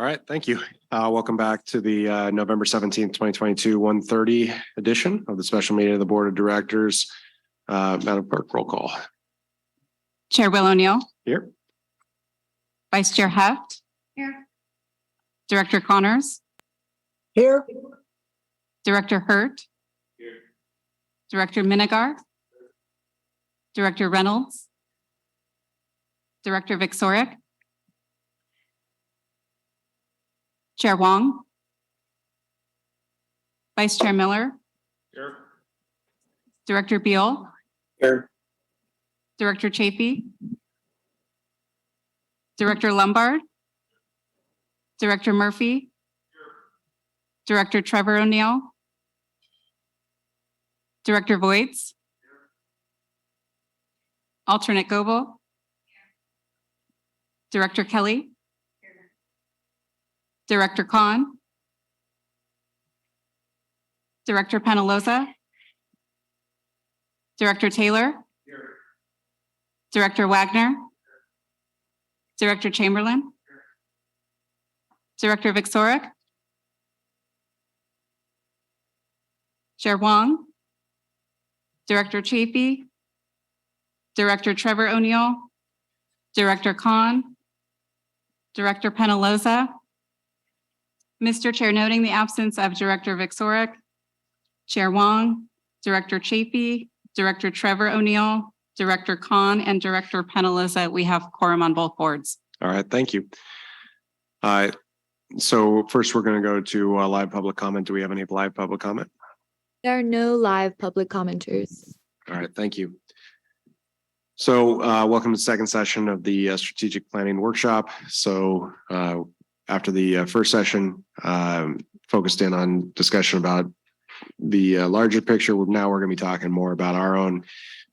All right, thank you. Welcome back to the November 17th, 2022, 1:30 edition of the special meeting of the Board of Directors. Madam Clerk, roll call. Chair Will O'Neill. Here. Vice Chair Heft. Here. Director Connors. Here. Director Hurt. Here. Director Minigar. Director Reynolds. Director Victoric. Chair Wong. Vice Chair Miller. Here. Director Beal. Here. Director Chafee. Director Lombard. Director Murphy. Director Trevor O'Neill. Director Voights. Alternate Goebel. Director Kelly. Director Khan. Director Penaloza. Director Taylor. Director Wagner. Director Chamberlain. Director Victoric. Chair Wong. Director Chafee. Director Trevor O'Neill. Director Khan. Director Penaloza. Mr. Chair, noting the absence of Director Victoric, Chair Wong, Director Chafee, Director Trevor O'Neill, Director Khan, and Director Penaloza, we have quorum on both boards. All right, thank you. So first we're going to go to live public comment. Do we have any live public comment? There are no live public commenters. All right, thank you. So welcome to the second session of the strategic planning workshop. So after the first session focused in on discussion about the larger picture, now we're going to be talking more about our own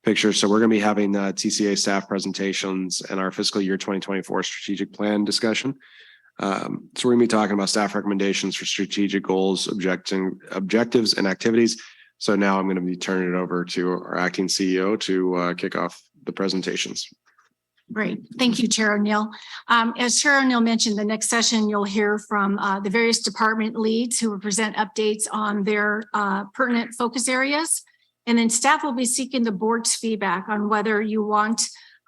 picture. So we're going to be having TCA staff presentations and our fiscal year 2024 strategic plan discussion. So we're going to be talking about staff recommendations for strategic goals, objectives, and activities. So now I'm going to be turning it over to our acting CEO to kick off the presentations. Great. Thank you, Chair O'Neill. As Chair O'Neill mentioned, the next session you'll hear from the various department leads who will present updates on their pertinent focus areas. And then staff will be seeking the board's feedback on whether you want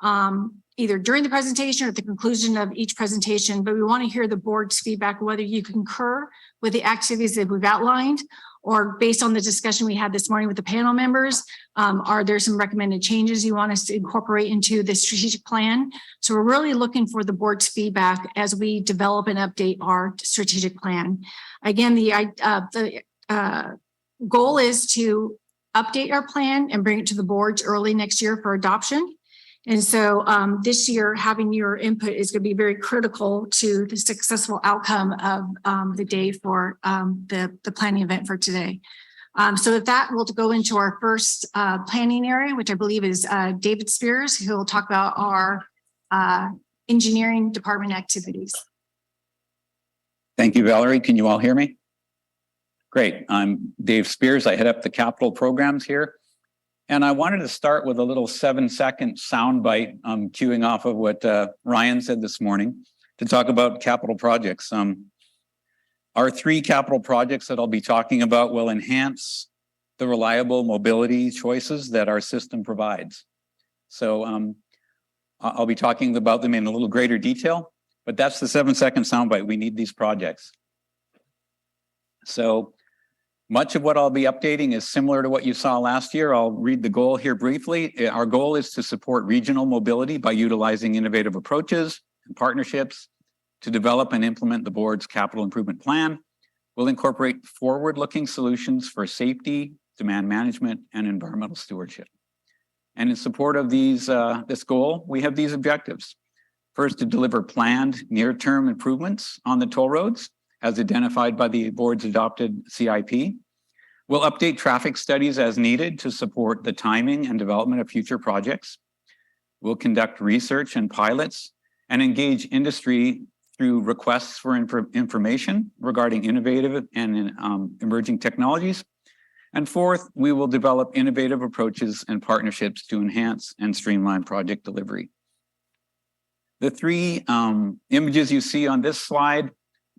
either during the presentation or at the conclusion of each presentation, but we want to hear the board's feedback, whether you concur with the activities that we've outlined, or based on the discussion we had this morning with the panel members, are there some recommended changes you want us to incorporate into the strategic plan? So we're really looking for the board's feedback as we develop and update our strategic plan. Again, the goal is to update our plan and bring it to the boards early next year for adoption. And so this year, having your input is going to be very critical to the successful outcome of the day for the planning event for today. So with that, we'll go into our first planning area, which I believe is David Spears, who will talk about our engineering department activities. Thank you, Valerie. Can you all hear me? Great. I'm Dave Spears. I head up the capital programs here. And I wanted to start with a little 7-second soundbite queuing off of what Ryan said this morning to talk about capital projects. Our 3 capital projects that I'll be talking about will enhance the reliable mobility choices that our system provides. So I'll be talking about them in a little greater detail, but that's the 7-second soundbite. We need these projects. So much of what I'll be updating is similar to what you saw last year. I'll read the goal here briefly. Our goal is to support regional mobility by utilizing innovative approaches and partnerships to develop and implement the board's capital improvement plan. We'll incorporate forward-looking solutions for safety, demand management, and environmental stewardship. And in support of this goal, we have these objectives. First, to deliver planned near-term improvements on the toll roads, as identified by the board's adopted CIP. We'll update traffic studies as needed to support the timing and development of future projects. We'll conduct research and pilots and engage industry through requests for information regarding innovative and emerging technologies. And fourth, we will develop innovative approaches and partnerships to enhance and streamline project delivery. The 3 images you see on this slide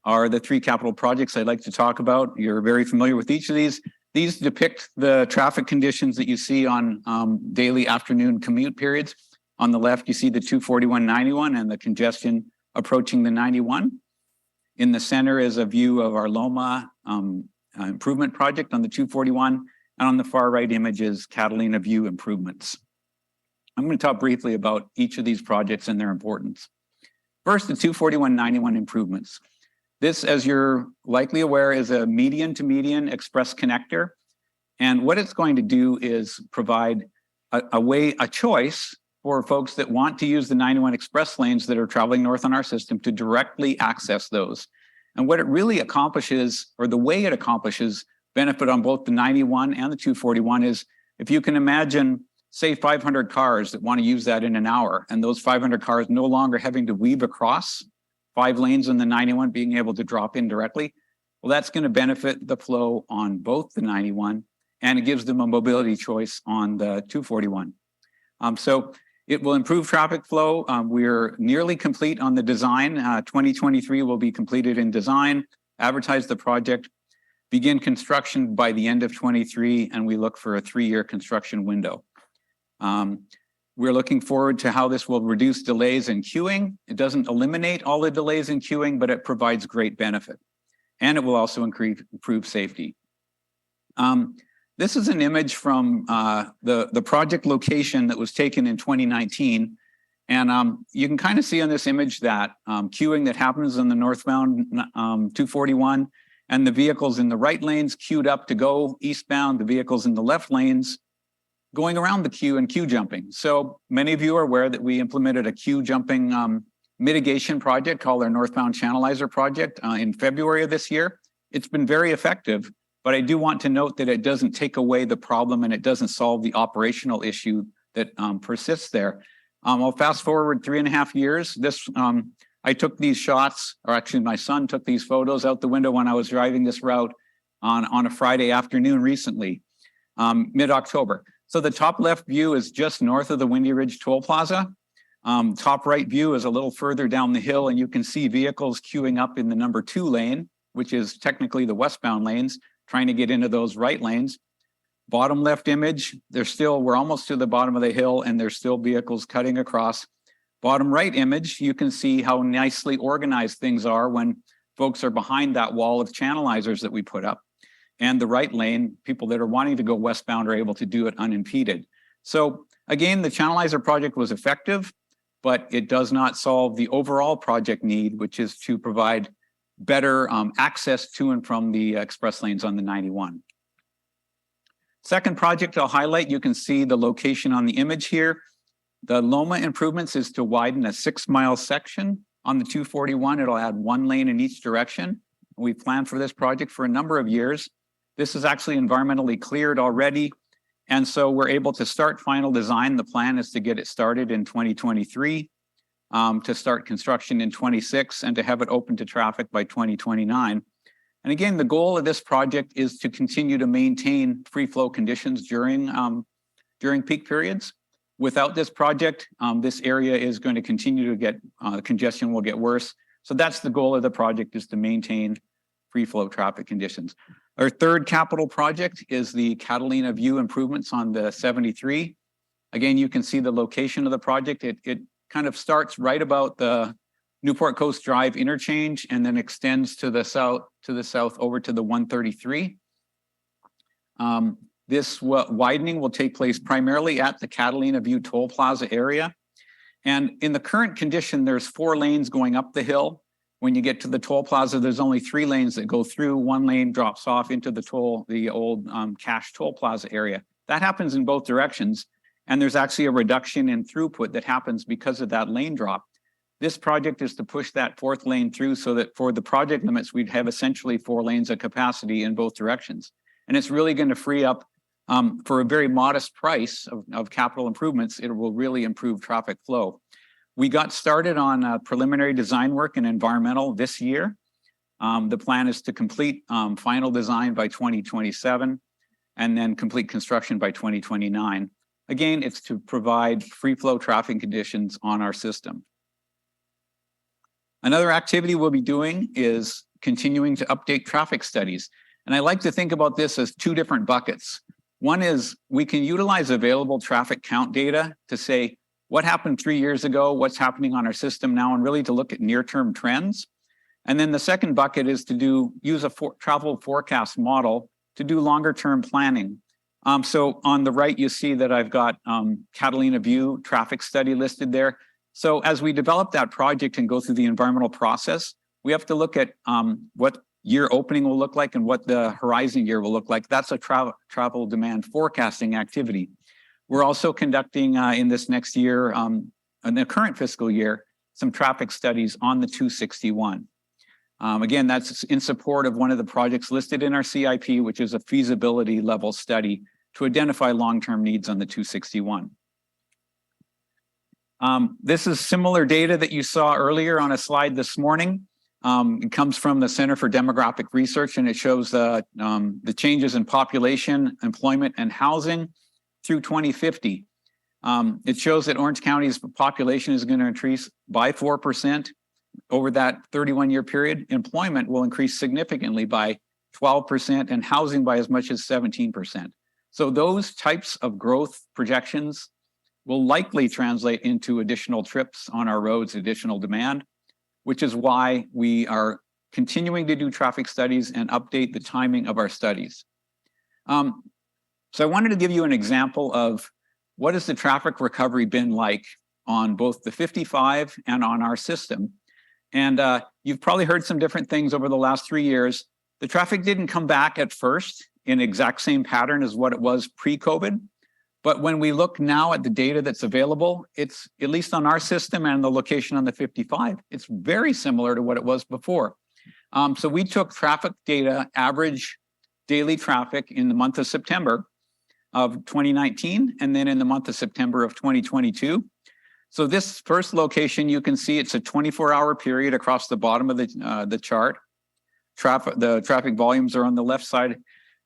are the three capital projects I'd like to talk about. You're very familiar with each of these. These depict the traffic conditions that you see on daily afternoon commute periods. On the left, you see the 241-91 and the congestion approaching the 91. In the center is a view of our Loma improvement project on the 241. And on the far right image is Catalina View improvements. I'm going to talk briefly about each of these projects and their importance. First, the 241-91 improvements. This, as you're likely aware, is a median to median express connector. And what it's going to do is provide a choice for folks that want to use the 91 express lanes that are traveling north on our system to directly access those. And what it really accomplishes, or the way it accomplishes benefit on both the 91 and the 241 is, if you can imagine, say 500 cars that want to use that in an hour, and those 500 cars no longer having to weave across 5 lanes in the 91, being able to drop in directly, well, that's going to benefit the flow on both the 91, and it gives them a mobility choice on the 241. So it will improve traffic flow. We're nearly complete on the design. 2023 will be completed in design, advertise the project, begin construction by the end of 23, and we look for a 3-year construction window. We're looking forward to how this will reduce delays in queuing. It doesn't eliminate all the delays in queuing, but it provides great benefit. And it will also improve safety. This is an image from the project location that was taken in 2019. And you can kind of see on this image that queuing that happens in the northbound 241, and the vehicles in the right lanes queued up to go eastbound, the vehicles in the left lanes going around the queue and queue jumping. So many of you are aware that we implemented a queue jumping mitigation project called our Northbound Channelizer project in February of this year. It's been very effective, but I do want to note that it doesn't take away the problem and it doesn't solve the operational issue that persists there. I'll fast forward 3.5 years. I took these shots, or actually my son took these photos out the window when I was driving this route on a Friday afternoon recently, mid-October. So the top left view is just north of the Windy Ridge Toll Plaza. Top right view is a little further down the hill, and you can see vehicles queuing up in the number 2 lane, which is technically the westbound lanes, trying to get into those right lanes. Bottom left image, we're almost to the bottom of the hill, and there's still vehicles cutting across. Bottom right image, you can see how nicely organized things are when folks are behind that wall of channelizers that we put up. And the right lane, people that are wanting to go westbound are able to do it unimpeded. So again, the Channelizer project was effective, but it does not solve the overall project need, which is to provide better access to and from the express lanes on the 91. Second project I'll highlight, you can see the location on the image here. The Loma improvements is to widen a 6-mile section on the 241. It'll add 1 lane in each direction. We planned for this project for a number of years. This is actually environmentally cleared already. And so we're able to start final design. The plan is to get it started in 2023, to start construction in 26, and to have it open to traffic by 2029. And again, the goal of this project is to continue to maintain free flow conditions during peak periods. Without this project, this area is going to continue to get, congestion will get worse. So that's the goal of the project, is to maintain free flow traffic conditions. Our third capital project is the Catalina View improvements on the 73. Again, you can see the location of the project. It kind of starts right about the Newport Coast Drive interchange and then extends to the south over to the 133. This widening will take place primarily at the Catalina View Toll Plaza area. And in the current condition, there's 4 lanes going up the hill. When you get to the toll plaza, there's only 3 lanes that go through. 1 lane drops off into the old cash toll plaza area. That happens in both directions. And there's actually a reduction in throughput that happens because of that lane drop. This project is to push that 4th lane through so that for the project limits, we'd have essentially 4 lanes of capacity in both directions. And it's really going to free up, for a very modest price of capital improvements, it will really improve traffic flow. We got started on preliminary design work and environmental this year. The plan is to complete final design by 2027 and then complete construction by 2029. Again, it's to provide free flow traffic conditions on our system. Another activity we'll be doing is continuing to update traffic studies. And I like to think about this as two different buckets. One is we can utilize available traffic count data to say what happened 3 years ago, what's happening on our system now, and really to look at near-term trends. And then the second bucket is to use a travel forecast model to do longer-term planning. So on the right, you see that I've got Catalina View traffic study listed there. So as we develop that project and go through the environmental process, we have to look at what year opening will look like and what the horizon year will look like. That's a travel demand forecasting activity. We're also conducting in this next year, in the current fiscal year, some traffic studies on the 261. Again, that's in support of one of the projects listed in our CIP, which is a feasibility level study to identify long-term needs on the 261. This is similar data that you saw earlier on a slide this morning. It comes from the Center for Demographic Research, and it shows the changes in population, employment, and housing through 2050. It shows that Orange County's population is going to increase by 4% over that 31-year period. Employment will increase significantly by 12% and housing by as much as 17%. So those types of growth projections will likely translate into additional trips on our roads, additional demand, which is why we are continuing to do traffic studies and update the timing of our studies. So I wanted to give you an example of what has the traffic recovery been like on both the 55 and on our system. And you've probably heard some different things over the last 3 years. The traffic didn't come back at first in exact same pattern as what it was pre-COVID. But when we look now at the data that's available, it's at least on our system and the location on the 55, it's very similar to what it was before. So we took traffic data, average daily traffic in the month of September of 2019, and then in the month of September of 2022. So this first location, you can see it's a 24-hour period across the bottom of the chart. The traffic volumes are on the left side.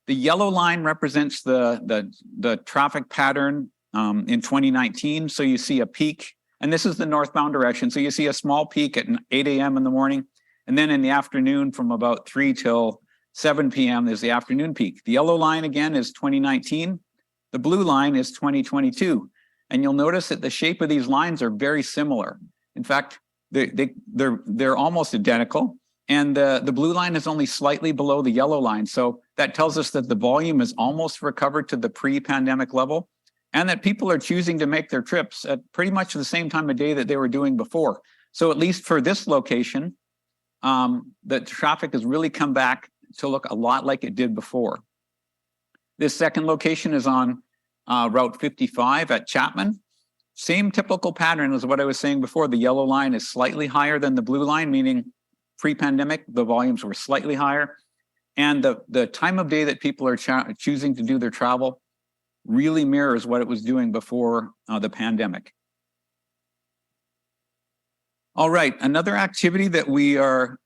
The yellow line represents the traffic pattern in 2019. So you see a peak, and this is the northbound direction. So you see a small peak at 8 a.m. in the morning, and then in the afternoon from about 3 till 7 p.m. is the afternoon peak. The yellow line again is 2019. The blue line is 2022. And you'll notice that the shape of these lines are very similar. In fact, they're almost identical. And the blue line is only slightly below the yellow line. So that tells us that the volume is almost recovered to the pre-pandemic level, and that people are choosing to make their trips at pretty much the same time of day that they were doing before. So at least for this location, the traffic has really come back to look a lot like it did before. This second location is on Route 55 at Chapman. Same typical pattern as what I was saying before. The yellow line is slightly higher than the blue line, meaning pre-pandemic, the volumes were slightly higher. And the time of day that people are choosing to do their travel really mirrors what it was doing before the pandemic. All right, another activity that we are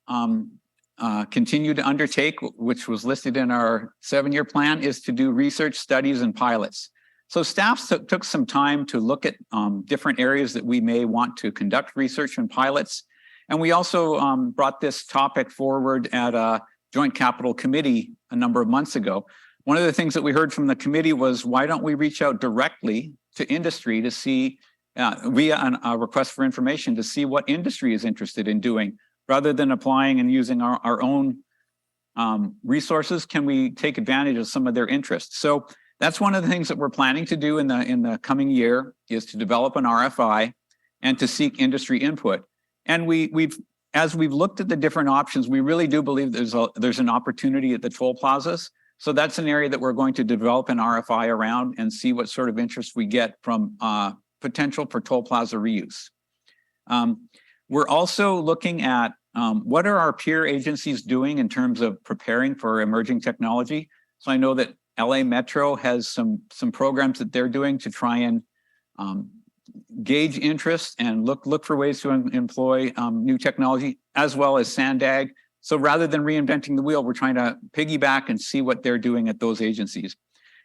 continue to undertake, which was listed in our 7-year plan, is to do research studies and pilots. So staff took some time to look at different areas that we may want to conduct research and pilots. And we also brought this topic forward at a joint capital committee a number of months ago. One of the things that we heard from the committee was, why don't we reach out directly to industry to see, via a request for information, to see what industry is interested in doing, rather than applying and using our own resources? Can we take advantage of some of their interests? So that's one of the things that we're planning to do in the coming year, is to develop an RFI and to seek industry input. And as we've looked at the different options, we really do believe there's an opportunity at the toll plazas. So that's an area that we're going to develop an RFI around and see what sort of interest we get from potential for toll plaza reuse. We're also looking at what are our peer agencies doing in terms of preparing for emerging technology. So I know that LA Metro has some programs that they're doing to try and gauge interest and look for ways to employ new technology, as well as Sandag. So rather than reinventing the wheel, we're trying to piggyback and see what they're doing at those agencies.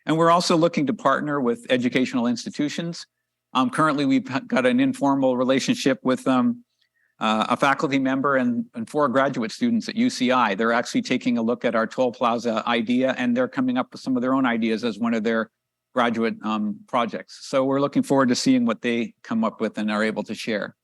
And we're also looking to partner with educational institutions. Currently, we've got an informal relationship with a faculty member and 4 graduate students at UCI. They're actually taking a look at our toll plaza idea, and they're coming up with some of their own ideas as one of their graduate projects. So we're looking forward to seeing what they come up with and are able to share.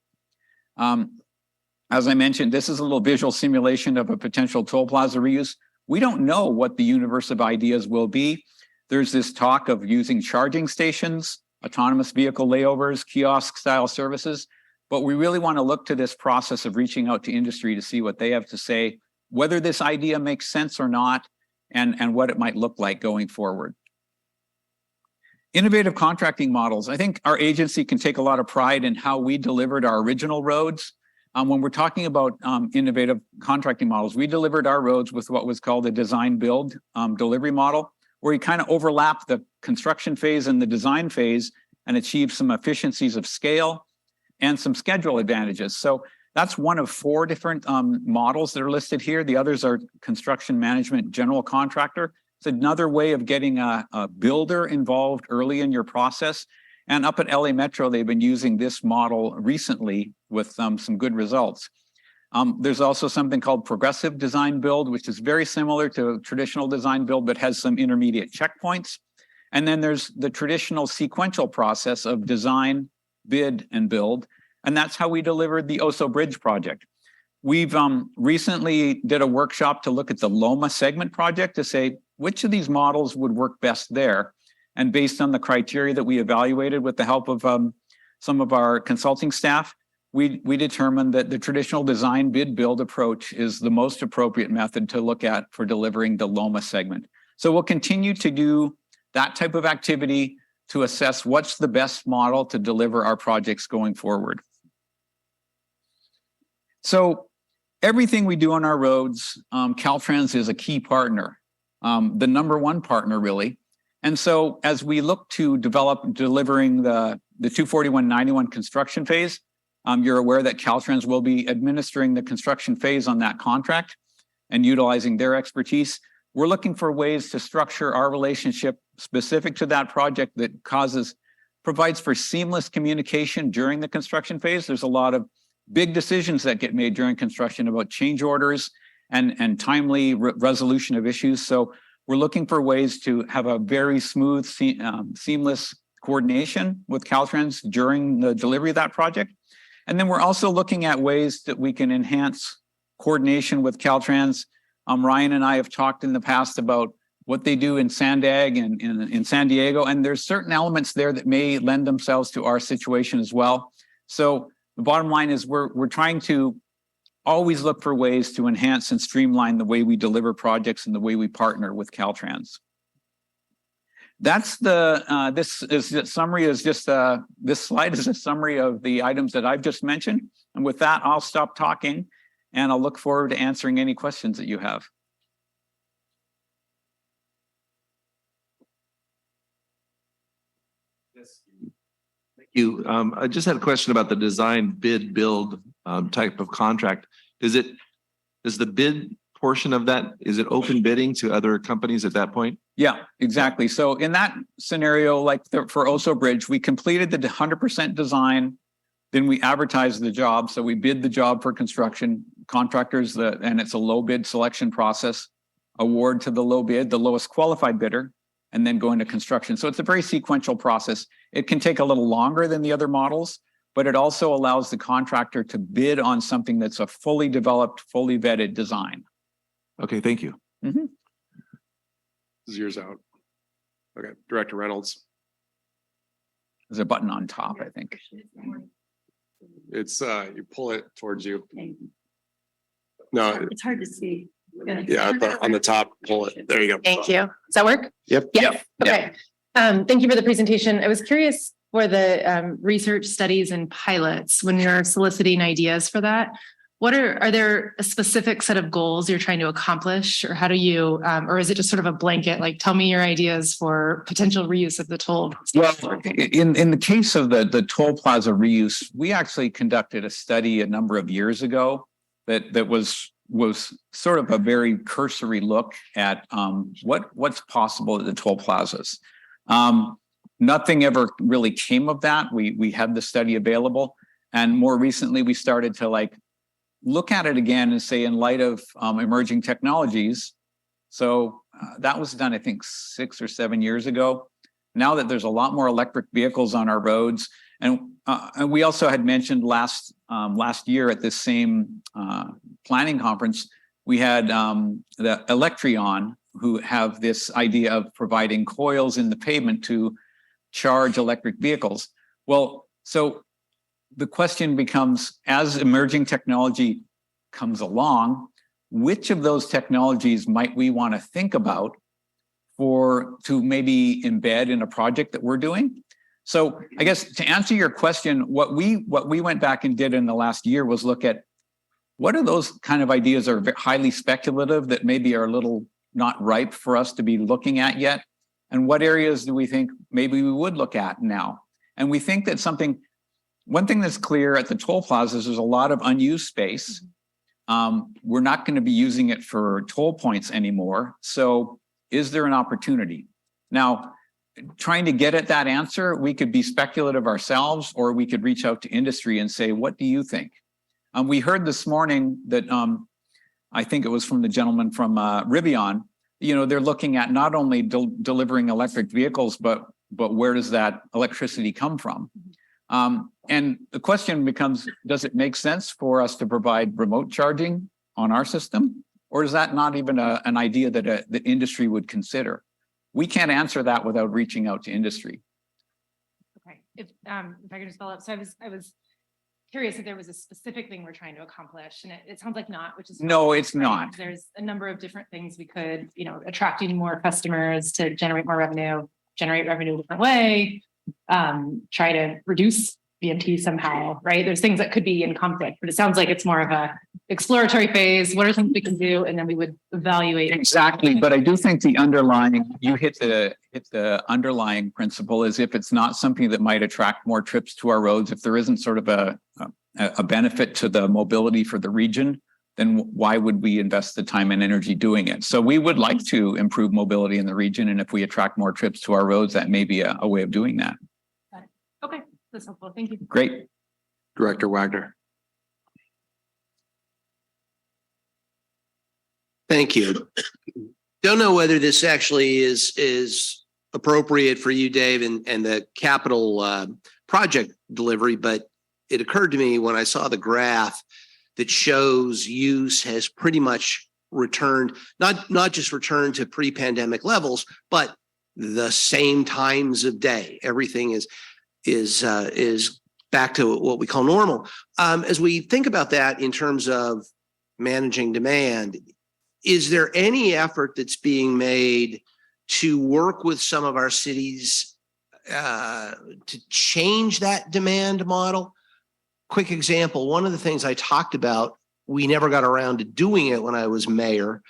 As I mentioned, this is a little visual simulation of a potential toll plaza reuse. We don't know what the universe of ideas will be. There's this talk of using charging stations, autonomous vehicle layovers, kiosk style services, but we really want to look to this process of reaching out to industry to see what they have to say, whether this idea makes sense or not, and what it might look like going forward. Innovative contracting models. I think our agency can take a lot of pride in how we delivered our original roads. When we're talking about innovative contracting models, we delivered our roads with what was called a design build delivery model, where you kind of overlap the construction phase and the design phase and achieve some efficiencies of scale and some schedule advantages. So that's one of 4 different models that are listed here. The others are construction management general contractor. It's another way of getting a builder involved early in your process. And up at LA Metro, they've been using this model recently with some good results. There's also something called progressive design build, which is very similar to traditional design build, but has some intermediate checkpoints. And then there's the traditional sequential process of design, bid, and build. And that's how we delivered the Oso Bridge project. We've recently did a workshop to look at the Loma segment project to say which of these models would work best there. And based on the criteria that we evaluated with the help of some of our consulting staff, we determined that the traditional design bid build approach is the most appropriate method to look at for delivering the Loma segment. So we'll continue to do that type of activity to assess what's the best model to deliver our projects going forward. So everything we do on our roads, Caltrans is a key partner, the #1 partner really. And so as we look to delivering the 24191 construction phase, you're aware that Caltrans will be administering the construction phase on that contract and utilizing their expertise. We're looking for ways to structure our relationship specific to that project that provides for seamless communication during the construction phase. There's a lot of big decisions that get made during construction about change orders and timely resolution of issues. So we're looking for ways to have a very smooth, seamless coordination with Caltrans during the delivery of that project. And then we're also looking at ways that we can enhance coordination with Caltrans. Ryan and I have talked in the past about what they do in Sandag and in San Diego, and there's certain elements there that may lend themselves to our situation as well. So the bottom line is we're trying to always look for ways to enhance and streamline the way we deliver projects and the way we partner with Caltrans. That's this slide is a summary of the items that I've just mentioned. And with that, I'll stop talking and I'll look forward to answering any questions that you have. Thank you. I just had a question about the design bid build type of contract. Is the bid portion of that, is it open bidding to other companies at that point? Yeah, exactly. So in that scenario, like for Oso Bridge, we completed the 100% design, then we advertised the job. So we bid the job for construction contractors, and it's a low bid selection process, award to the low bid, the lowest qualified bidder, and then go into construction. So it's a very sequential process. It can take a little longer than the other models, but it also allows the contractor to bid on something that's a fully developed, fully vetted design. Okay, thank you. Mm-hmm. This is yours out. Okay, Director Reynolds. There's a button on top, I think. It's you pull it towards you. No, It's hard to see. yeah, on the top, pull it. There you go. Thank you. Does that work? Yep. Yes. Okay. Thank you for the presentation. I was curious for the research studies and pilots, when you're soliciting ideas for that, are there a specific set of goals you're trying to accomplish, or how do you, or is it just sort of a blanket, like tell me your ideas for potential reuse of the toll? Well, in the case of the toll plaza reuse, we actually conducted a study a number of years ago that was sort of a very cursory look at what's possible at the toll plazas. Nothing ever really came of that. We had the study available, and more recently we started to look at it again and say, in light of emerging technologies. So that was done, I think, 6 or 7 years ago. Now that there's a lot more electric vehicles on our roads, and we also had mentioned last year at this same planning conference, we had the Electrion, who have this idea of providing coils in the pavement to charge electric vehicles. Well, so the question becomes, as emerging technology comes along, which of those technologies might we want to think about to maybe embed in a project that we're doing? So I guess to answer your question, what we went back and did in the last year was look at what are those kind of ideas that are highly speculative that maybe are a little not ripe for us to be looking at yet, and what areas do we think maybe we would look at now? And we think that one thing that's clear at the toll plazas, there's a lot of unused space. We're not going to be using it for toll points anymore. So is there an opportunity? Now, trying to get at that answer, we could be speculative ourselves, or we could reach out to industry and say, what do you think? We heard this morning that I think it was from the gentleman from Rivian, they're looking at not only delivering electric vehicles, but where does that electricity come from? And the question becomes, does it make sense for us to provide remote charging on our system? Or is that not even an idea that the industry would consider? We can't answer that without reaching out to industry. Okay, if I could just follow up. So I was curious if there was a specific thing we're trying to accomplish, and it sounds like not, which is No, fine, it's right? not. There's a number of different things we could, attracting more customers to generate more revenue, generate revenue a different way, try to reduce VMT somehow, right? There's things that could be in conflict, but it sounds like it's more of a exploratory phase. What are things we can do? And then we would evaluate. Exactly, but I do think you hit the underlying principle is if it's not something that might attract more trips to our roads, if there isn't sort of a benefit to the mobility for the region, then why would we invest the time and energy doing it? So we would like to improve mobility in the region, and if we attract more trips to our roads, that may be a way of doing that. Okay, that's helpful. Thank you. Great. Director Wagner. Thank you. Don't know whether this actually is appropriate for you, Dave, and the capital project delivery, but it occurred to me when I saw the graph that shows use has pretty much returned, not just returned to pre-pandemic levels, but the same times of day. Everything is back to what we call normal. As we think about that in terms of managing demand, is there any effort that's being made to work with some of our cities to change that demand model? Quick example, one of the things I talked about, we never got around to doing it when I was mayor,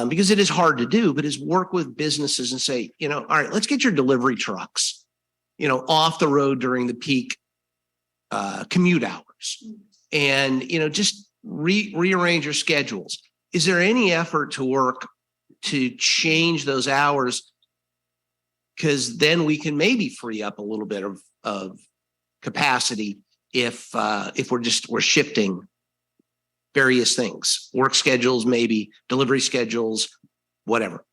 because it is hard to do, but is work with businesses and say, all right, let's get your delivery trucks, off the road during the peak commute hours, and, just rearrange your schedules. Is there any effort to work to change those hours? Because then we can maybe free up a little bit of capacity if we're shifting various things, work schedules, maybe delivery schedules, whatever.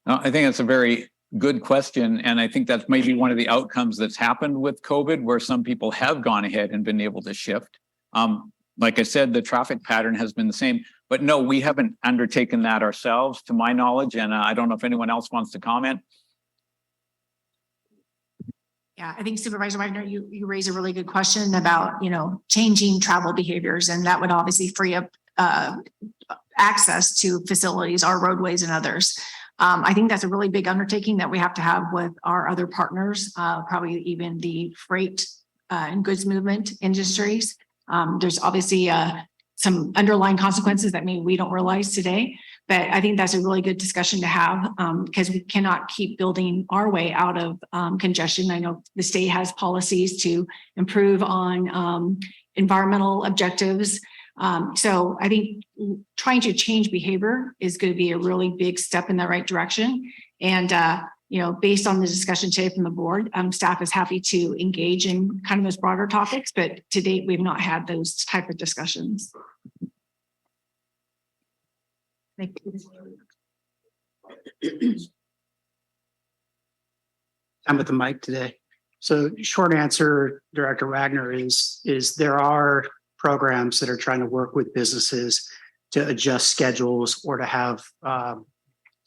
I think that's a very good question. And I think that's maybe one of the outcomes that's happened with COVID, where some people have gone ahead and been able to shift. Like I said, the traffic pattern has been the same, but no, we haven't undertaken that ourselves to my knowledge. And I don't know if anyone else wants to comment. Yeah, I think Supervisor Wagner, you raise a really good question about, changing travel behaviors, and that would obviously free up access to facilities, our roadways and others. I think that's a really big undertaking that we have to have with our other partners, probably even the freight and goods movement industries. There's obviously some underlying consequences that maybe we don't realize today, but I think that's a really good discussion to have, because we cannot keep building our way out of congestion. I know the state has policies to improve on environmental objectives. So I think trying to change behavior is going to be a really big step in the right direction. And, based on the discussion today from the board, staff is happy to engage in kind of those broader topics, but to date, we've not had those type of discussions. Thank you. I'm at the mic today. So short answer, Director Wagner, is there are programs that are trying to work with businesses to adjust schedules or to have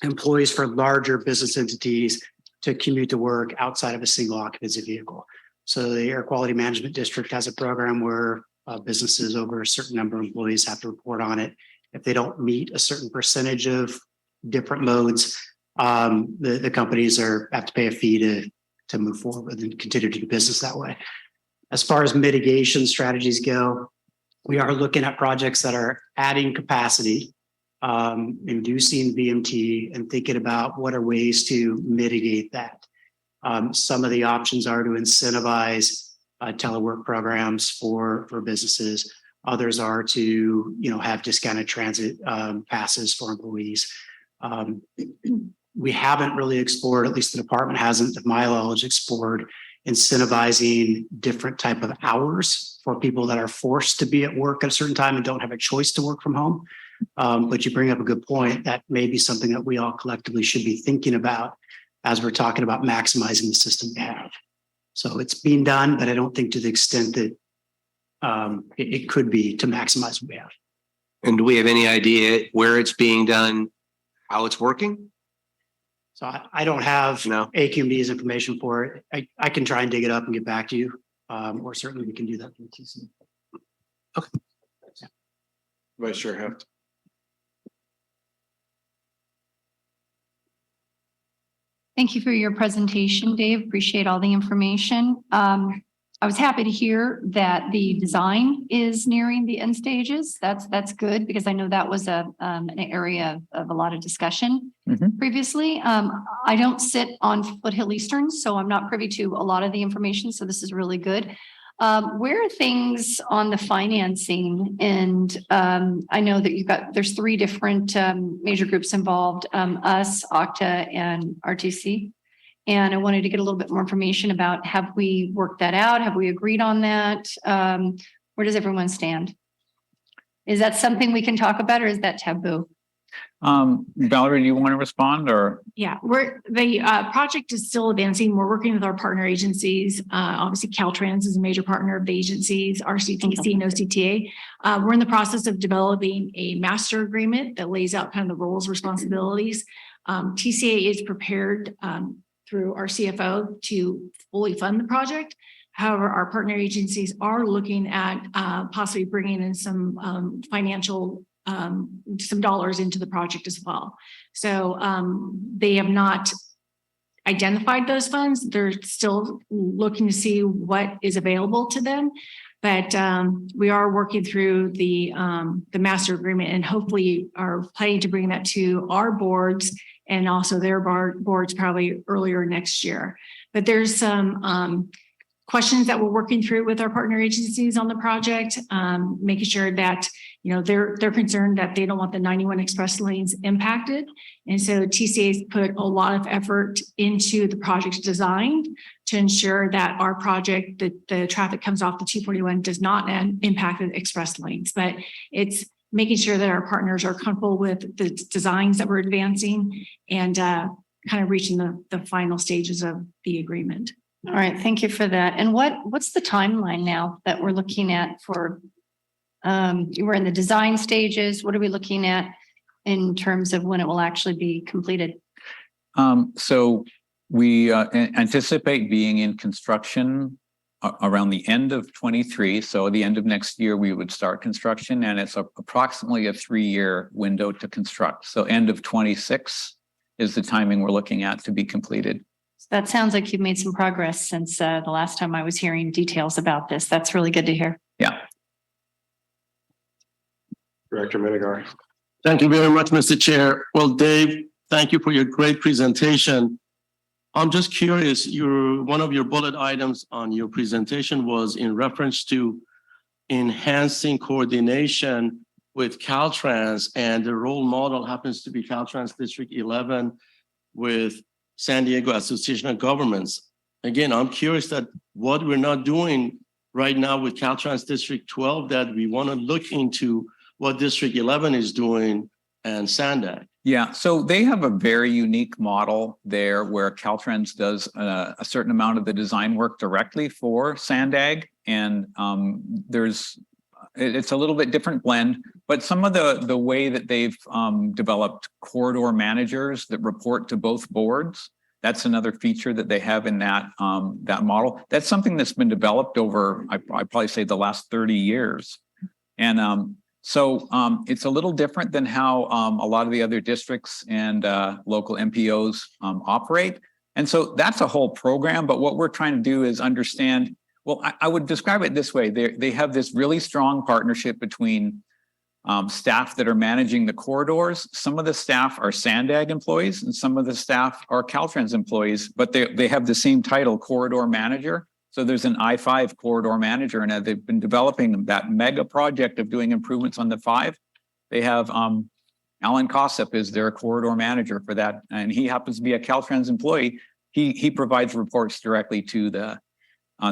employees for larger business entities to commute to work outside of a single occupancy vehicle. So the Air Quality Management District has a program where businesses over a certain number of employees have to report on it. If they don't meet a certain percentage of different modes, the companies have to pay a fee to move forward and continue to do business that way. As far as mitigation strategies go, we are looking at projects that are adding capacity, inducing VMT, and thinking about what are ways to mitigate that. Some of the options are to incentivize telework programs for businesses. Others are to have discounted transit passes for employees. We haven't really explored, at least the department hasn't, my knowledge, explored incentivizing different type of hours for people that are forced to be at work at a certain time and don't have a choice to work from home. But you bring up a good point. That may be something that we all collectively should be thinking about as we're talking about maximizing the system we have. So it's being done, but I don't think to the extent that it could be to maximize what we have. And do we have any idea where it's being done, how it's working? So I don't have No. AQMD's information for it. I can try and dig it up and get back to you. Or certainly we can do that. Vice Chair Heft. Thank you for your presentation, Dave. Appreciate all the information. I was happy to hear that the design is nearing the end stages. That's good because I know that was an area of a lot of discussion previously. I don't sit on Foothill Eastern, so I'm not privy to a lot of the information. So this is really good. Where are things on the financing? And I know that there's three different major groups involved, us, Okta, and RTC. And I wanted to get a little bit more information about, have we worked that out? Have we agreed on that? Where does everyone stand? Is that something we can talk about or is that taboo? Valerie, do you want to respond or? Yeah, the project is still advancing. We're working with our partner agencies. Obviously, Caltrans is a major partner of the agencies, RCTC and OCTA. We're in the process of developing a master agreement that lays out kind of the roles, responsibilities. TCA is prepared through our CFO to fully fund the project. However, our partner agencies are looking at possibly bringing in some financial some dollars into the project as well. So they have not identified those funds. They're still looking to see what is available to them. But we are working through the master agreement and hopefully are planning to bring that to our boards and also their boards probably earlier next year. But there's some questions that we're working through with our partner agencies on the project, making sure that they're concerned that they don't want the 91 express lanes impacted. And so TCA's put a lot of effort into the project's design to ensure that our project, the traffic comes off the 241 does not impact the express lanes, but it's making sure that our partners are comfortable with the designs that we're advancing and kind of reaching the final stages of the agreement. All right, thank you for that. And what's the timeline now that we're looking at for, we're in the design stages. What are we looking at in terms of when it will actually be completed? So we anticipate being in construction around the end of 23. So the end of next year, we would start construction and it's approximately a 3-year window to construct. So end of 26 is the timing we're looking at to be completed. That sounds like you've made some progress since the last time I was hearing details about this. That's really good to hear. Yeah. Director Minigar. Thank you very much, Mr. Chair. Well, Dave, thank you for your great presentation. I'm just curious, one of your bullet items on your presentation was in reference to enhancing coordination with Caltrans, and the role model happens to be Caltrans District 11 with San Diego Association of Governments. Again, I'm curious that what we're not doing right now with Caltrans District 12, that we want to look into what District 11 is doing and Sandag. Yeah, so they have a very unique model there where Caltrans does a certain amount of the design work directly for Sandag. And it's a little bit different blend, but some of the way that they've developed corridor managers that report to both boards, that's another feature that they have in that model. That's something that's been developed over, I'd probably say, the last 30 years. And so it's a little different than how a lot of the other districts and local MPOs operate. And so that's a whole program. But what we're trying to do is understand, well, I would describe it this way. They have this really strong partnership between staff that are managing the corridors. Some of the staff are Sandag employees and some of the staff are Caltrans employees, but they have the same title, corridor manager. So there's an I-5 corridor manager, and they've been developing that mega project of doing improvements on the 5. They have Alan Kossep is their corridor manager for that, and he happens to be a Caltrans employee. He provides reports directly to the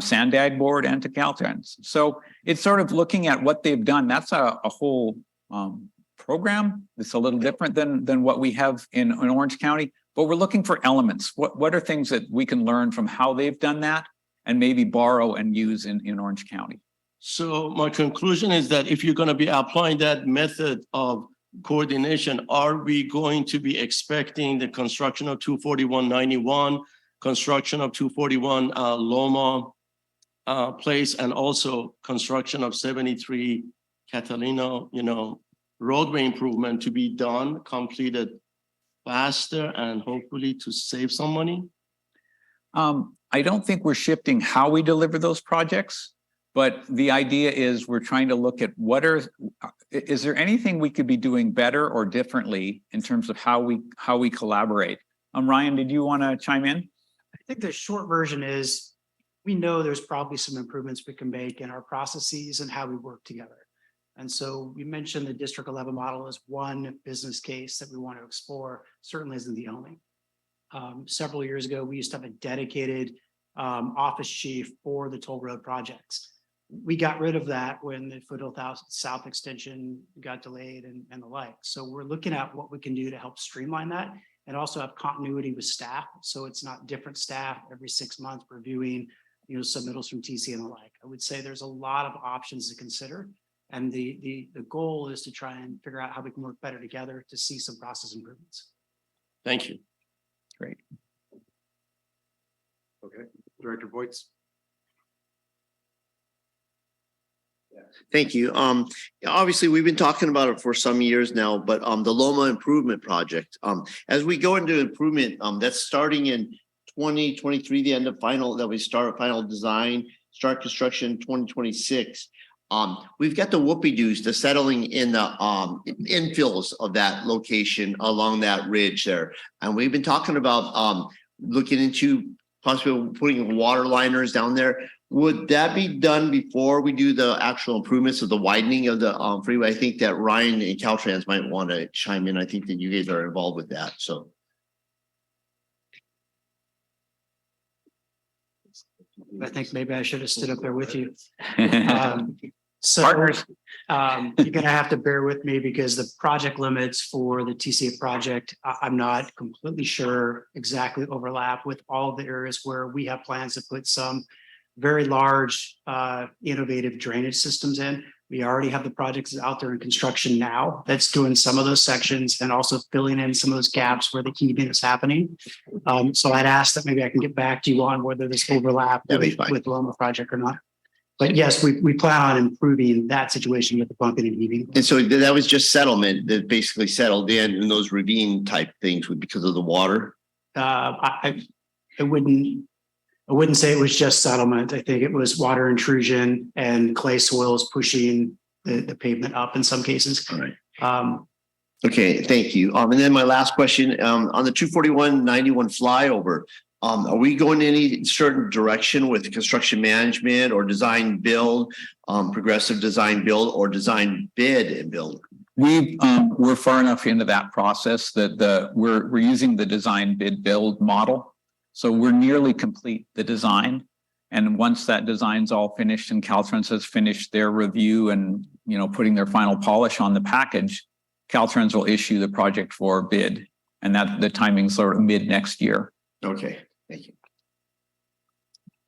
Sandag board and to Caltrans. So it's sort of looking at what they've done. That's a whole program. It's a little different than what we have in Orange County, but we're looking for elements. What are things that we can learn from how they've done that and maybe borrow and use in Orange County? So my conclusion is that if you're going to be applying that method of coordination, are we going to be expecting the construction of 241-91, construction of 241 Loma Place, and also construction of 73 Catalina, roadway improvement to be done, completed faster, and hopefully to save some money? I don't think we're shifting how we deliver those projects, but the idea is we're trying to look at is there anything we could be doing better or differently in terms of how we collaborate? Ryan, did you want to chime in? I think the short version is we know there's probably some improvements we can make in our processes and how we work together. And so we mentioned the District 11 model as one business case that we want to explore, certainly isn't the only. Several years ago, we used to have a dedicated office chief for the toll road projects. We got rid of that when the Foothill South extension got delayed and the like. So we're looking at what we can do to help streamline that and also have continuity with staff. So it's not different staff every 6 months reviewing, submittals from TC and the like. I would say there's a lot of options to consider. And the goal is to try and figure out how we can work better together to see some process improvements. Thank you. Great. Okay, Director Voights. Thank you. Obviously, we've been talking about it for some years now, but the Loma Improvement Project, as we go into improvement, that's starting in 2023, the end of that we start final design, start construction 2026. We've got the whoopie-doos, the settling in the infills of that location along that ridge there. And we've been talking about looking into possibly putting water liners down there. Would that be done before we do the actual improvements of the widening of the freeway? I think that Ryan and Caltrans might want to chime in. I think that you guys are involved with that, so. I think maybe I should have stood up there with you. So Partners. You're going to have to bear with me because the project limits for the TCA project, I'm not completely sure exactly overlap with all of the areas where we have plans to put some very large innovative drainage systems in. We already have the projects out there in construction now that's doing some of those sections and also filling in some of those gaps where the heaving is happening. So I'd ask that maybe I can get back to you on whether this overlap with the Loma project or not. But yes, we plan on improving that situation with the pumping and heaving. And so that was just settlement that basically settled in those ravine type things because of the water. I wouldn't say it was just settlement. I think it was water intrusion and clay soils pushing the pavement up in some cases. All right. Okay, thank you. And then my last question, on the 241-91 flyover, are we going in any certain direction with construction management or design build, progressive design build or design bid and build? We're far enough into that process that we're using the design bid build model. So we're nearly complete the design. And once that design's all finished and Caltrans has finished their review and, putting their final polish on the package, Caltrans will issue the project for bid. And that the timing's sort of mid next year. Okay, thank you.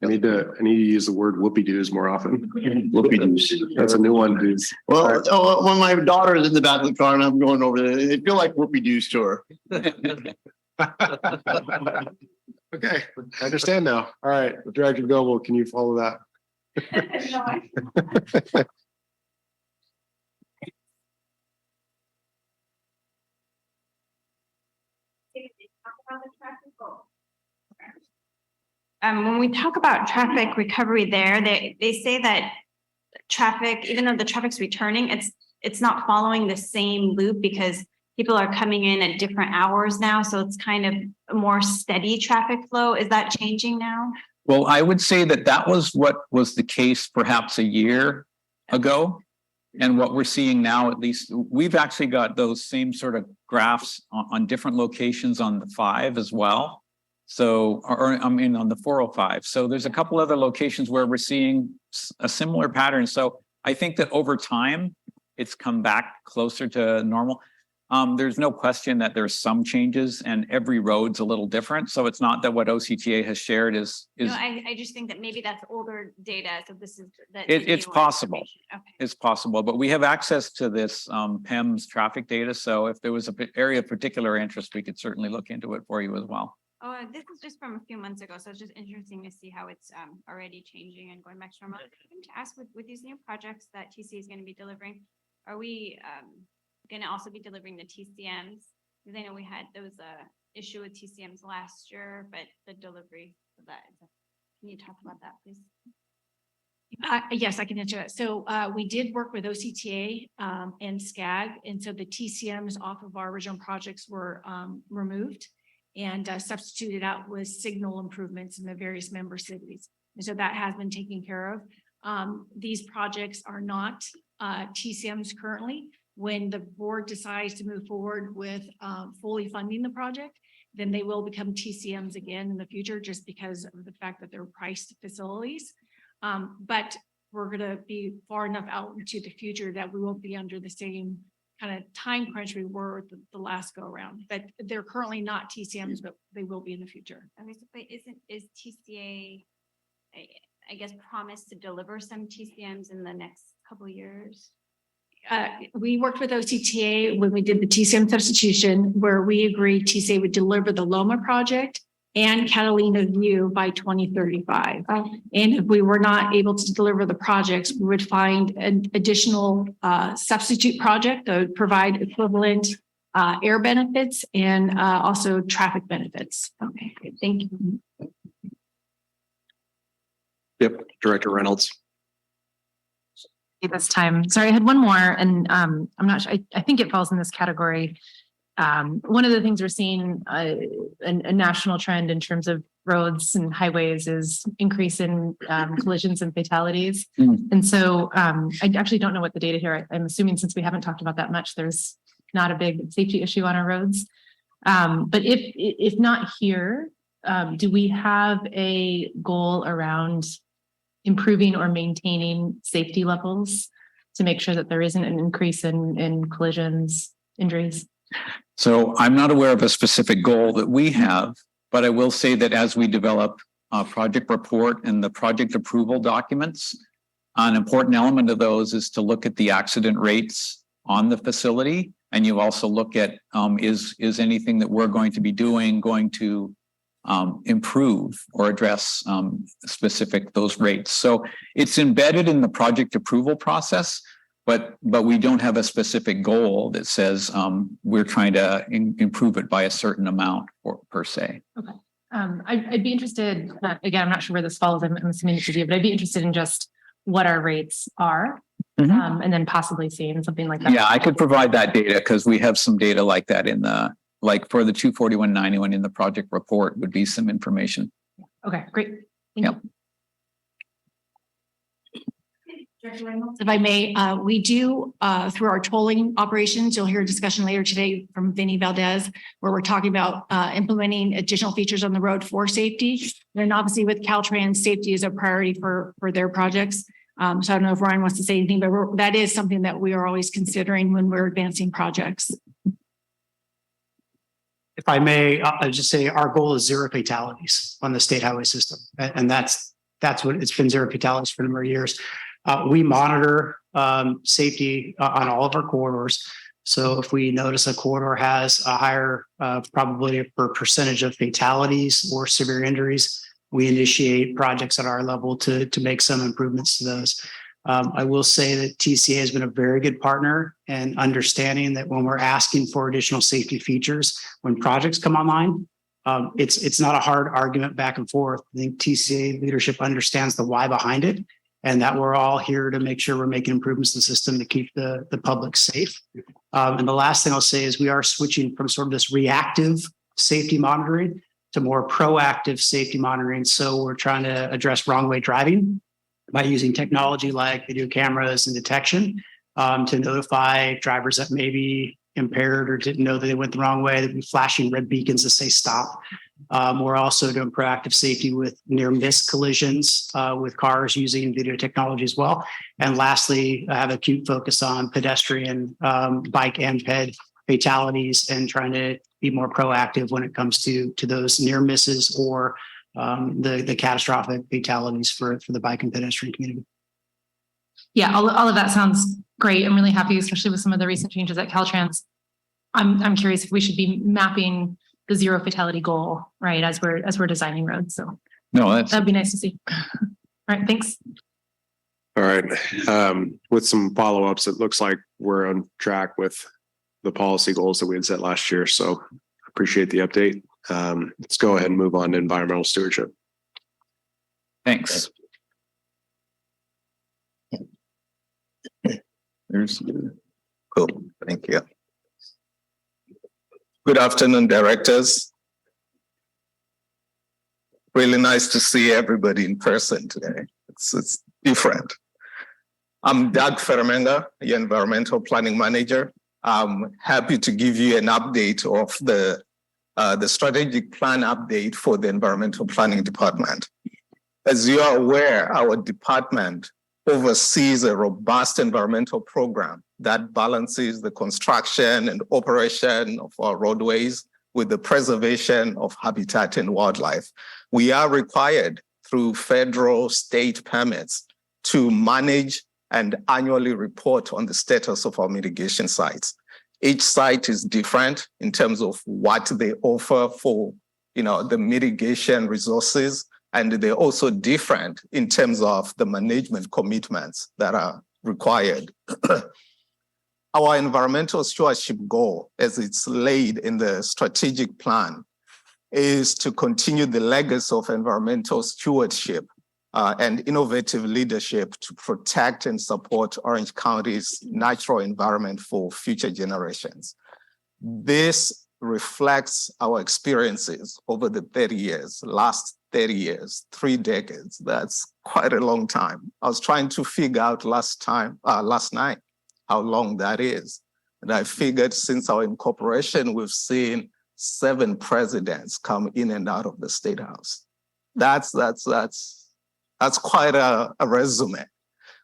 I need to use the word whoopie-doos more often. Whoopie-doos. That's a new one, dudes. Well, when my daughter is in the back of the car and I'm going over there, they feel like whoopie-doos to her. Okay, I understand now. All right, Director Goebel, can you follow that? When we talk about traffic recovery there, they say that traffic, even though the traffic's returning, it's not following the same loop because people are coming in at different hours now. So it's kind of a more steady traffic flow. Is that changing now? Well, I would say that was what was the case perhaps a year ago. And what we're seeing now, at least, we've actually got those same sort of graphs on different locations on the 5 as well. So, on the 405. So there's a couple other locations where we're seeing a similar pattern. So I think that over time, it's come back closer to normal. There's no question that there's some changes and every road's a little different. So it's not that what OCTA has shared is. I just think that maybe that's older data. So this is that. It's possible. Okay. It's possible, but we have access to this PEMS traffic data. So if there was an area of particular interest, we could certainly look into it for you as well. Oh, this is just from a few months ago. So it's just interesting to see how it's already changing and going back to normal. I'm going to ask with these new projects that TC is going to be delivering, are we going to also be delivering the TCMs? Because I know we had those issue with TCMs last year, but the delivery of that. Can you talk about that, please? Yes, I can answer that. So we did work with OCTA and SCAG, and so the TCMs off of our original projects were removed and substituted out with signal improvements in the various member cities. And so that has been taken care of. These projects are not TCMs currently. When the board decides to move forward with fully funding the project, then they will become TCMs again in the future just because of the fact that they're priced facilities. But we're going to be far enough out into the future that we won't be under the same kind of time crunch we were the last go around. But they're currently not TCMs, but they will be in the future. Okay, so but is TCA, I guess, promised to deliver some TCMs in the next couple of years? We worked with OCTA when we did the TCM substitution, where we agreed TCA would deliver the Loma project and Catalina View by 2035. And if we were not able to deliver the projects, we would find an additional substitute project that would provide equivalent air benefits and also traffic benefits. Okay, great. Thank you. Yep, Director Reynolds. This time. Sorry, I had one more and I'm not sure. I think it falls in this category. One of the things we're seeing a national trend in terms of roads and highways is increase in collisions and fatalities. And so I actually don't know what the data here. I'm assuming since we haven't talked about that much, there's not a big safety issue on our roads. But if not here, do we have a goal around improving or maintaining safety levels to make sure that there isn't an increase in collisions, injuries? So I'm not aware of a specific goal that we have, but I will say that as we develop a project report and the project approval documents, an important element of those is to look at the accident rates on the facility. And you also look at is anything that we're going to be doing going to improve or address specific those rates. So it's embedded in the project approval process, but we don't have a specific goal that says we're trying to improve it by a certain amount or per se. Okay. I'd be interested, again, I'm not sure where this falls. I'm assuming it's you, but I'd be interested in just what our rates are. And then possibly seeing something like that. Yeah, I could provide that data because we have some data like that in the, like for the 24191 in the project report would be some information. Okay, great. Thank you. If I may, we do, through our tolling operations, you'll hear a discussion later today from Vinny Valdez, where we're talking about implementing additional features on the road for safety. And obviously with Caltrans, safety is a priority for their projects. So I don't know if Ryan wants to say anything, but that is something that we are always considering when we're advancing projects. If I may, I'll just say our goal is 0 fatalities on the state highway system. And that's what it's been, 0 fatalities for a number of years. We monitor safety on all of our corridors. So if we notice a corridor has a higher probability per percentage of fatalities or severe injuries, we initiate projects at our level to make some improvements to those. I will say that TCA has been a very good partner and understanding that when we're asking for additional safety features, when projects come online, it's not a hard argument back and forth. I think TCA leadership understands the why behind it, and that we're all here to make sure we're making improvements in the system to keep the public safe. And the last thing I'll say is we are switching from sort of this reactive safety monitoring to more proactive safety monitoring. So we're trying to address wrong way driving by using technology like video cameras and detection to notify drivers that may be impaired or didn't know that they went the wrong way, that be flashing red beacons to say stop. We're also doing proactive safety with near miss collisions with cars using video technology as well. And lastly, I have acute focus on pedestrian, bike and ped fatalities and trying to be more proactive when it comes to those near misses or the catastrophic fatalities for the bike and pedestrian community. Yeah, all of that sounds great. I'm really happy, especially with some of the recent changes at Caltrans. I'm curious if we should be mapping the 0 fatality goal, right, as we're designing roads. So No, that's that'd be nice to see. All right, thanks. All right. With some follow-ups, it looks like we're on track with the policy goals that we had set last year. So appreciate the update. Let's go ahead and move on to environmental stewardship. thanks. There's Cool, thank you. Good afternoon, directors. Really nice to see everybody in person today. It's different. I'm Doug Fermenga, your environmental planning manager. I'm happy to give you an update of the strategic plan update for the environmental planning department. As you are aware, our department oversees a robust environmental program that balances the construction and operation of our roadways with the preservation of habitat and wildlife. We are required through federal state permits to manage and annually report on the status of our mitigation sites. Each site is different in terms of what they offer for, the mitigation resources, and they're also different in terms of the management commitments that are required. Our environmental stewardship goal, as it's laid in the strategic plan, is to continue the legacy of environmental stewardship and innovative leadership to protect and support Orange County's natural environment for future generations. This reflects our experiences over the last 30 years, 3 decades. That's quite a long time. I was trying to figure out last night how long that is. And I figured since our incorporation, we've seen 7 presidents come in and out of the State House. That's quite a resume.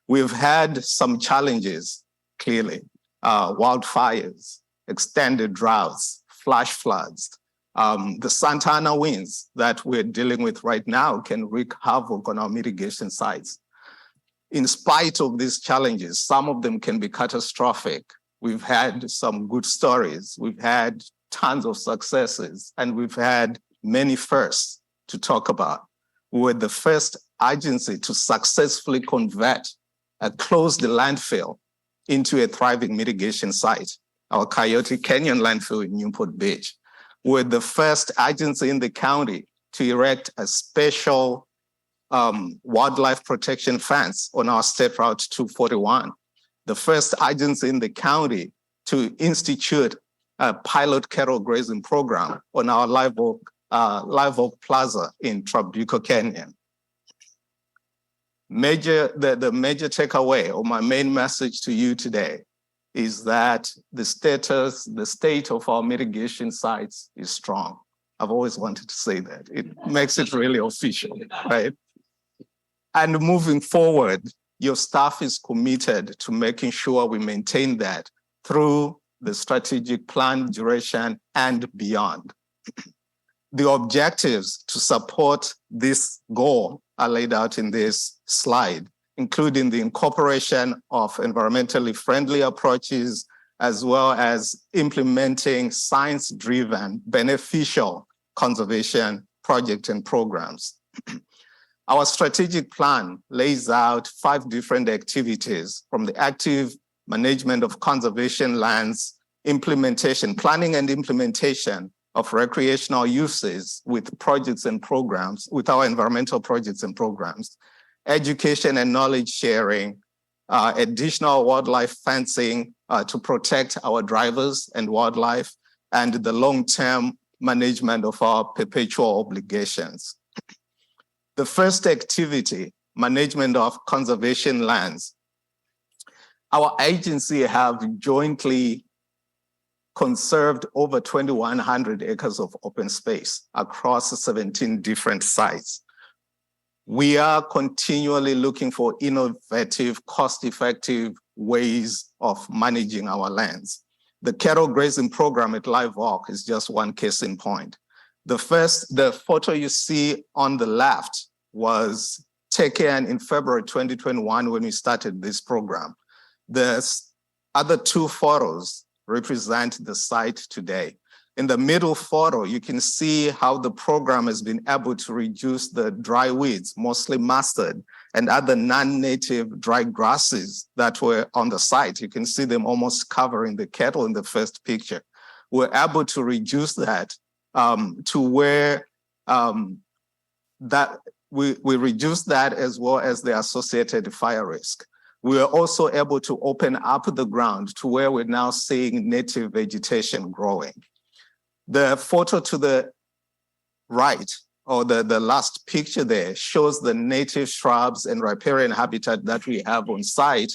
We've had some challenges, clearly. Wildfires, extended droughts, flash floods. The Santa Ana winds that we're dealing with right now can wreak havoc on our mitigation sites. In spite of these challenges, some of them can be catastrophic. We've had some good stories. We've had tons of successes, and we've had many firsts to talk about. We were the first agency to successfully convert a closed landfill into a thriving mitigation site, our Coyote Canyon landfill in Newport Beach. We're the first agency in the county to erect a special wildlife protection fence on our State Route 241. The first agency in the county to institute a pilot cattle grazing program on our Live Oak Plaza in Trabuco Canyon. The major takeaway or my main message to you today is that the state of our mitigation sites is strong. I've always wanted to say that. It makes it really official, right? And moving forward, your staff is committed to making sure we maintain that through the strategic plan duration and beyond. The objectives to support this goal are laid out in this slide, including the incorporation of environmentally friendly approaches, as well as implementing science-driven, beneficial conservation projects and programs. Our strategic plan lays out 5 different activities, from the active management of conservation lands, planning and implementation of recreational uses with projects and programs, with our environmental projects and programs, education and knowledge sharing, additional wildlife fencing to protect our drivers and wildlife, and the long-term management of our perpetual obligations. The first activity, management of conservation lands. Our agency have jointly conserved over 2,100 acres of open space across 17 different sites. We are continually looking for innovative, cost-effective ways of managing our lands. The cattle grazing program at Live Oak is just one case in point. The photo you see on the left was taken in February 2021 when we started this program. The other 2 photos represent the site today. In the middle photo, you can see how the program has been able to reduce the dry weeds, mostly mustard, and other non-native dry grasses that were on the site. You can see them almost covering the cattle in the first picture. We're able to reduce that to where we reduce that, as well as the associated fire risk. We are also able to open up the ground to where we're now seeing native vegetation growing. The photo to the right, or the last picture there, shows the native shrubs and riparian habitat that we have on site.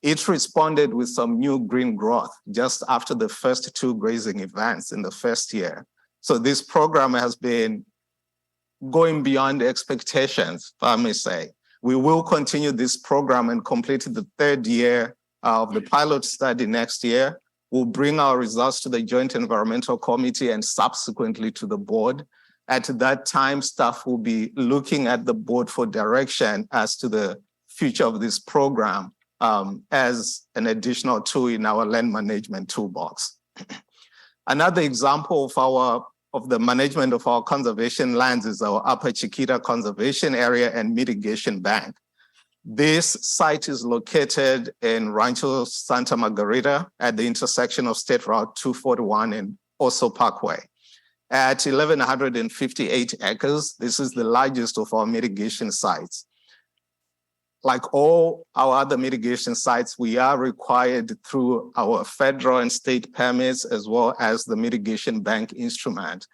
It responded with some new green growth just after the first 2 grazing events in the first year. So this program has been going beyond expectations, if I may say. We will continue this program and complete the 3rd year of the pilot study next year. We'll bring our results to the Joint Environmental Committee and subsequently to the board. At that time, staff will be looking at the board for direction as to the future of this program as an additional tool in our land management toolbox. Another example of the management of our conservation lands is our Upper Chiquita Conservation Area and Mitigation Bank. This site is located in Rancho Santa Margarita at the intersection of State Route 241 and Oso Parkway. At 1,158 acres, this is the largest of our mitigation sites. Like all our other mitigation sites, we are required through our federal and state permits, as well as the mitigation bank instrument,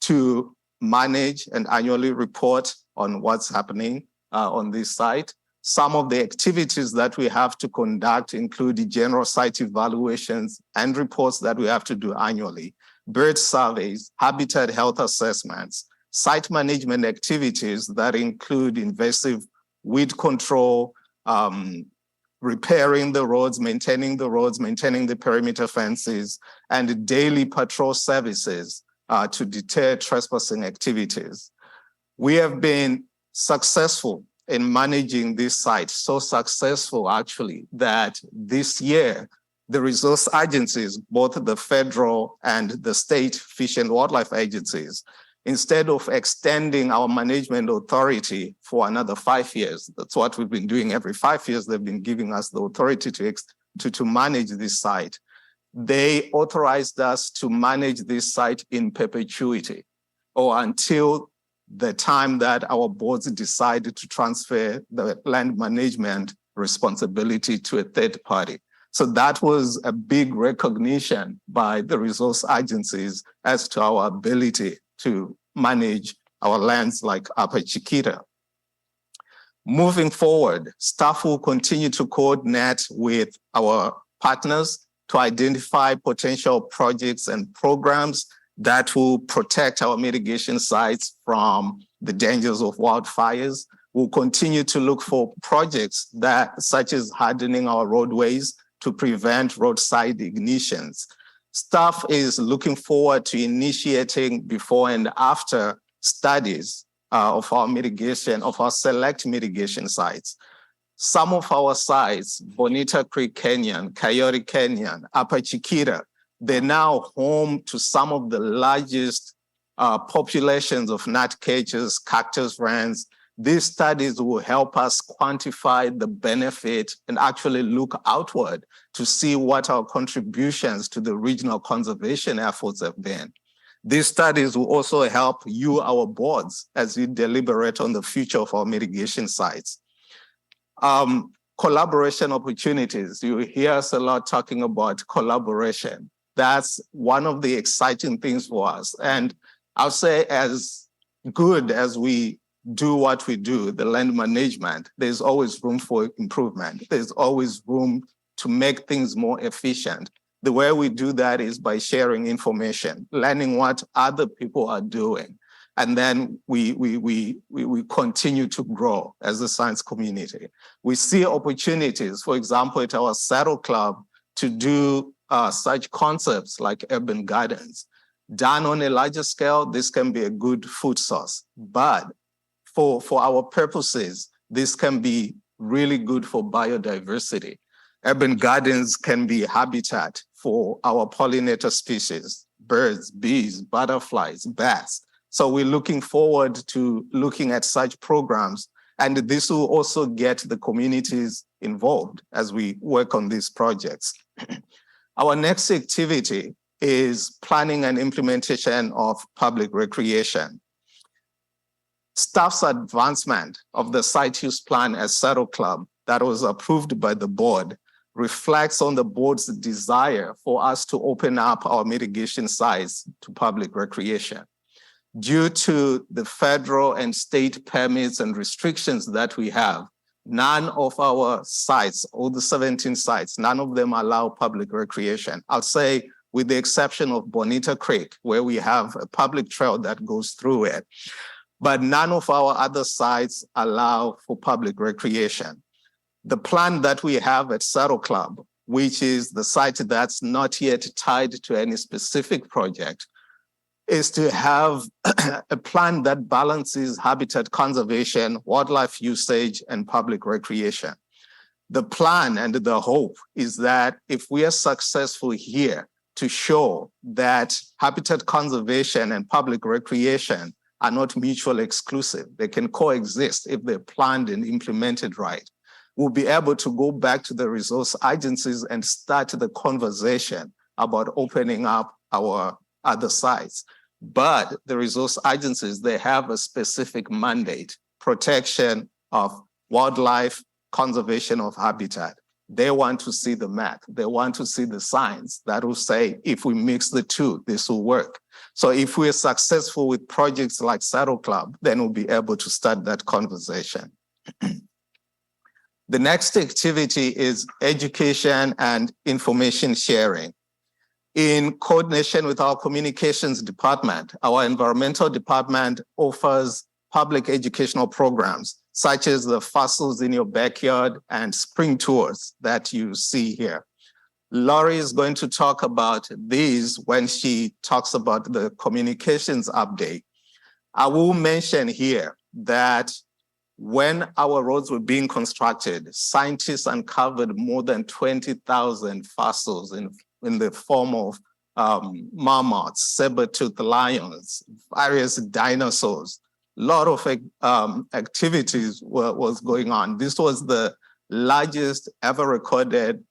to manage and annually report on what's happening on this site. Some of the activities that we have to conduct include the general site evaluations and reports that we have to do annually, bird surveys, habitat health assessments, site management activities that include invasive weed control, repairing the roads, maintaining the perimeter fences, and daily patrol services to deter trespassing activities. We have been successful in managing this site, so successful actually that this year, the resource agencies, both the federal and the state fish and wildlife agencies, instead of extending our management authority for another 5 years, that's what we've been doing every 5 years, they've been giving us the authority to manage this site. They authorized us to manage this site in perpetuity, or until the time that our boards decided to transfer the land management responsibility to a 3rd party. So that was a big recognition by the resource agencies as to our ability to manage our lands like Upper Chiquita. Moving forward, staff will continue to coordinate with our partners to identify potential projects and programs that will protect our mitigation sites from the dangers of wildfires. We'll continue to look for projects such as hardening our roadways to prevent roadside ignitions. Staff is looking forward to initiating before and after studies of our select mitigation sites. Some of our sites, Bonita Creek Canyon, Coyote Canyon, Upper Chiquita, they're now home to some of the largest populations of gnatcatchers, cactus wrens. These studies will help us quantify the benefit and actually look outward to see what our contributions to the regional conservation efforts have been. These studies will also help you, our boards, as you deliberate on the future of our mitigation sites. Collaboration opportunities. You hear us a lot talking about collaboration. That's one of the exciting things for us. And I'll say as good as we do what we do, the land management, there's always room for improvement. There's always room to make things more efficient. The way we do that is by sharing information, learning what other people are doing. And then we continue to grow as a science community. We see opportunities, for example, at our Saddle Club to do such concepts like urban gardens. Done on a larger scale, this can be a good food source. But for our purposes, this can be really good for biodiversity. Urban gardens can be habitat for our pollinator species, birds, bees, butterflies, bats. So we're looking forward to looking at such programs, and this will also get the communities involved as we work on these projects. Our next activity is planning and implementation of public recreation. Staff's advancement of the site use plan at Saddle Club that was approved by the board reflects on the board's desire for us to open up our mitigation sites to public recreation. Due to the federal and state permits and restrictions that we have, none of our sites, all the 17 sites, none of them allow public recreation. I'll say with the exception of Bonita Creek, where we have a public trail that goes through it. But none of our other sites allow for public recreation. The plan that we have at Saddle Club, which is the site that's not yet tied to any specific project, is to have a plan that balances habitat conservation, wildlife usage, and public recreation. The plan and the hope is that if we are successful here to show that habitat conservation and public recreation are not mutually exclusive, they can coexist if they're planned and implemented right, we'll be able to go back to the resource agencies and start the conversation about opening up our other sites. But the resource agencies, they have a specific mandate, protection of wildlife, conservation of habitat. They want to see the math. They want to see the science that will say, if we mix the two, this will work. So if we're successful with projects like Saddle Club, then we'll be able to start that conversation. The next activity is education and information sharing. In coordination with our communications department, our environmental department offers public educational programs, such as the Fossils in Your Backyard and spring tours that you see here. Laurie is going to talk about these when she talks about the communications update. I will mention here that when our roads were being constructed, scientists uncovered more than 20,000 fossils in the form of marmots, saber-toothed lions, various dinosaurs. A lot of activities was going on. This was the largest ever recorded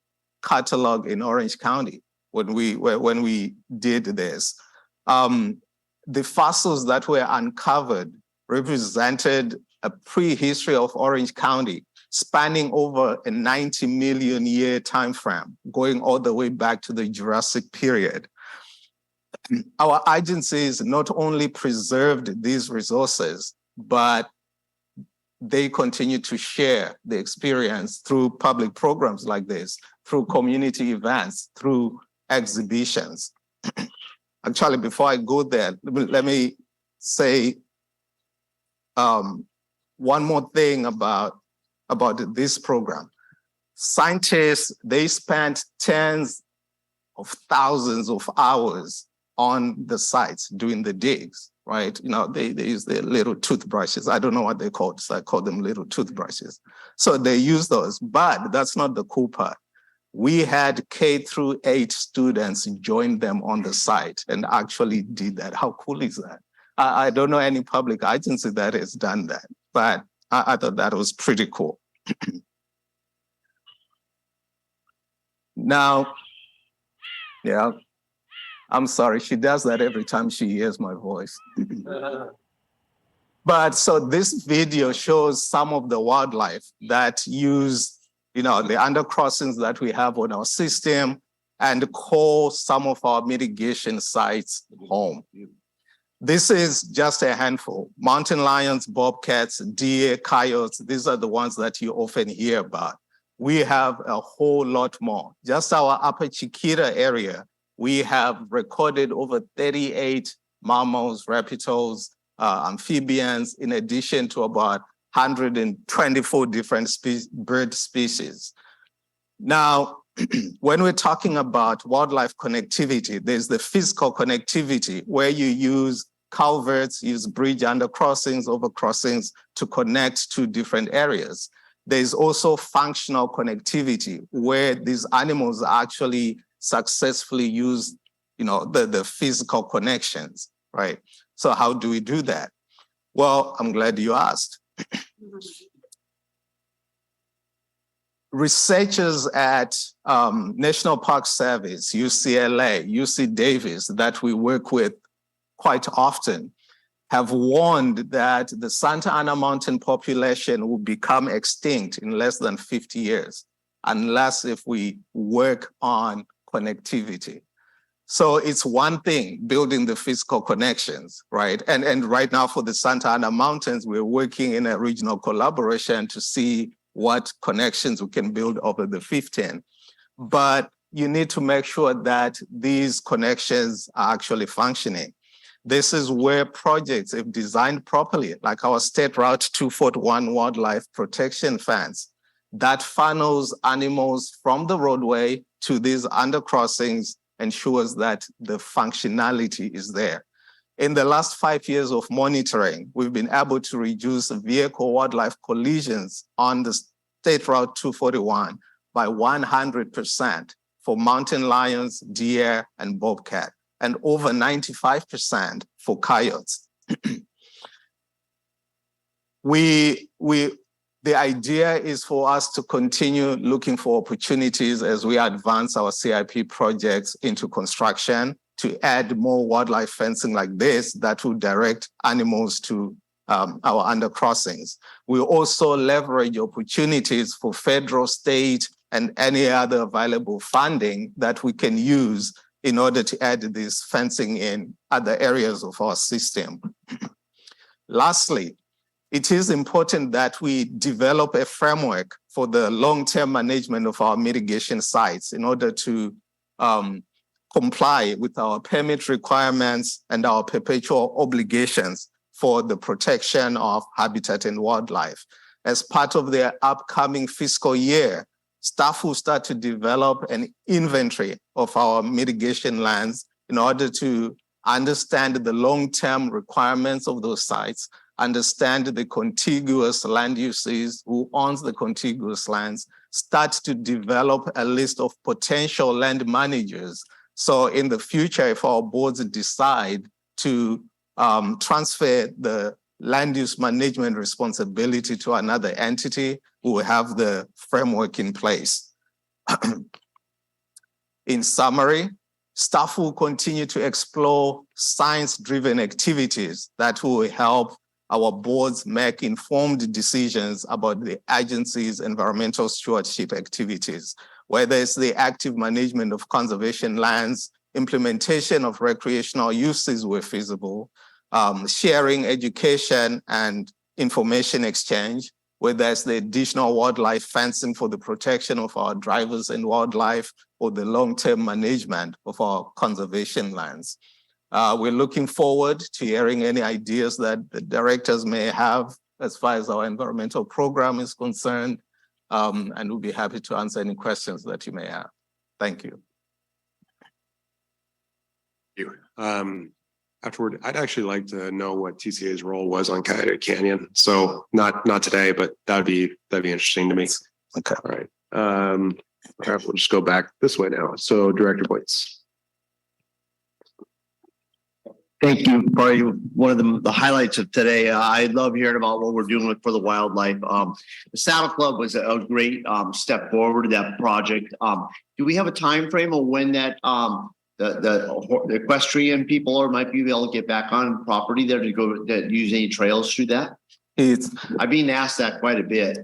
catalog in Orange County when we did this. The fossils that were uncovered represented a prehistory of Orange County, spanning over a 90 million year time frame, going all the way back to the Jurassic period. Our agencies not only preserved these resources, but they continue to share the experience through public programs like this, through community events, through exhibitions. Actually, before I go there, let me say one more thing about this program. Scientists, they spent tens of thousands of hours on the sites doing the digs, right? You know, they use their little toothbrushes. I don't know what they're called, so I call them little toothbrushes. So they use those, but that's not the cool part. We had K-8 students join them on the site and actually did that. How cool is that? I don't know any public agency that has done that, but I thought that was pretty cool. Now, yeah, I'm sorry, she does that every time she hears my voice. But so this video shows some of the wildlife that use, you know, the undercrossings that we have on our system and call some of our mitigation sites home. This is just a handful. Mountain lions, bobcats, deer, coyotes, these are the ones that you often hear about. We have a whole lot more. Just our Upper Chiquita area, we have recorded over 38 mammals, reptiles, amphibians, in addition to about 124 different bird species. Now, when we're talking about wildlife connectivity, there's the physical connectivity where you use culverts, use bridge undercrossings, overcrossings to connect to different areas. There's also functional connectivity where these animals actually successfully use, you know, the physical connections, right? So how do we do that? Well, I'm glad you asked. Researchers at National Park Service, UCLA, UC Davis, that we work with quite often, have warned that the Santa Ana mountain population will become extinct in less than 50 years, unless if we work on connectivity. So it's one thing, building the physical connections, right? And right now for the Santa Ana Mountains, we're working in a regional collaboration to see what connections we can build over the 15. But you need to make sure that these connections are actually functioning. This is where projects, if designed properly, like our State Route 241 wildlife protection fence, that funnels animals from the roadway to these undercrossings, ensures that the functionality is there. In the last 5 years of monitoring, we've been able to reduce vehicle wildlife collisions on the State Route 241 by 100% for mountain lions, deer, and bobcat, and over 95% for coyotes. The idea is for us to continue looking for opportunities as we advance our CIP projects into construction to add more wildlife fencing like this that will direct animals to our undercrossings. We also leverage opportunities for federal, state, and any other available funding that we can use in order to add this fencing in other areas of our system. Lastly, it is important that we develop a framework for the long-term management of our mitigation sites in order to comply with our permit requirements and our perpetual obligations for the protection of habitat and wildlife. As part of the upcoming fiscal year, staff will start to develop an inventory of our mitigation lands in order to understand the long-term requirements of those sites, understand the contiguous land uses, who owns the contiguous lands, start to develop a list of potential land managers. So in the future, if our boards decide to transfer the land use management responsibility to another entity, we will have the framework in place. In summary, staff will continue to explore science-driven activities that will help our boards make informed decisions about the agency's environmental stewardship activities, whether it's the active management of conservation lands, implementation of recreational uses where feasible, sharing education and information exchange, where there's the additional wildlife fencing for the protection of our drivers and wildlife, or the long-term management of our conservation lands. We're looking forward to hearing any ideas that the directors may have as far as our environmental program is concerned, and we'll be happy to answer any questions that you may have. Thank you. You. Afterward, I'd actually like to know what TCA's role was on Coyote Canyon. So not today, but that'd be interesting to me. Okay. All right. Perhaps we'll just go back this way now. So Director Boyce. Thank you. Probably one of the highlights of today. I love hearing about what we're doing for the wildlife. The Saddle Club was a great step forward to that project. Do we have a time frame on when that the equestrian people might be able to get back on property there to go use any trails through that? I've been asked that quite a bit.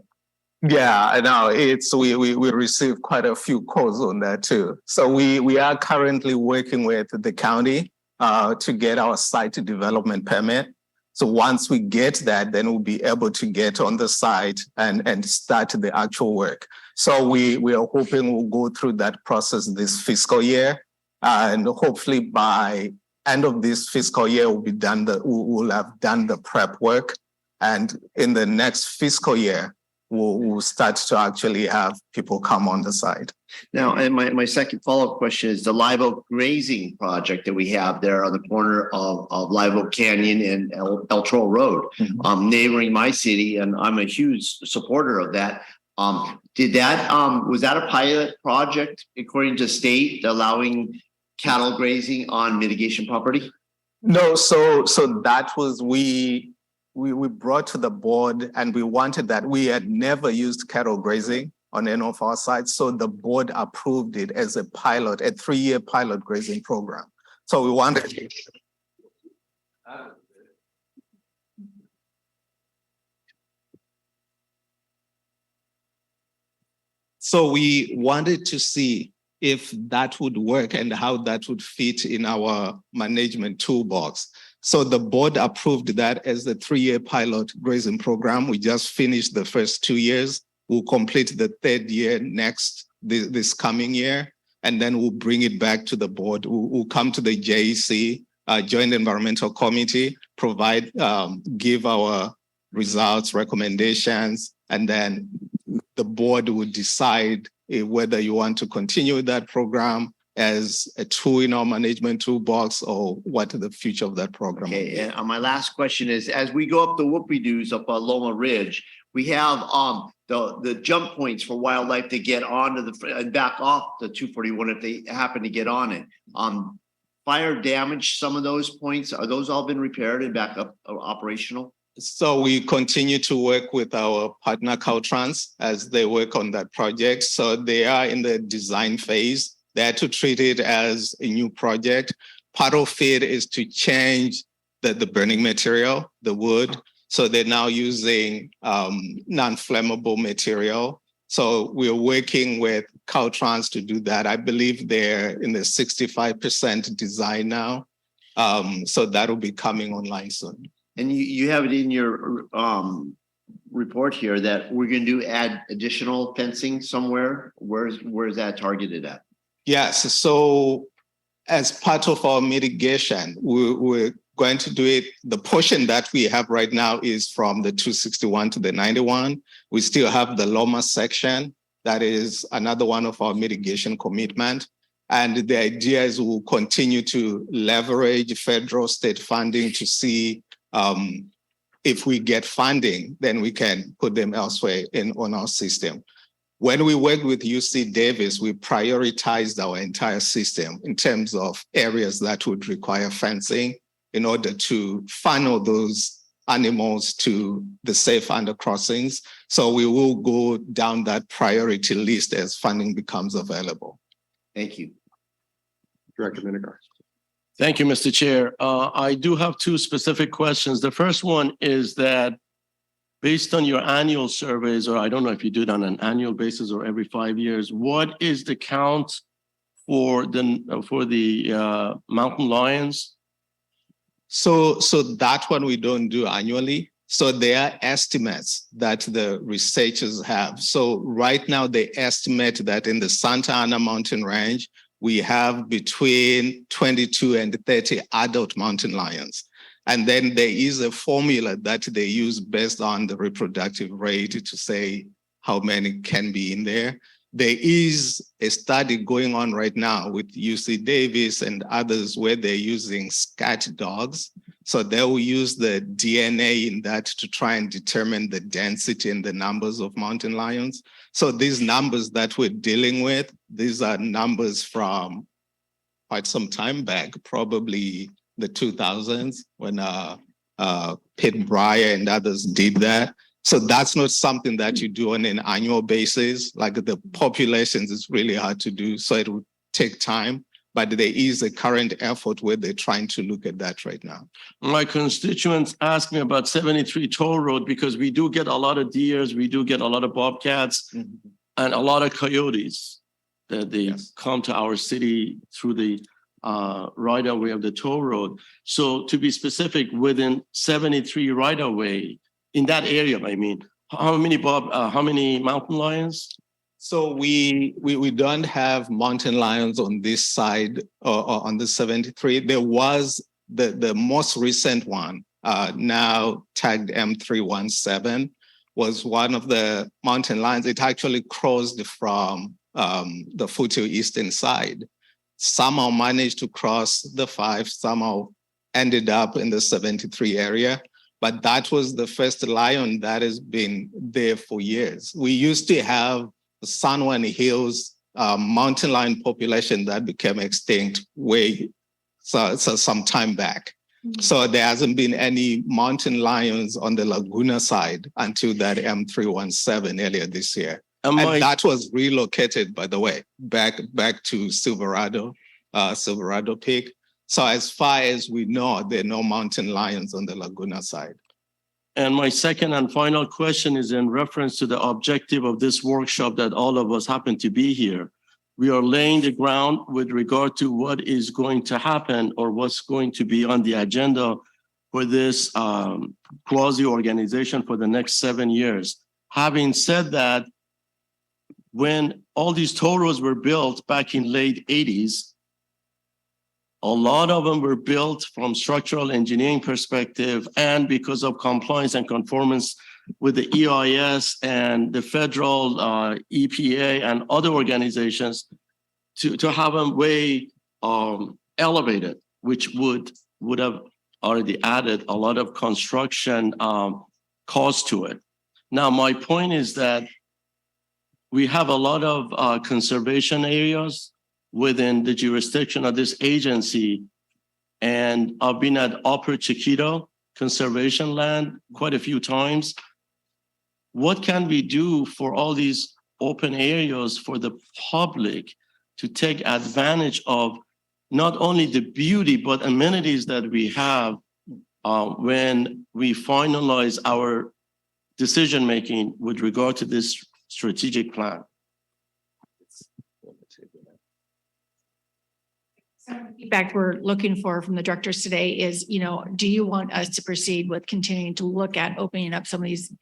Yeah, I know. We received quite a few calls on that too. So we are currently working with the county to get our site development permit. So once we get that, then we'll be able to get on the site and start the actual work. So we are hoping we'll go through that process this fiscal year. And hopefully by end of this fiscal year, we'll have done the prep work. And in the next fiscal year, we'll start to actually have people come on the site. Now, and my second follow-up question is the Live Oak grazing project that we have there on the corner of Live Oak Canyon and El Toro Road, neighboring my city, and I'm a huge supporter of that. Was that a pilot project according to state allowing cattle grazing on mitigation property? No, so that was we brought to the board, and we wanted that. We had never used cattle grazing on any of our sites, so the board approved it as a pilot, a 3-year pilot grazing program. So we wanted. So we wanted to see if that would work and how that would fit in our management toolbox. So the board approved that as the 3-year pilot grazing program. We just finished the first 2 years. We'll complete the 3rd year this coming year, and then we'll bring it back to the board. We'll come to the JEC, Joint Environmental Committee, give our results, recommendations, and then the board would decide whether you want to continue that program as a tool in our management toolbox or what the future of that program will be. And my last question is, as we go up the whoopie-doos up on Loma Ridge, we have the jump points for wildlife to get onto and back off the 241 if they happen to get on it. Fire damage some of those points. Are those all been repaired and back up operational? So we continue to work with our partner Caltrans as they work on that project. So they are in the design phase. They had to treat it as a new project. Part of it is to change the burning material, the wood. So they're now using non-flammable material. So we're working with Caltrans to do that. I believe they're in the 65% design now. So that'll be coming online soon. And you have it in your report here that we're going to add additional fencing somewhere. Where is that targeted at? Yes. So as part of our mitigation, we're going to do it. The portion that we have right now is from the 261 to the 91. We still have the Loma section. That is another one of our mitigation commitment. And the idea is we'll continue to leverage federal state funding to see if we get funding, then we can put them elsewhere on our system. When we worked with UC Davis, we prioritized our entire system in terms of areas that would require fencing in order to funnel those animals to the safe undercrossings. So we will go down that priority list as funding becomes available. Thank you. Director Vinegar. Thank you, Mr. Chair. I do have 2 specific questions. The first one is that based on your annual surveys, or I don't know if you do it on an annual basis or every 5 years, what is the count for the mountain lions? So that one we don't do annually. So they are estimates that the researchers have. So right now they estimate that in the Santa Ana mountain range, we have between 22 and 30 adult mountain lions. And then there is a formula that they use based on the reproductive rate to say how many can be in there. There is a study going on right now with UC Davis and others where they're using scat dogs. So they will use the DNA in that to try and determine the density and the numbers of mountain lions. So these numbers that we're dealing with, these are numbers from quite some time back, probably the 2000s when Pitt Breyer and others did that. So that's not something that you do on an annual basis. Like the populations is really hard to do. So it will take time, but there is a current effort where they're trying to look at that right now. My constituents ask me about 73 Toll Road because we do get a lot of deers, we do get a lot of bobcats and a lot of coyotes that they come to our city through the right of way of the toll road. So to be specific, within 73 right of way in that area, I mean, how many mountain lions? So we don't have mountain lions on this side or on the 73. There was the most recent one, now tagged M317, was one of the mountain lions. It actually crossed from the Foothill Eastern side. Somehow managed to cross the 5, somehow ended up in the 73 area. But that was the first lion that has been there for years. We used to have the San Juan Hills mountain lion population that became extinct some time back. So there hasn't been any mountain lions on the Laguna side until that M317 earlier this year. And that was relocated, by the way, back to Silverado Peak. So as far as we know, there are no mountain lions on the Laguna side. And my second and final question is in reference to the objective of this workshop that all of us happen to be here. We are laying the ground with regard to what is going to happen or what's going to be on the agenda for this quasi-organization for the next 7 years. Having said that, when all these toll roads were built back in late 80s, a lot of them were built from structural engineering perspective and because of compliance and conformance with the EIS and the federal EPA and other organizations to have them way elevated, which would have already added a lot of construction cost to it. Now, my point is that we have a lot of conservation areas within the jurisdiction of this agency. And I've been at Upper Chiquito Conservation Land quite a few times. What can we do for all these open areas for the public to take advantage of not only the beauty, but amenities that we have when we finalize our decision-making with regard to this strategic plan? Feedback we're looking for from the directors today is, do you want us to proceed with continuing to look at opening up some of these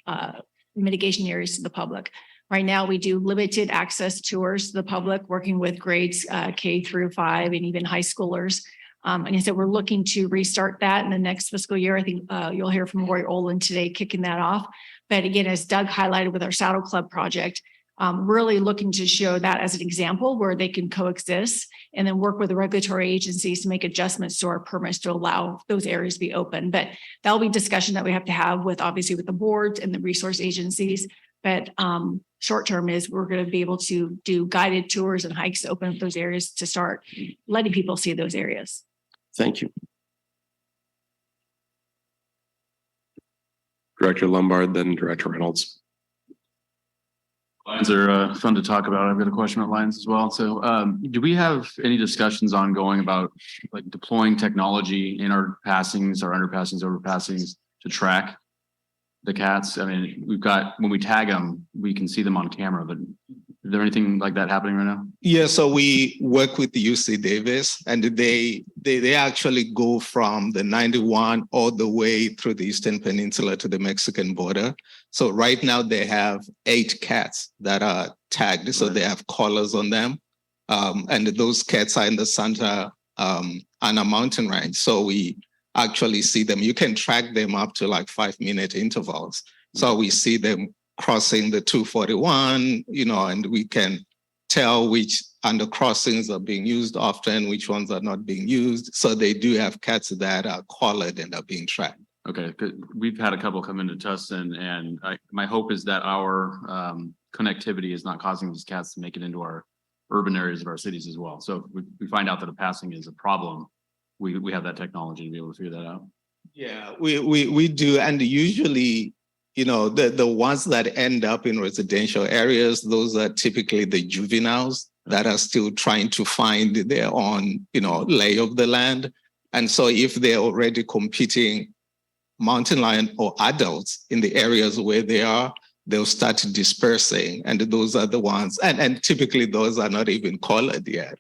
mitigation areas to the public? Right now, we do limited access tours to the public, working with grades K through 5 and even high schoolers. And I said, we're looking to restart that in the next fiscal year. I think you'll hear from Roy Olin today kicking that off. But again, as Doug highlighted with our Saddle Club project, really looking to show that as an example where they can coexist and then work with the regulatory agencies to make adjustments to our permits to allow those areas to be open. But that'll be discussion that we have to have with obviously with the boards and the resource agencies. But short term is we're going to be able to do guided tours and hikes to open up those areas to start letting people see those areas. Thank you. Director Lombard, then Director Reynolds. Lines are fun to talk about. I've got a question about lines as well. So do we have any discussions ongoing about like deploying technology in our passings, our underpassings, overpassings to track the cats? I mean, we've got, when we tag them, we can see them on camera, but Is there anything like that happening right now? Yeah, so we work with UC Davis, and they actually go from the 91 all the way through the Eastern Peninsula to the Mexican border. So right now they have 8 cats that are tagged, so they have collars on them. And those cats are in the Santa Ana mountain range. So we actually see them. You can track them up to like 5-minute intervals. So we see them crossing the 241, and we can tell which under crossings are being used often, which ones are not being used. So they do have cats that are collared and are being tracked. Okay, good. We've had a couple come into Tustin, and my hope is that our connectivity is not causing these cats to make it into our urban areas of our cities as well. So if we find out that a passing is a problem, we have that technology to be able to figure that out. Yeah, we do. And usually, the ones that end up in residential areas, those are typically the juveniles that are still trying to find their own, lay of the land. And so if they're already competing mountain lion or adults in the areas where they are, they'll start dispersing. And those are the ones, and typically those are not even collared yet.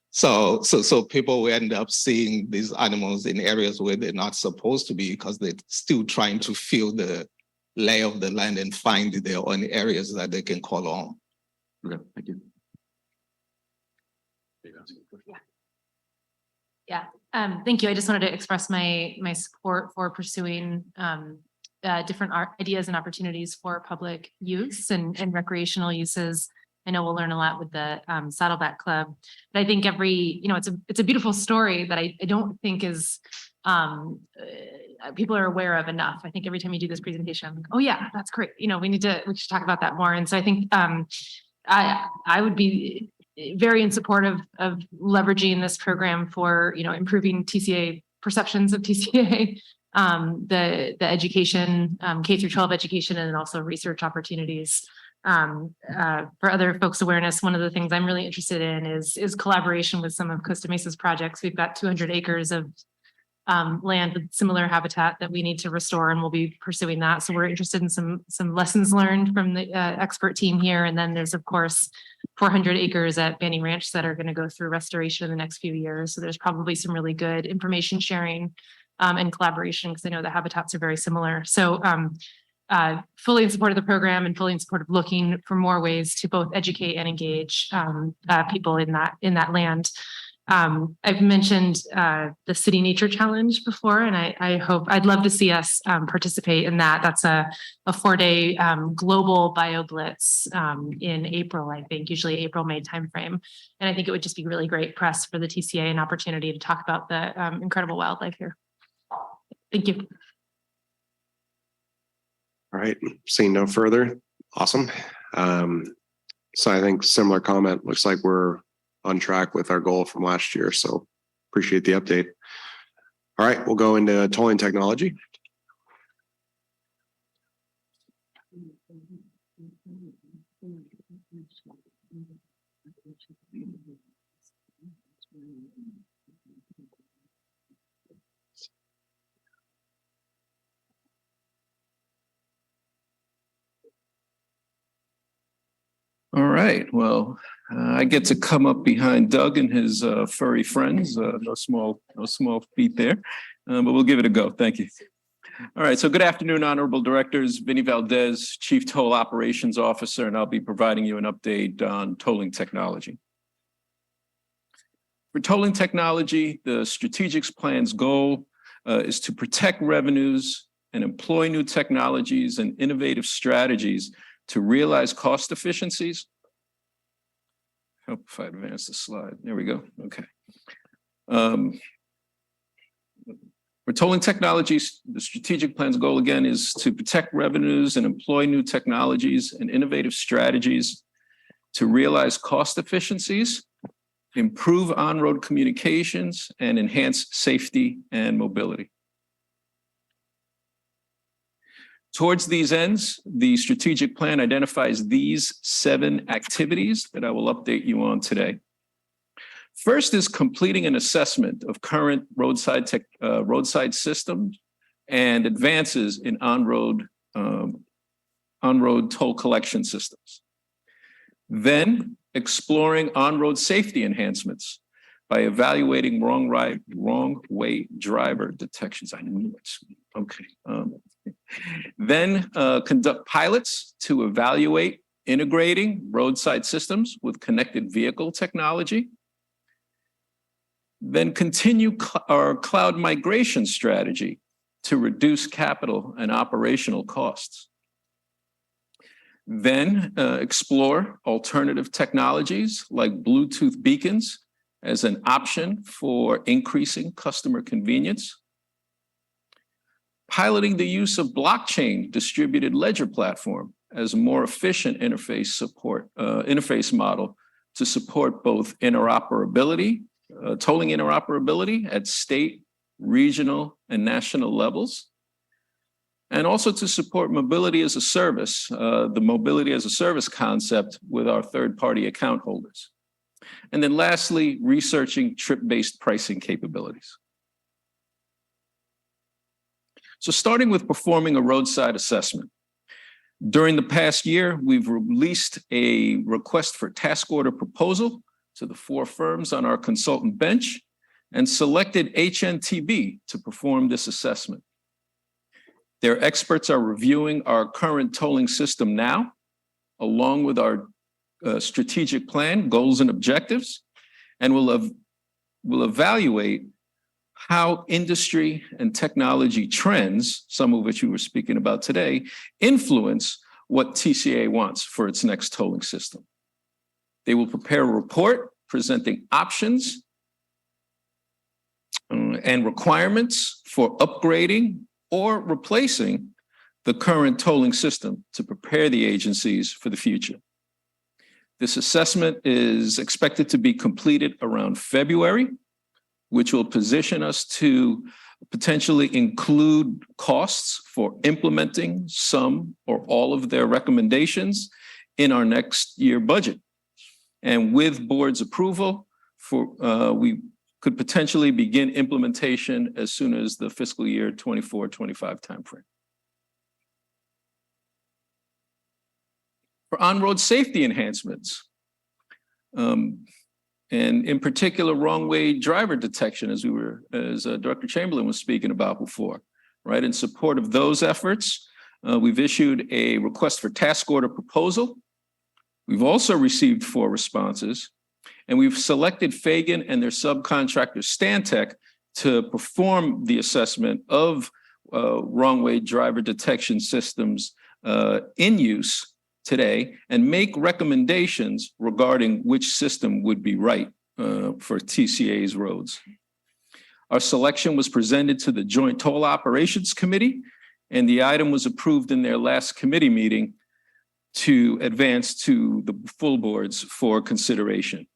So people will end up seeing these animals in areas where they're not supposed to be because they're still trying to feel the lay of the land and find their own areas that they can call home. Okay, thank you. Yeah, thank you. I just wanted to express my support for pursuing different ideas and opportunities for public use and recreational uses. I know we'll learn a lot with the Saddleback Club, but I think it's a beautiful story that I don't think is people are aware of enough. I think every time you do this presentation, I'm like, oh yeah, that's great. We should talk about that more. And so I think I would be very in support of leveraging this program for, improving TCA perceptions of TCA, the education, K through 12 education, and then also research opportunities. For other folks' awareness, one of the things I'm really interested in is collaboration with some of Costa Mesa's projects. We've got 200 acres of land with similar habitat that we need to restore, and we'll be pursuing that. So we're interested in some lessons learned from the expert team here. And then there's, of course, 400 acres at Banning Ranch that are going to go through restoration in the next few years. So there's probably some really good information sharing and collaboration, because I know the habitats are very similar. So fully in support of the program and fully in support of looking for more ways to both educate and engage people in that land. I've mentioned the City Nature Challenge before, and I'd love to see us participate in that. That's a 4-day global BioBlitz in April, I think, usually April, May timeframe. And I think it would just be really great press for the TCA, an opportunity to talk about the incredible wildlife here. Thank you. All right, seeing no further. Awesome. So I think similar comment, looks like we're on track with our goal from last year. So appreciate the update. All right, we'll go into tolling technology. All right, well, I get to come up behind Doug and his furry friends. No small feat there, but we'll give it a go. Thank you. All right, so good afternoon, honorable directors. Vinny Valdez, Chief Toll Operations Officer, and I'll be providing you an update on tolling technology. For tolling technology, the strategic plan's goal is to protect revenues and employ new technologies and innovative strategies to realize cost efficiencies. Hope if I advance the slide. There we go. Okay. For tolling technologies, the strategic plan's goal again is to protect revenues and employ new technologies and innovative strategies to realize cost efficiencies, improve on-road communications, and enhance safety and mobility. Towards these ends, the strategic plan identifies these 7 activities that I will update you on today. First is completing an assessment of current roadside systems and advances in on-road toll collection systems. Then exploring on-road safety enhancements by evaluating wrong way driver detections. I knew it. Okay. Then conduct pilots to evaluate integrating roadside systems with connected vehicle technology. Then continue our cloud migration strategy to reduce capital and operational costs. Then explore alternative technologies like Bluetooth beacons as an option for increasing customer convenience. Piloting the use of blockchain distributed ledger platform as a more efficient interface model to support both interoperability, tolling interoperability at state, regional, and national levels, and also to support mobility as a service, the mobility as a service concept with our third-party account holders. And then lastly, researching trip-based pricing capabilities. So starting with performing a roadside assessment. During the past year, we've released a request for task order proposal to the 4 firms on our consultant bench and selected HNTB to perform this assessment. Their experts are reviewing our current tolling system now, along with our strategic plan, goals, and objectives, and will evaluate how industry and technology trends, some of which we were speaking about today, influence what TCA wants for its next tolling system. They will prepare a report presenting options and requirements for upgrading or replacing the current tolling system to prepare the agencies for the future. This assessment is expected to be completed around February, which will position us to potentially include costs for implementing some or all of their recommendations in our next year budget. And with board's approval, we could potentially begin implementation as soon as the fiscal year 24-25 timeframe. For on-road safety enhancements, and in particular, wrong way driver detection, as Director Chamberlain was speaking about before, right? In support of those efforts, we've issued a request for task order proposal. We've also received 4 responses, and we've selected Fagan and their subcontractor Stantec to perform the assessment of wrong way driver detection systems in use today and make recommendations regarding which system would be right for TCA's roads. Our selection was presented to the Joint Toll Operations Committee, and the item was approved in their last committee meeting to advance to the full boards for consideration.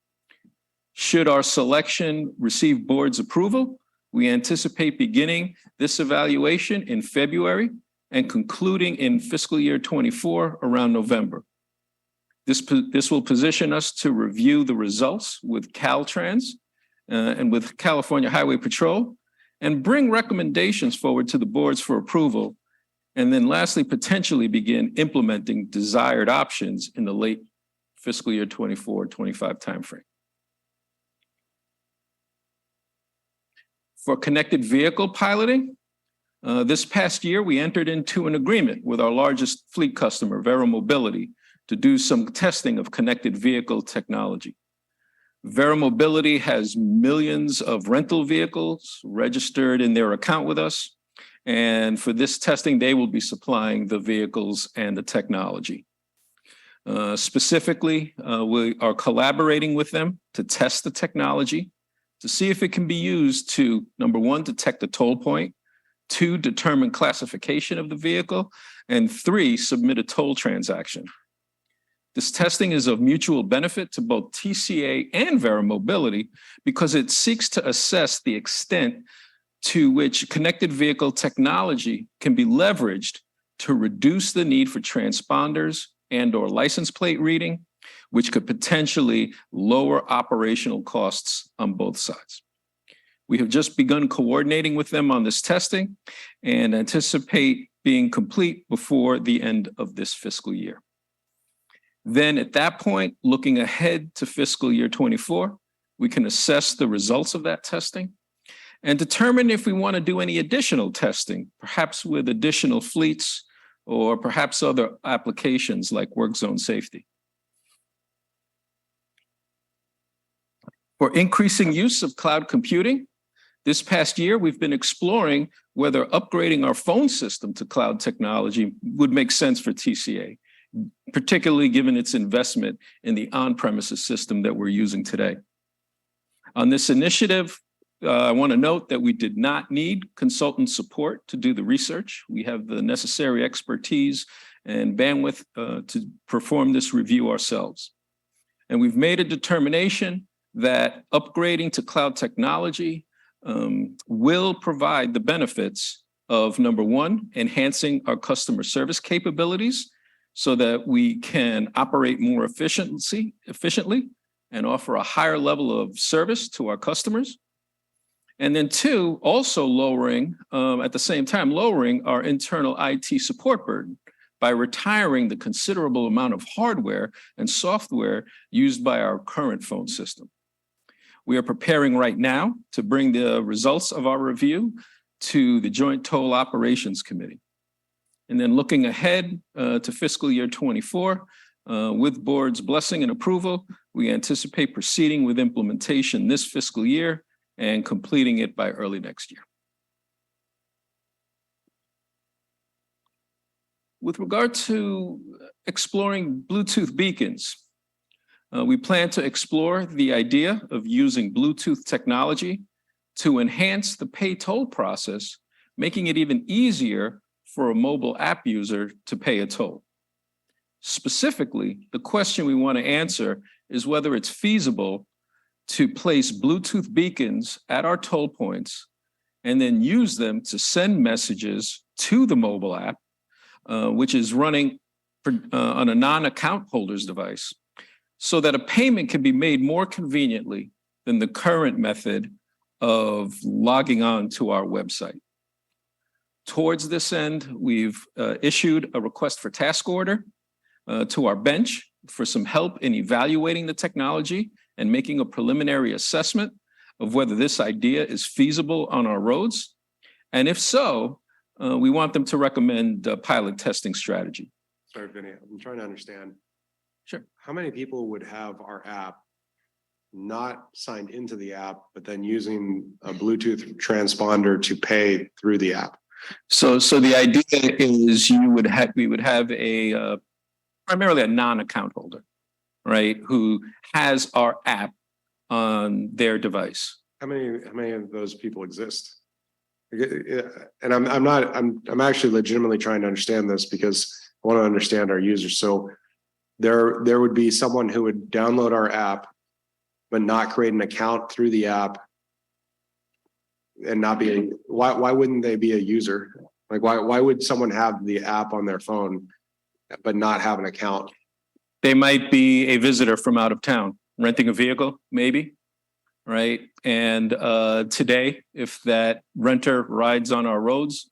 Should our selection receive board's approval, we anticipate beginning this evaluation in February and concluding in fiscal year 24 around November. This will position us to review the results with Caltrans and with California Highway Patrol and bring recommendations forward to the boards for approval. And then lastly, potentially begin implementing desired options in the late fiscal year 24-25 timeframe. For connected vehicle piloting, this past year, we entered into an agreement with our largest fleet customer, Verra Mobility, to do some testing of connected vehicle technology. Verra Mobility has millions of rental vehicles registered in their account with us. And for this testing, they will be supplying the vehicles and the technology. Specifically, we are collaborating with them to test the technology, to see if it can be used to, number 1, detect a toll point, 2, determine classification of the vehicle, and 3, submit a toll transaction. This testing is of mutual benefit to both TCA and Verra Mobility because it seeks to assess the extent to which connected vehicle technology can be leveraged to reduce the need for transponders and/or license plate reading, which could potentially lower operational costs on both sides. We have just begun coordinating with them on this testing and anticipate being complete before the end of this fiscal year. Then at that point, looking ahead to fiscal year 24, we can assess the results of that testing and determine if we want to do any additional testing, perhaps with additional fleets or perhaps other applications like work zone safety. For increasing use of cloud computing, this past year, we've been exploring whether upgrading our phone system to cloud technology would make sense for TCA, particularly given its investment in the on-premises system that we're using today. On this initiative, I want to note that we did not need consultant support to do the research. We have the necessary expertise and bandwidth to perform this review ourselves. And we've made a determination that upgrading to cloud technology will provide the benefits of, number one, enhancing our customer service capabilities so that we can operate more efficiently and offer a higher level of service to our customers. And then two, also lowering, at the same time, lowering our internal IT support burden by retiring the considerable amount of hardware and software used by our current phone system. We are preparing right now to bring the results of our review to the Joint Toll Operations Committee. And then looking ahead to fiscal year 24, with board's blessing and approval, we anticipate proceeding with implementation this fiscal year and completing it by early next year. With regard to exploring Bluetooth beacons, we plan to explore the idea of using Bluetooth technology to enhance the pay toll process, making it even easier for a mobile app user to pay a toll. Specifically, the question we want to answer is whether it's feasible to place Bluetooth beacons at our toll points and then use them to send messages to the mobile app, which is running on a non-account holder's device, so that a payment can be made more conveniently than the current method of logging on to our website. Towards this end, we've issued a request for task order to our bench for some help in evaluating the technology and making a preliminary assessment of whether this idea is feasible on our roads. And if so, we want them to recommend a pilot testing strategy. Sorry, Vinny, I'm trying to understand. Sure. How many people would have our app not signed into the app, but then using a Bluetooth transponder to pay through the app? So the idea is we would have a primarily a non-account holder, right, who has our app on their device. How many of those people exist? And I'm actually legitimately trying to understand this because I want to understand our users. So there would be someone who would download our app, but not create an account through the app and not be why wouldn't they be a user? Like why would someone have the app on their phone but not have an account? They might be a visitor from out of town, renting a vehicle, maybe, right? And today, if that renter rides on our roads,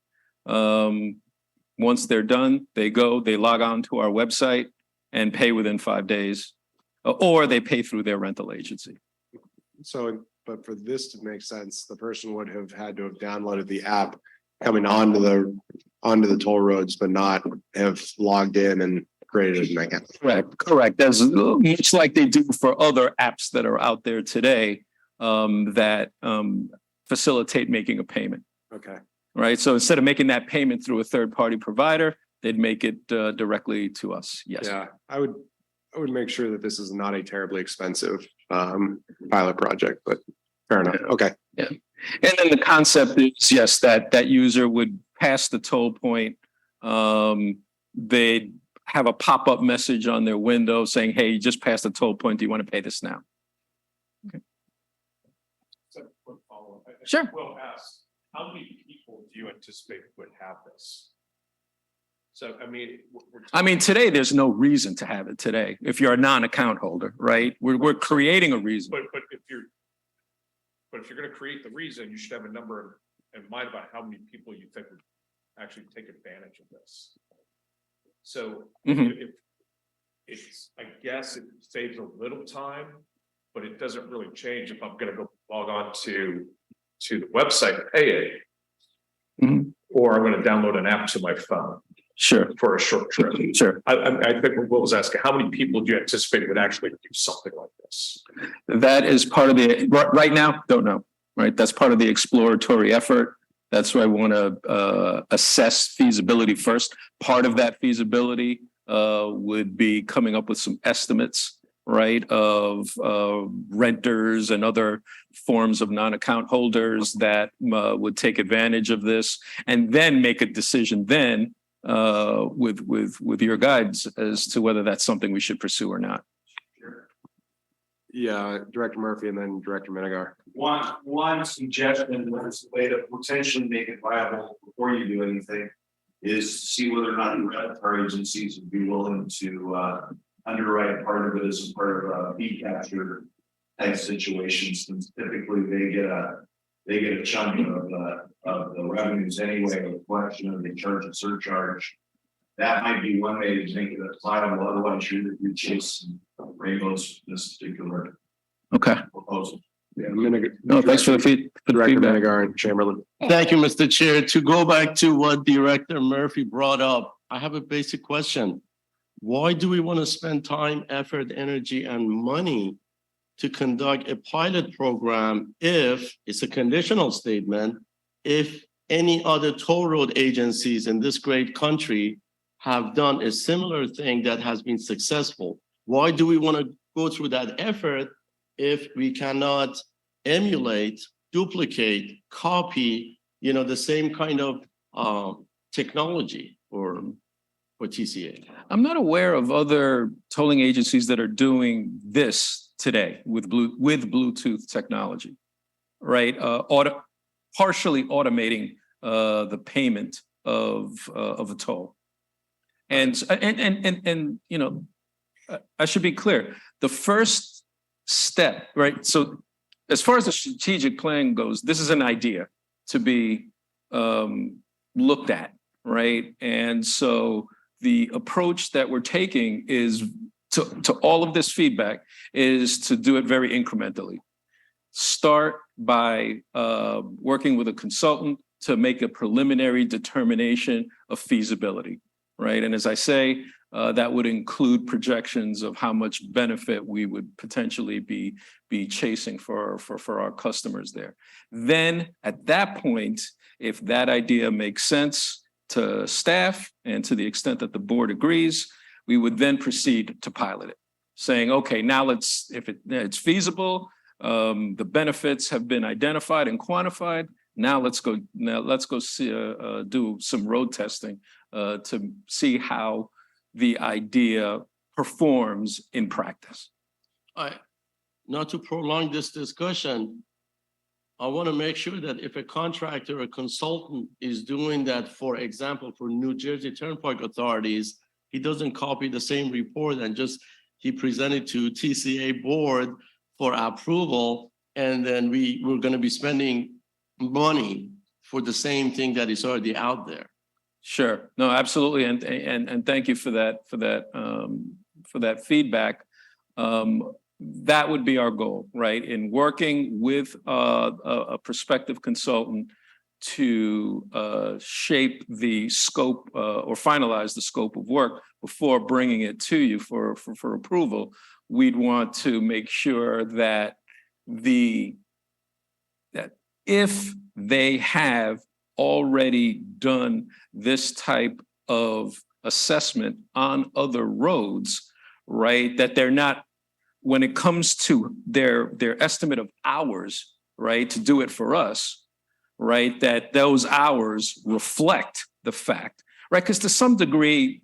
once they're done, they log on to our website and pay within 5 days, or they pay through their rental agency. So, but for this to make sense, the person would have had to have downloaded the app coming onto the toll roads, but not have logged in and created an account. Correct. As much like they do for other apps that are out there today that facilitate making a payment. Okay. Right. So instead of making that payment through a third-party provider, they'd make it directly to us. Yes. Yeah, I would make sure that this is not a terribly expensive pilot project, but fair enough. Okay. Yeah. And then the concept is, yes, that user would pass the toll point. They'd have a pop-up message on their window saying, hey, you just passed the toll point. Do you want to pay this now? Okay. Sure. Will ask, how many people do you anticipate would have this? So, I mean, today there's no reason to have it today. If you're a non-account holder, right? We're creating a reason. But if you're going to create the reason, you should have a number in mind about how many people you think would actually take advantage of this. So if it's, I guess it saves a little time, but it doesn't really change if I'm gonna go log on to the website and pay it. Mhm. Or I'm gonna download an app to my phone Sure, for a short trip. sure. I think Will was asking, how many people do you anticipate would actually do something like this? That is part of the, right now, don't know, right? That's part of the exploratory effort. That's why I want to assess feasibility first. Part of that feasibility would be coming up with some estimates, right, of renters and other forms of non-account holders that would take advantage of this, and then make a decision then with your guides as to whether that's something we should pursue or not. Yeah, Director Murphy and then Director Minigar. One suggestion was a way to potentially make it viable before you do anything is to see whether or not our agencies would be willing to underwrite part of it as a part of a fee capture type situation, since typically they get a chunk of the revenues anyway, a collection, and they charge a surcharge. That might be one way to make it viable. Otherwise, you're chasing rainbows in this particular Okay. proposal. Yeah, No, thanks for the Director feedback. Minigar and Chamberlain. Thank you, Mr. Chair. To go back to what Director Murphy brought up, I have a basic question. Why do we want to spend time, effort, energy, and money to conduct a pilot program if it's a conditional statement, if any other toll road agencies in this great country have done a similar thing that has been successful? Why do we want to go through that effort if we cannot emulate, duplicate, copy, the same kind of technology for TCA? I'm not aware of other tolling agencies that are doing this today with Bluetooth technology, right? Partially automating the payment of a toll. And I should be clear. The first step, right? So as far as the strategic plan goes, this is an idea to be looked at, right? And so the approach that we're taking is to all of this feedback is to do it very incrementally. Start by working with a consultant to make a preliminary determination of feasibility, right? And as I say, that would include projections of how much benefit we would potentially be chasing for our customers there. Then at that point, if that idea makes sense to staff and to the extent that the board agrees, we would then proceed to pilot it, saying, okay, now if it's feasible, the benefits have been identified and quantified. Now let's go see, do some road testing to see how the idea performs in practice. Not to prolong this discussion, I want to make sure that if a contractor or consultant is doing that, for example, for New Jersey Turnpike authorities, he doesn't copy the same report and he presented to TCA board for approval, and then we're going to be spending money for the same thing that is already out there. Sure. No, absolutely. And thank you for that feedback. That would be our goal, right? In working with a prospective consultant to shape the scope or finalize the scope of work before bringing it to you for approval, we'd want to make sure that if they have already done this type of assessment on other roads, right, that they're not, when it comes to their estimate of hours, right, to do it for us, right, that those hours reflect the fact, right? Because to some degree,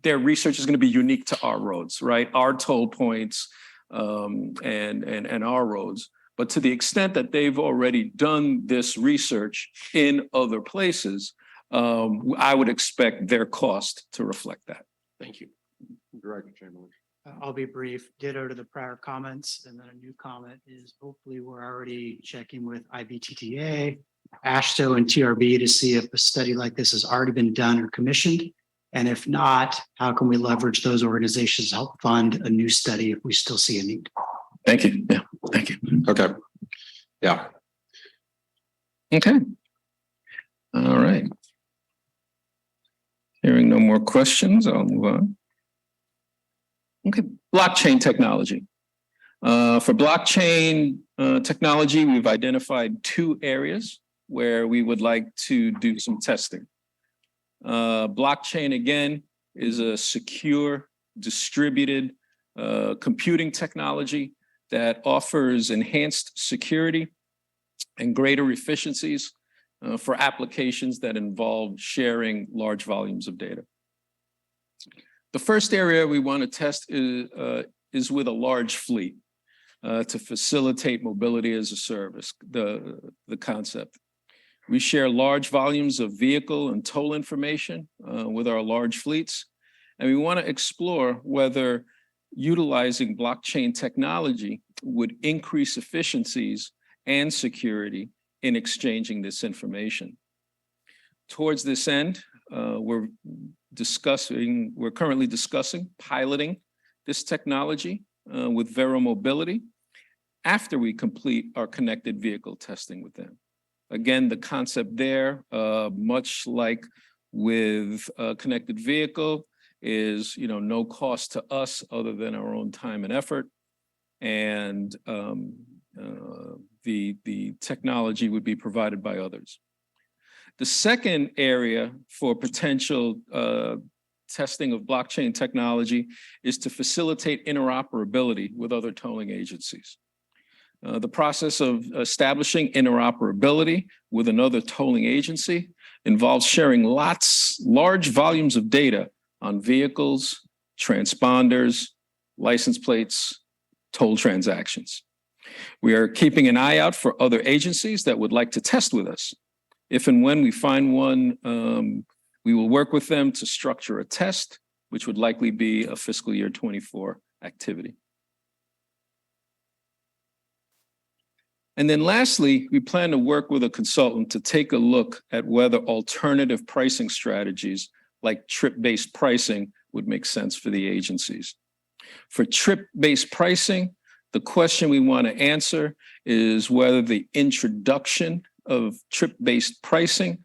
their research is going to be unique to our roads, right? Our toll points and our roads. But to the extent that they've already done this research in other places, I would expect their cost to reflect that. Thank you. Director Chamberlain. I'll be brief. Ditto to the prior comments. And then a new comment is hopefully we're already checking with IBTTA, AASHTO, and TRB to see if a study like this has already been done or commissioned. And if not, how can we leverage those organizations to help fund a new study if we still see a need? Thank you. Yeah, thank you. Okay. Yeah. Okay. All right. Hearing no more questions, I'll move on. Okay, blockchain technology. For blockchain technology, we've identified 2 areas where we would like to do some testing. Blockchain, again, is a secure, distributed computing technology that offers enhanced security and greater efficiencies for applications that involve sharing large volumes of data. The first area we want to test is with a large fleet to facilitate mobility as a service, the concept. We share large volumes of vehicle and toll information with our large fleets, and we want to explore whether utilizing blockchain technology would increase efficiencies and security in exchanging this information. Towards this end, we're currently discussing piloting this technology with Vero Mobility after we complete our connected vehicle testing with them. Again, the concept there, much like with a connected vehicle, is no cost to us other than our own time and effort, and the technology would be provided by others. The second area for potential testing of blockchain technology is to facilitate interoperability with other tolling agencies. The process of establishing interoperability with another tolling agency involves sharing large volumes of data on vehicles, transponders, license plates, toll transactions. We are keeping an eye out for other agencies that would like to test with us. If and when we find one, we will work with them to structure a test, which would likely be a fiscal year 24 activity. And then lastly, we plan to work with a consultant to take a look at whether alternative pricing strategies like trip-based pricing would make sense for the agencies. For trip-based pricing, the question we want to answer is whether the introduction of trip-based pricing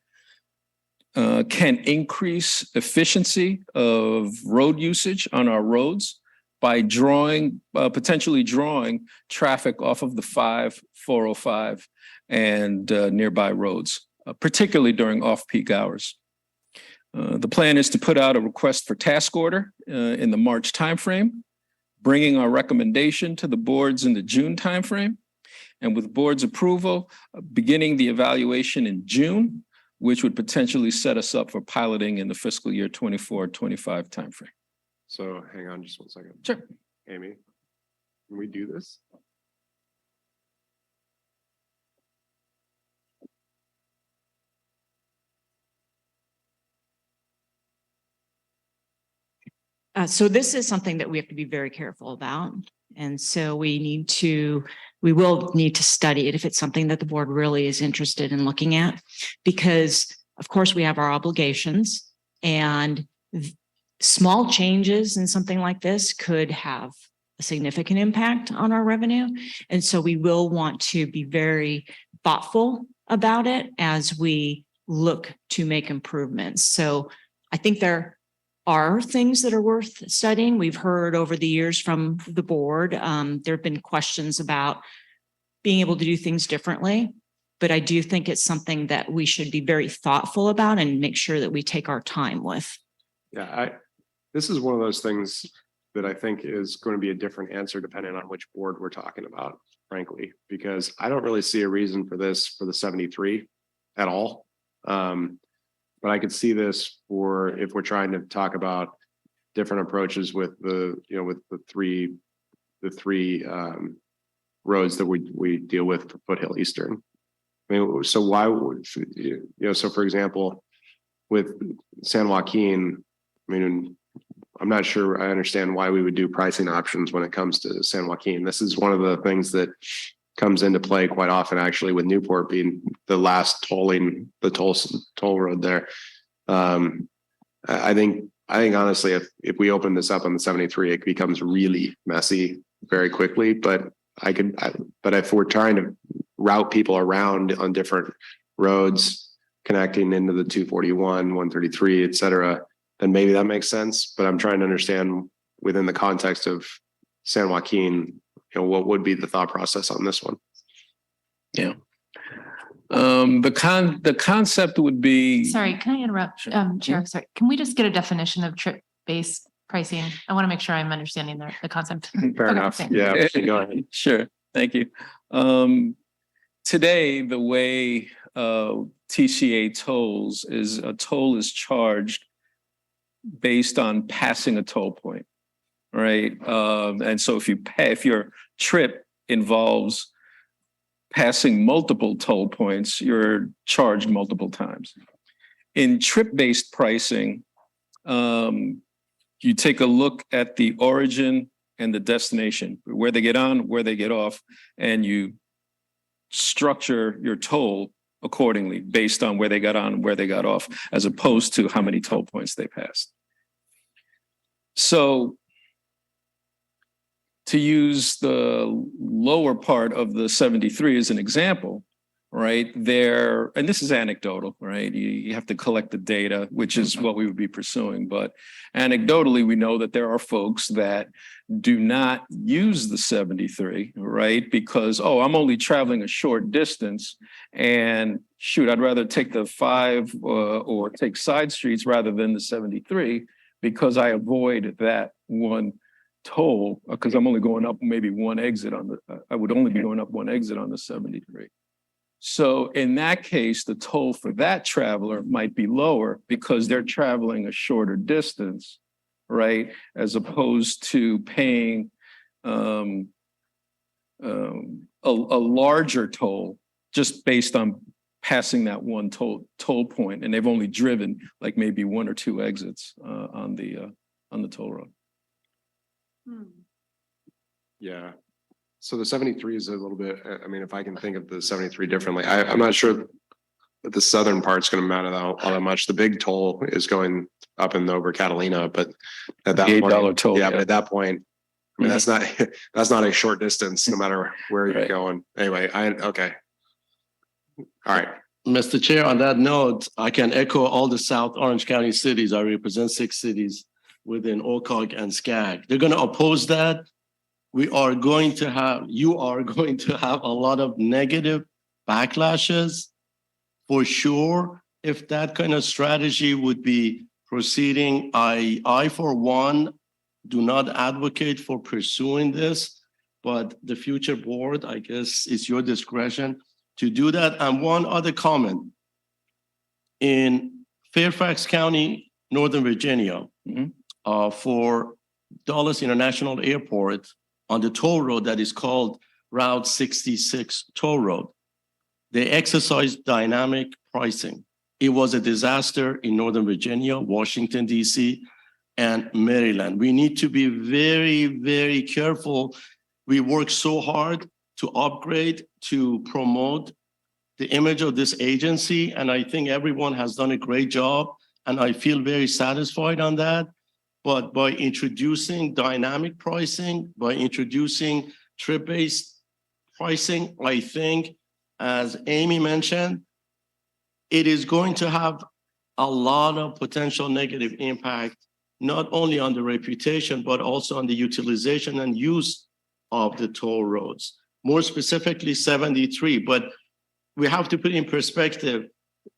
can increase efficiency of road usage on our roads by potentially drawing traffic off of the 405 and nearby roads, particularly during off-peak hours. The plan is to put out a request for task order in the March timeframe, bringing our recommendation to the boards in the June timeframe, and with board's approval, beginning the evaluation in June, which would potentially set us up for piloting in the fiscal year 24-25 timeframe. So hang on just one second. Sure. Amy, can we do this? So this is something that we have to be very careful about. And so we will need to study it if it's something that the board really is interested in looking at, because of course we have our obligations, and small changes in something like this could have a significant impact on our revenue. And so we will want to be very thoughtful about it as we look to make improvements. So I think there are things that are worth studying. We've heard over the years from the board, there have been questions about being able to do things differently, but I do think it's something that we should be very thoughtful about and make sure that we take our time with. Yeah, this is one of those things that I think is going to be a different answer depending on which board we're talking about, frankly, because I don't really see a reason for this for the 73 at all. But I could see this for if we're trying to talk about different approaches with the three roads that we deal with for Foothill Eastern. I mean, so why would so for example, with San Joaquin, I mean, I'm not sure I understand why we would do pricing options when it comes to San Joaquin. This is one of the things that comes into play quite often, actually, with Newport being the last toll road there. I think I think honestly, if we open this up on the 73, it becomes really messy very quickly, but but if we're trying to route people around on different roads connecting into the 241, 133, et cetera, then maybe that makes sense. But I'm trying to understand within the context of San Joaquin, what would be the thought process on this one? Yeah. The concept would be. Sorry, can I interrupt? Chair, sorry, can we just get a definition of trip-based pricing? I want to make sure I'm understanding the concept. Fair Okay, enough. thanks. Yeah, go ahead. Sure, thank you. Today, the way TCA tolls is a toll is charged based on passing a toll point, right? And so if your trip involves passing multiple toll points, you're charged multiple times. In trip-based pricing, you take a look at the origin and the destination, where they get on, where they get off, and you structure your toll accordingly based on where they got on, where they got off, as opposed to how many toll points they passed. So to use the lower part of the 73 as an example, right there, and this is anecdotal, right? You have to collect the data, which is what we would be pursuing. But anecdotally, we know that there are folks that do not use the 73, right? Because, oh, I'm only traveling a short distance and shoot, I'd rather take the 5 or take side streets rather than the 73 because I avoid that one toll because I'm only going up maybe one exit on the, I would only be going up one exit on the 73. So in that case, the toll for that traveler might be lower because they're traveling a shorter distance, right? As opposed to paying a larger toll just based on passing that one toll point, and they've only driven like maybe 1 or 2 exits on the toll road. Yeah. So the 73 is a little bit, I mean, if I can think of the 73 differently, I'm not sure that the southern part's going to matter all that much. The big toll is going up and over Catalina, but at that The point, $8 toll. yeah, but at that point, I mean, that's not a short distance, no matter where you're going. Anyway, okay. All right. Mr. Chair, on that note, I can echo all the South Orange County cities. I represent 6 cities within OCOG and SCAG. They're going to oppose that. You are going to have a lot of negative backlashes for sure. If that kind of strategy would be proceeding, I for one, do not advocate for pursuing this, but the future board, I guess it's your discretion to do that. And one other comment. In Fairfax County, Northern Virginia, for Dulles International Airport, on the toll road that is called Route 66 toll road, they exercised dynamic pricing. It was a disaster in Northern Virginia, Washington, D.C., and Maryland. We need to be very, very careful. We work so hard to upgrade, to promote the image of this agency, and I think everyone has done a great job, and I feel very satisfied on that. But by introducing dynamic pricing, by introducing trip-based pricing, I think, as Amy mentioned, it is going to have a lot of potential negative impact, not only on the reputation, but also on the utilization and use of the toll roads, more specifically 73. But we have to put in perspective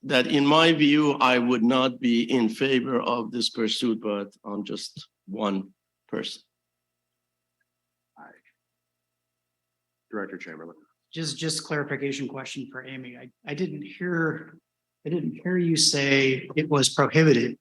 that in my view, I would not be in favor of this pursuit, but I'm just one person. Director Chamberlain. Just clarification question for Amy. I didn't hear you say it was prohibited.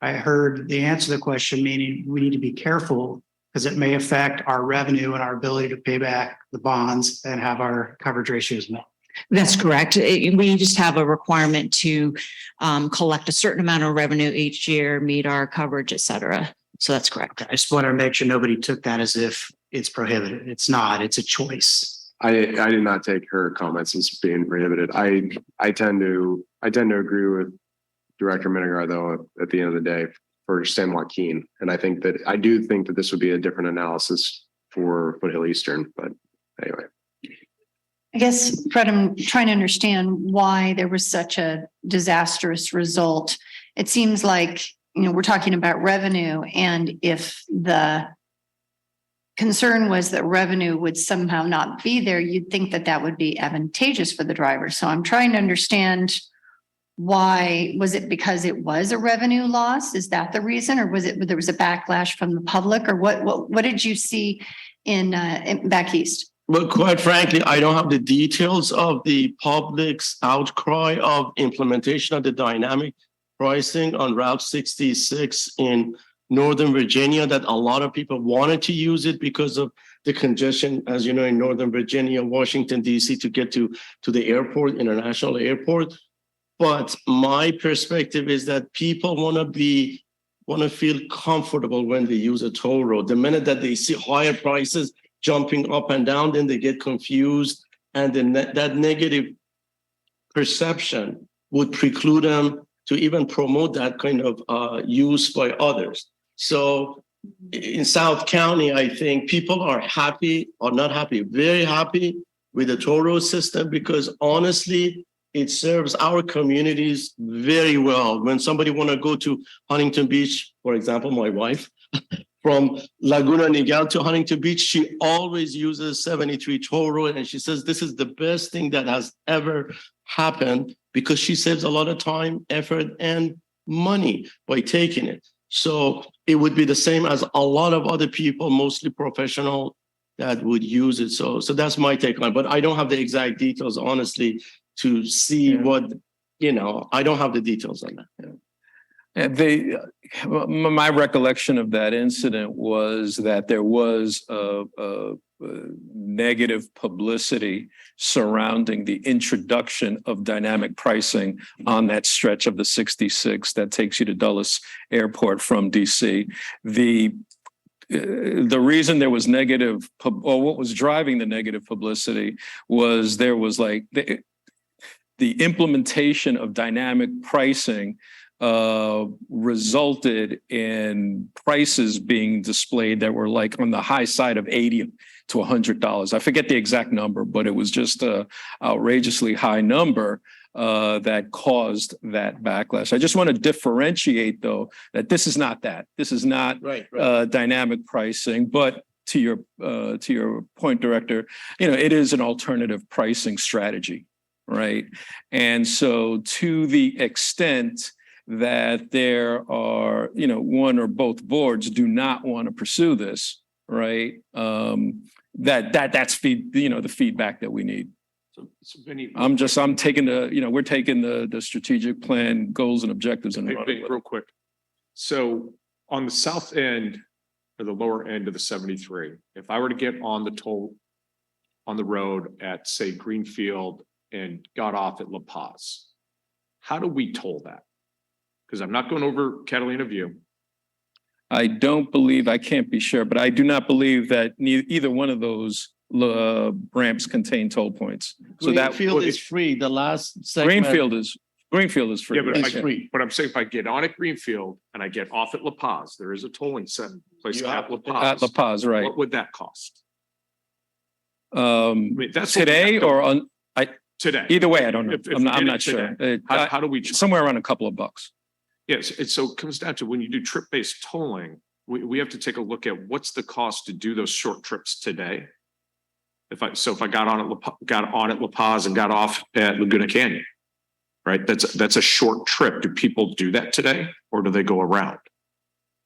I heard the answer to the question, meaning we need to be careful because it may affect our revenue and our ability to pay back the bonds and have our coverage ratios met. That's correct. We just have a requirement to collect a certain amount of revenue each year, meet our coverage, et cetera. So that's correct. I just want to make sure nobody took that as if it's prohibited. It's not. It's a choice. I did not take her comments as being prohibited. I tend to agree with Director Minigar, though, at the end of the day. San Joaquin. And I think that, I do think that this would be a different analysis for Foothill Eastern, but anyway. I guess, Fred, I'm trying to understand why there was such a disastrous result. It seems like, we're talking about revenue, and if the concern was that revenue would somehow not be there, you'd think that that would be advantageous for the driver. So I'm trying to understand why. Was it because it was a revenue loss? Is that the reason? Or was it, there was a backlash from the public, or what did you see in back east? Well, quite frankly, I don't have the details of the public's outcry of implementation of the dynamic pricing on Route 66 in Northern Virginia, that a lot of people wanted to use it because of the congestion, as you know, in Northern Virginia, Washington, DC, to get to the airport, international airport. But my perspective is that people want to feel comfortable when they use a toll road. The minute that they see higher prices jumping up and down, then they get confused, and then that negative perception would preclude them to even promote that kind of use by others. So in South County, I think people are happy, or not happy, very happy with the toll road system, because honestly, it serves our communities very well. When somebody want to go to Huntington Beach, for example, my wife, from Laguna Niguel to Huntington Beach, she always uses 73 toll road. And she says, this is the best thing that has ever happened, because she saves a lot of time, effort, and money by taking it. So it would be the same as a lot of other people, mostly professional, that would use it. So that's my take on it. But I don't have the exact details, honestly, to see what, I don't have the details on that. Yeah. And my recollection of that incident was that there was a negative publicity surrounding the introduction of dynamic pricing on that stretch of the 66 that takes you to Dulles Airport from DC. The reason there was negative, or what was driving the negative publicity, was there was like the implementation of dynamic pricing resulted in prices being displayed that were like on the high side of $80 to $100. I forget the exact number, but it was just a outrageously high number that caused that backlash. I just want to differentiate, though, that this is not that. This is not dynamic pricing, but to your point, Director, it is an alternative pricing strategy, right? And so to the extent that there are, one or both boards do not want to pursue this, right? That's the feedback that we need. So Vinny, I'm taking we're taking the strategic plan goals and objectives and running with it. real quick. So on the south end or the lower end of the 73, if I were to get on the road at, say, Greenfield and got off at La Paz, how do we toll that? Because I'm not going over Catalina View. I don't believe, I can't be sure, but I do not believe that either one of those ramps contain toll points. So Greenfield is free. The last segment. Greenfield is free. Yeah, but, It's free. But I'm saying if I get on at Greenfield and I get off at La Paz, there is a tolling place at La Paz. At La Paz, right. What would that cost? That's Today or on today. Either way, I don't know. If we I'm did not it sure. today, how do we somewhere around a couple of bucks. Yes, and so it comes down to when you do trip-based tolling, we have to take a look at what's the cost to do those short trips today. If I got on at La Paz and got off at Laguna Canyon, right? That's a short trip. Do people do that today, or do they go around?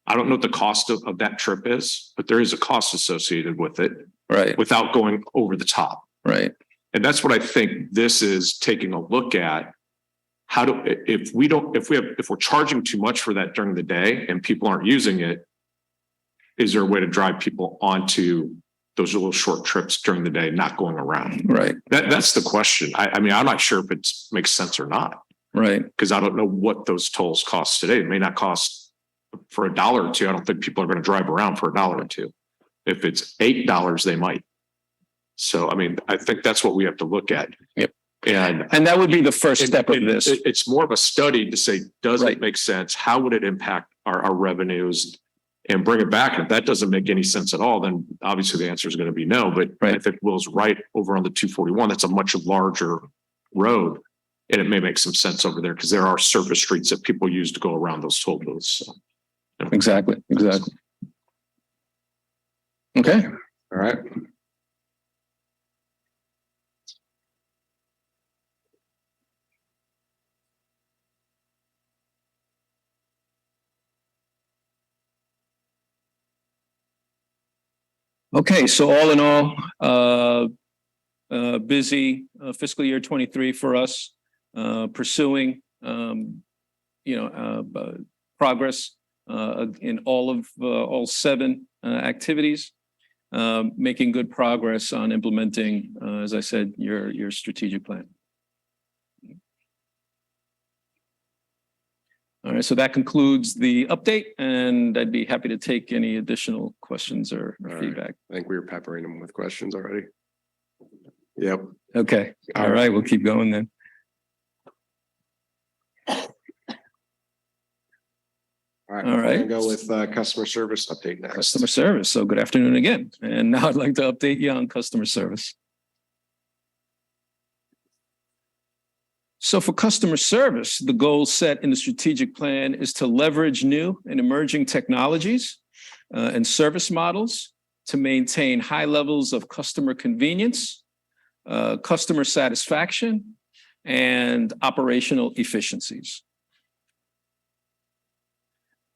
I don't know what the cost of that trip is, but there is a cost associated with it, right? Without going over the top, right? And that's what I think this is taking a look at. If we're charging too much for that during the day and people aren't using it, is there a way to drive people onto those little short trips during the day, not going around? Right. That's the question. I mean, I'm not sure if it makes sense or not. Right. Because I don't know what those tolls cost today. It may not cost for $1 or $2. I don't think people are going to drive around for $1 or $2. If it's $8, they might. So, I mean, I think that's what we have to look at. Yep. And that would be the first step of this. It's more of a study to say, does it make sense? How would it impact our revenues and bring it back. If that doesn't make any sense at all, then obviously the answer is going to be no. But I think Will's right over on the 241. That's a much larger road. And it may make some sense over there because there are surface streets that people use to go around those toll booths. So. Exactly. Okay. All right. Okay, so all in all, busy fiscal year 23 for us, pursuing, progress in all 7 activities, making good progress on implementing, as I said, your strategic plan. All right, so that concludes the update, and I'd be happy to take any additional questions or feedback. I think we were peppering them with questions already. Yep. Okay. All right, we'll keep going then. All right. All We're right. gonna go with customer service update next. Customer service. So good afternoon again. And now I'd like to update you on customer service. So for customer service, the goal set in the strategic plan is to leverage new and emerging technologies and service models to maintain high levels of customer convenience, customer satisfaction, and operational efficiencies.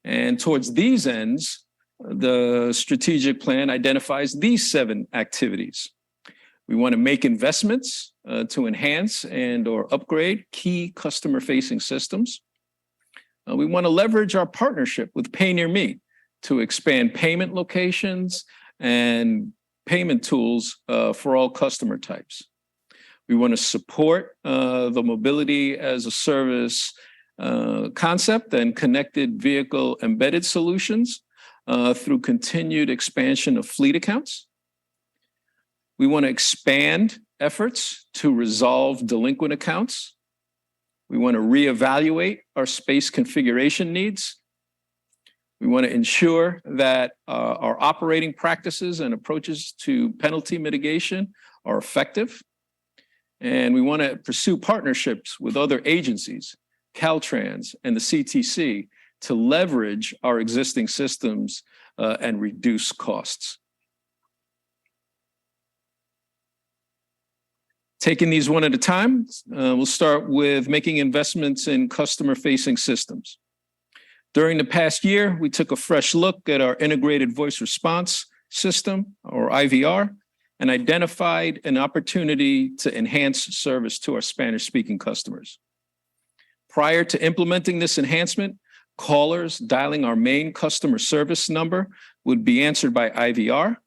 And towards these ends, the strategic plan identifies these 7 activities. We want to make investments to enhance and or upgrade key customer-facing systems. We want to leverage our partnership with Pay Near Me to expand payment locations and payment tools for all customer types. We want to support the mobility as a service concept and connected vehicle embedded solutions through continued expansion of fleet accounts. We want to expand efforts to resolve delinquent accounts. We want to reevaluate our space configuration needs. We want to ensure that our operating practices and approaches to penalty mitigation are effective. And we want to pursue partnerships with other agencies, Caltrans and the CTC, to leverage our existing systems and reduce costs. Taking these one at a time, we'll start with making investments in customer-facing systems. During the past year, we took a fresh look at our integrated voice response system, or IVR, and identified an opportunity to enhance service to our Spanish-speaking customers. Prior to implementing this enhancement, callers dialing our main customer service number would be answered by IVR,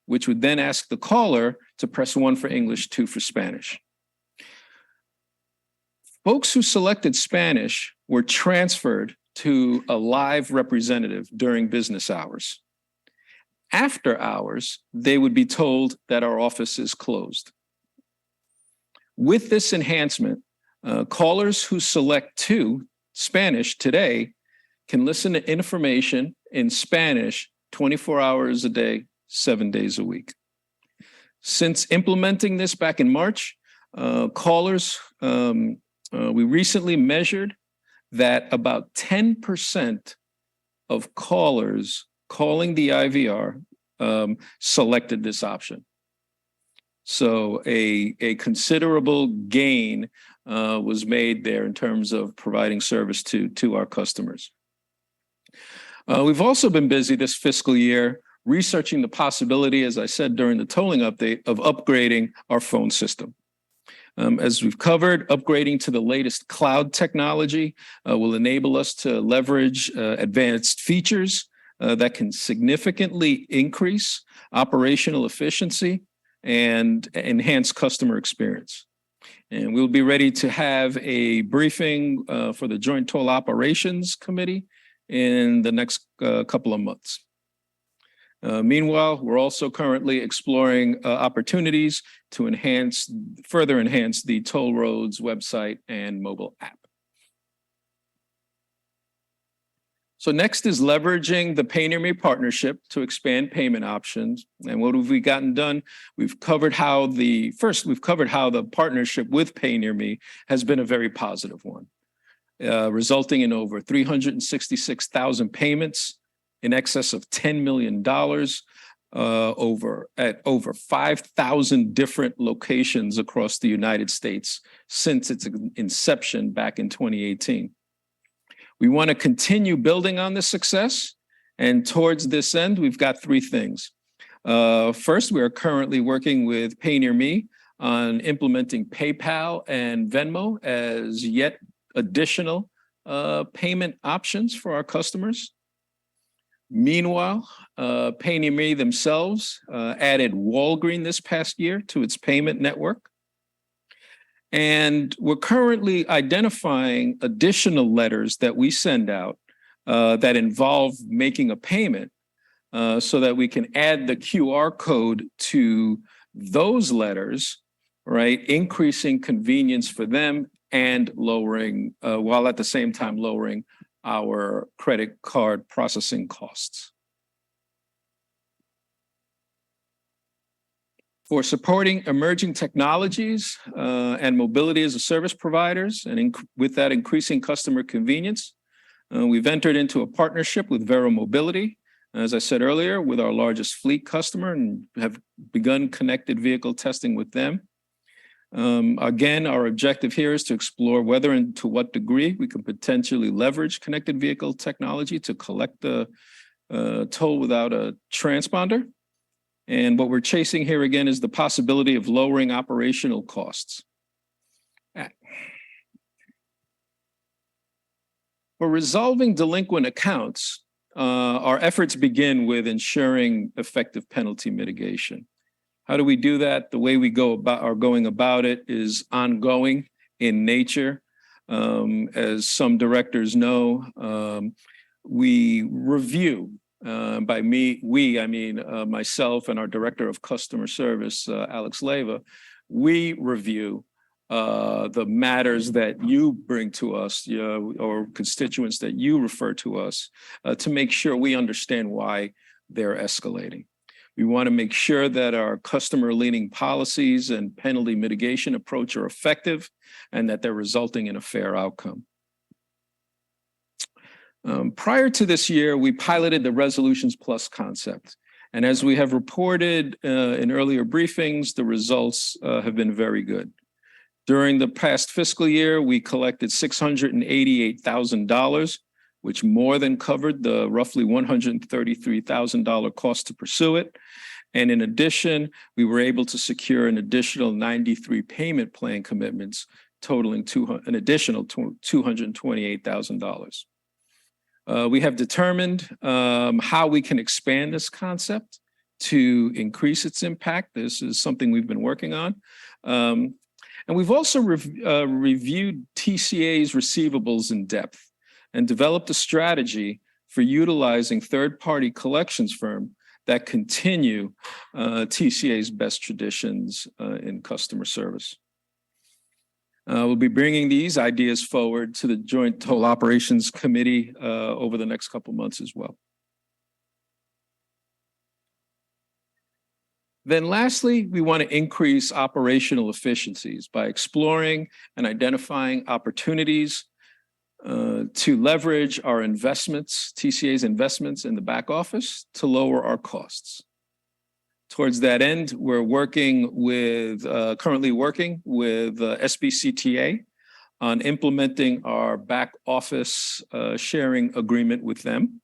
which would then ask the caller to press 1 for English, 2 for Spanish. Folks who selected Spanish were transferred to a live representative during business hours. After hours, they would be told that our office is closed. With this enhancement, callers who select to Spanish today can listen to information in Spanish 24 hours a day, 7 days a week. Since implementing this back in March, callers, we recently measured that about 10% of callers calling the IVR selected this option. So a considerable gain was made there in terms of providing service to our customers. We've also been busy this fiscal year researching the possibility, as I said during the tolling update, of upgrading our phone system. As we've covered, upgrading to the latest cloud technology will enable us to leverage advanced features that can significantly increase operational efficiency and enhance customer experience. And we'll be ready to have a briefing for the Joint Toll Operations Committee in the next couple of months. Meanwhile, we're also currently exploring opportunities to further enhance the toll roads website and mobile app. So next is leveraging the Pay Near Me partnership to expand payment options. And what have we gotten done? We've covered how the partnership with Pay Near Me has been a very positive one, resulting in over 366,000 payments, in excess of $10 million, at over 5,000 different locations across the United States since its inception back in 2018. We want to continue building on this success. And towards this end, we've got three things. First, we are currently working with Pay Near Me on implementing PayPal and Venmo as yet additional payment options for our customers. Meanwhile, Pay Near Me themselves added Walgreens this past year to its payment network. And we're currently identifying additional letters that we send out that involve making a payment so that we can add the QR code to those letters, right? Increasing convenience for them and lowering, while at the same time lowering our credit card processing costs. For supporting emerging technologies and mobility as a service providers, and with that increasing customer convenience, we've entered into a partnership with Vero Mobility, as I said earlier, with our largest fleet customer, and have begun connected vehicle testing with them. Again, our objective here is to explore whether and to what degree we can potentially leverage connected vehicle technology to collect the toll without a transponder. And what we're chasing here again is the possibility of lowering operational costs. For resolving delinquent accounts, our efforts begin with ensuring effective penalty mitigation. How do we do that? The way we are going about it is ongoing in nature. As some directors know, we review. By we, I mean myself and our Director of Customer Service, Alex Leyva. We review the matters that you bring to us, or constituents that you refer to us, to make sure we understand why they're escalating. We want to make sure that our customer-leaning policies and penalty mitigation approach are effective and that they're resulting in a fair outcome. Prior to this year, we piloted the Resolutions Plus concept. And as we have reported in earlier briefings, the results have been very good. During the past fiscal year, we collected $688,000, which more than covered the roughly $133,000 cost to pursue it. And in addition, we were able to secure an additional 93 payment plan commitments, totaling an additional $228,000. We have determined how we can expand this concept to increase its impact. This is something we've been working on. And we've also reviewed TCA's receivables in depth and developed a strategy for utilizing third-party collections firm that continue TCA's best traditions in customer service. We'll be bringing these ideas forward to the Joint Toll Operations Committee over the next couple months as well. Then lastly, we want to increase operational efficiencies by exploring and identifying opportunities to leverage our investments, TCA's investments in the back office to lower our costs. Towards that end, we're currently working with SBCTA on implementing our back office sharing agreement with them.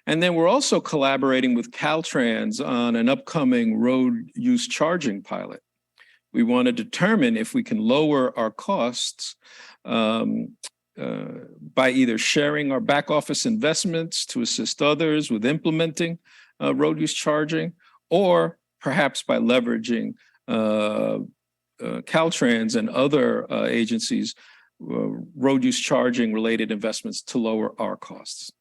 And then we're also collaborating with Caltrans on an upcoming road use charging pilot. We want to determine if we can lower our costs by either sharing our back office investments to assist others with implementing road use charging, or perhaps by leveraging Caltrans and other agencies' road use charging related investments to lower our costs.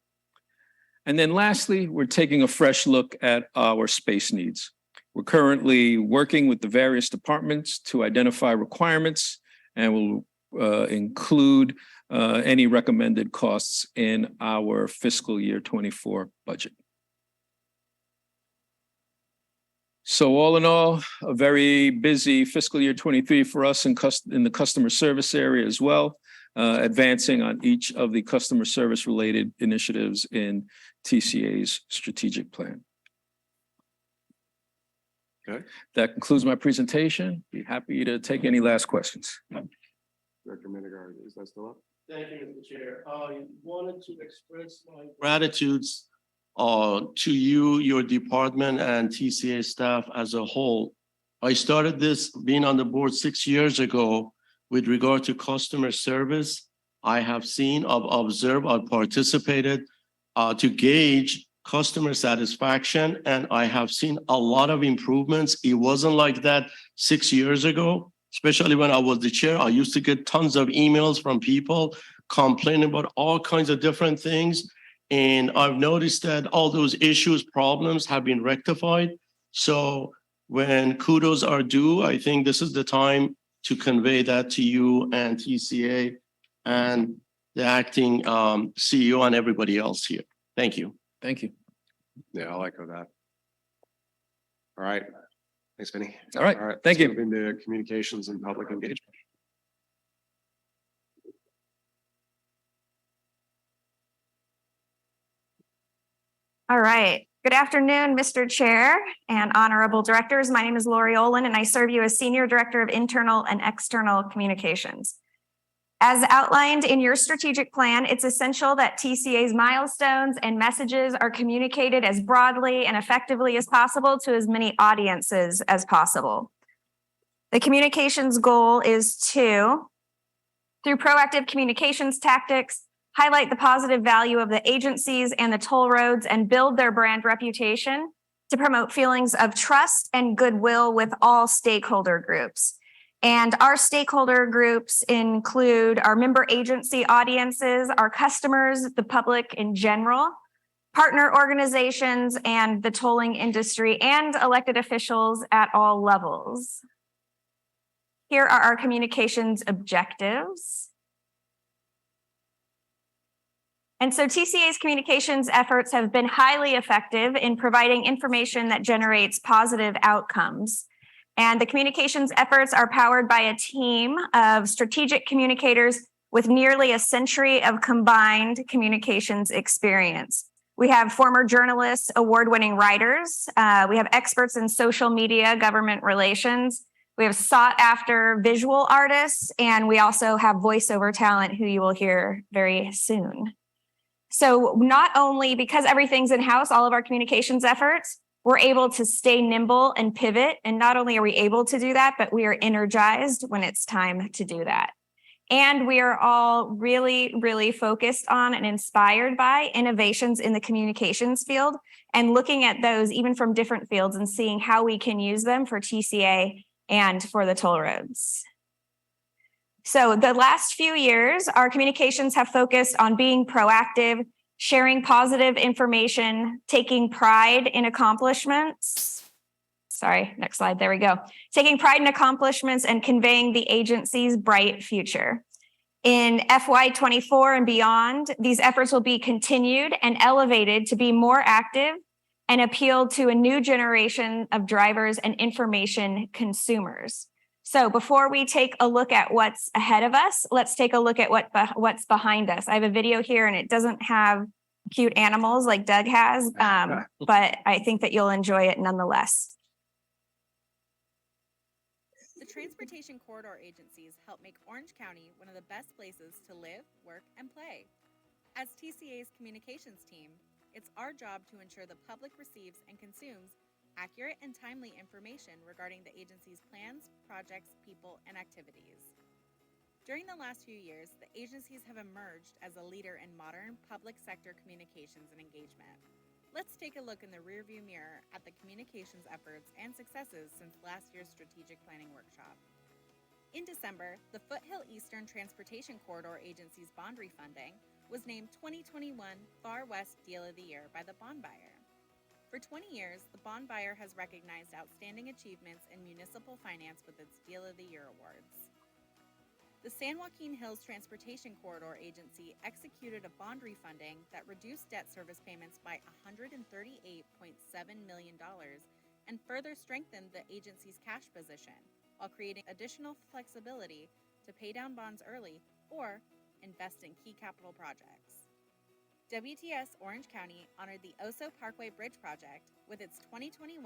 And then lastly, we're taking a fresh look at our space needs. We're currently working with the various departments to identify requirements, and will include any recommended costs in our fiscal year 24 budget. So all in all, a very busy fiscal year 23 for us in the customer service area as well, advancing on each of the customer service related initiatives in TCA's strategic plan. Okay. That concludes my presentation. Be happy to take any last questions. Director Mendigar, is that still up? Thank you, Mr. Chair. I wanted to express my gratitudes to you, your department, and TCA staff as a whole. I started this being on the board 6 years ago with regard to customer service. I have seen, I've observed, I've participated to gauge customer satisfaction, and I have seen a lot of improvements. It wasn't like that 6 years ago, especially when I was the chair. I used to get tons of emails from people complaining about all kinds of different things. And I've noticed that all those issues, problems have been rectified. So when kudos are due, I think this is the time to convey that to you and TCA and the acting CEO and everybody else here. Thank you. Thank you. Yeah, I'll echo that. All right. Thanks, Vinny. All right. Thank let's you. move into communications and public engagement. All right. Good afternoon, Mr. Chair and honorable directors. My name is Lori Olin, and I serve you as Senior Director of Internal and External Communications. As outlined in your strategic plan, it's essential that TCA's milestones and messages are communicated as broadly and effectively as possible to as many audiences as possible. The communications goal is to, through proactive communications tactics, highlight the positive value of the agencies and the toll roads and build their brand reputation, to promote feelings of trust and goodwill with all stakeholder groups. And our stakeholder groups include our member agency audiences, our customers, the public in general, partner organizations, and the tolling industry, and elected officials at all levels. Here are our communications objectives. And so TCA's communications efforts have been highly effective in providing information that generates positive outcomes. And the communications efforts are powered by a team of strategic communicators with nearly a century of combined communications experience. We have former journalists, award-winning writers. We have experts in social media, government relations. We have sought-after visual artists, and we also have voiceover talent who you will hear very soon. So not only because everything's in-house, all of our communications efforts, we're able to stay nimble and pivot. And not only are we able to do that, but we are energized when it's time to do that. And we are all really, really focused on and inspired by innovations in the communications field and looking at those even from different fields and seeing how we can use them for TCA and for the toll roads. So the last few years, our communications have focused on being proactive, sharing positive information, taking pride in accomplishments. Sorry, next slide, there we go. Taking pride in accomplishments and conveying the agency's bright future. In FY24 and beyond, these efforts will be continued and elevated to be more active and appeal to a new generation of drivers and information consumers. So before we take a look at what's ahead of us, let's take a look at what's behind us. I have a video here and it doesn't have cute animals like Doug has, but I think that you'll enjoy it nonetheless. The transportation corridor agencies help make Orange County one of the best places to live, work, and play. As TCA's communications team, it's our job to ensure the public receives and consumes accurate and timely information regarding the agency's plans, projects, people, and activities. During the last few years, the agencies have emerged as a leader in modern public sector communications and engagement. Let's take a look in the rearview mirror at the communications efforts and successes since last year's strategic planning workshop. In December, the Foothill Eastern Transportation Corridor Agency's bond refunding was named 2021 Far West Deal of the Year by the bond buyer. For 20 years, the bond buyer has recognized outstanding achievements in municipal finance with its Deal of the Year awards. The San Joaquin Hills Transportation Corridor Agency executed a bond refunding that reduced debt service payments by $138.7 million and further strengthened the agency's cash position while creating additional flexibility to pay down bonds early or invest in key capital projects. WTS Orange County honored the Oso Parkway Bridge Project with its 2021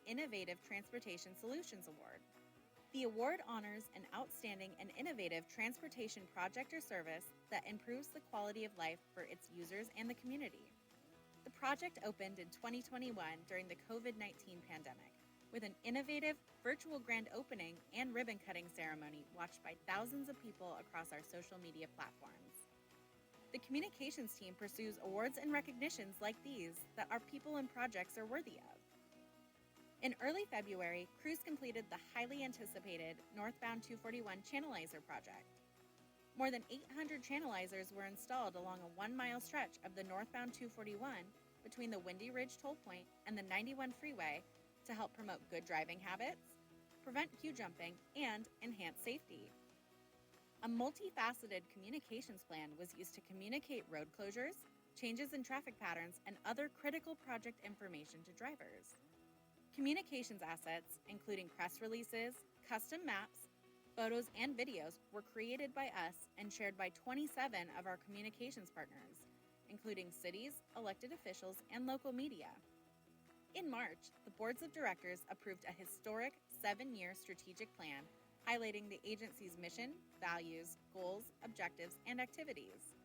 Innovative Transportation Solutions Award. The award honors an outstanding and innovative transportation project or service that improves the quality of life for its users and the community. The project opened in 2021 during the COVID-19 pandemic with an innovative virtual grand opening and ribbon cutting ceremony watched by thousands of people across our social media platforms. The communications team pursues awards and recognitions like these that our people and projects are worthy of. In early February, crews completed the highly anticipated Northbound 241 Channelizer project. More than 800 channelizers were installed along a 1-mile stretch of the Northbound 241 between the Windy Ridge Toll Point and the 91 freeway to help promote good driving habits, prevent queue jumping, and enhance safety. A multifaceted communications plan was used to communicate road closures, changes in traffic patterns, and other critical project information to drivers. Communications assets, including press releases, custom maps, photos, and videos, were created by us and shared by 27 of our communications partners, including cities, elected officials, and local media. In March, the boards of directors approved a historic 7-year strategic plan highlighting the agency's mission, values, goals, objectives, and activities.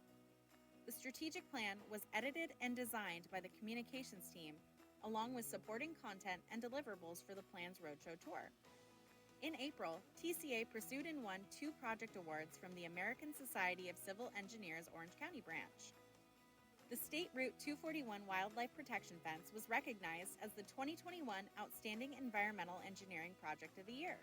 The strategic plan was edited and designed by the communications team, along with supporting content and deliverables for the plan's roadshow tour. In April, TCA pursued and won 2 project awards from the American Society of Civil Engineers Orange County branch. The State Route 241 Wildlife Protection Fence was recognized as the 2021 Outstanding Environmental Engineering Project of the Year.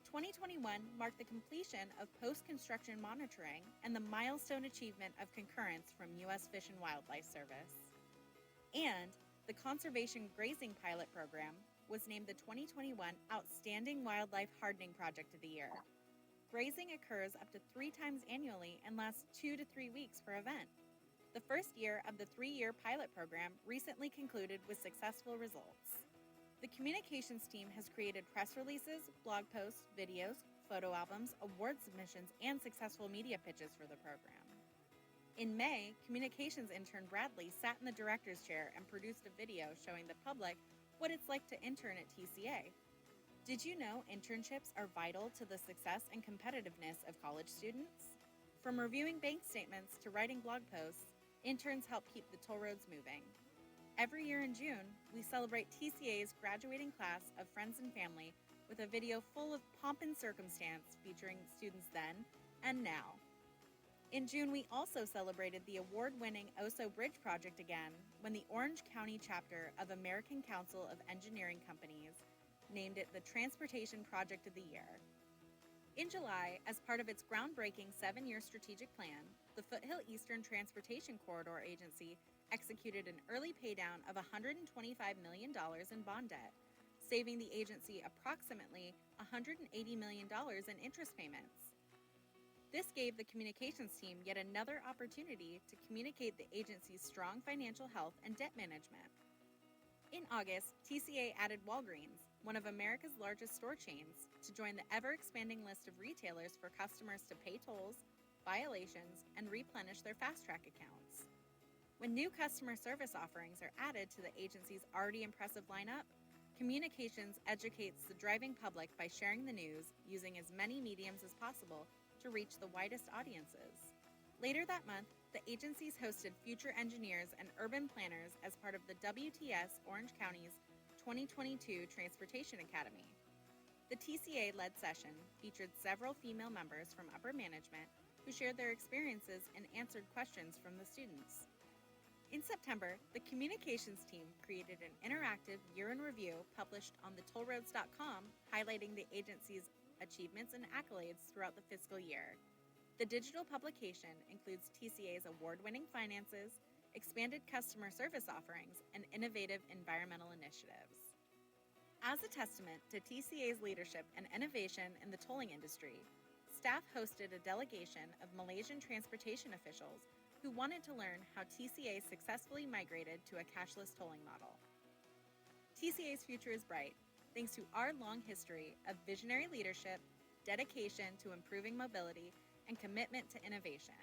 2021 marked the completion of post-construction monitoring and the milestone achievement of concurrence from U.S. Fish and Wildlife Service. And the Conservation Grazing Pilot Program was named the 2021 Outstanding Wildlife Hardening Project of the Year. Grazing occurs up to 3 times annually and lasts 2 to 3 weeks per event. The first year of the 3-year pilot program recently concluded with successful results. The communications team has created press releases, blog posts, videos, photo albums, award submissions, and successful media pitches for the program. In May, communications intern Bradley sat in the director's chair and produced a video showing the public what it's like to intern at TCA. Did you know internships are vital to the success and competitiveness of college students? From reviewing bank statements to writing blog posts, interns help keep the toll roads moving. Every year in June, we celebrate TCA's graduating class of friends and family with a video full of pomp and circumstance featuring students then and now. In June, we also celebrated the award-winning Oso Bridge project again when the Orange County chapter of American Council of Engineering Companies named it the Transportation Project of the Year. In July, as part of its groundbreaking 7-year strategic plan, the Foothill Eastern Transportation Corridor Agency executed an early paydown of $125 million in bond debt, saving the agency approximately $180 million in interest payments. This gave the communications team yet another opportunity to communicate the agency's strong financial health and debt management. In August, TCA added Walgreens, one of America's largest store chains, to join the ever-expanding list of retailers for customers to pay tolls, violations, and replenish their Fast Track accounts. When new customer service offerings are added to the agency's already impressive lineup, communications educates the driving public by sharing the news using as many mediums as possible to reach the widest audiences. Later that month, the agencies hosted future engineers and urban planners as part of the WTS Orange County's 2022 Transportation Academy. The TCA-led session featured several female members from upper management who shared their experiences and answered questions from the students. In September, the communications team created an interactive year in review published on thetollroads.com highlighting the agency's achievements and accolades throughout the fiscal year. The digital publication includes TCA's award-winning finances, expanded customer service offerings, and innovative environmental initiatives. As a testament to TCA's leadership and innovation in the tolling industry, staff hosted a delegation of Malaysian transportation officials who wanted to learn how TCA successfully migrated to a cashless tolling model. TCA's future is bright thanks to our long history of visionary leadership, dedication to improving mobility, and commitment to innovation.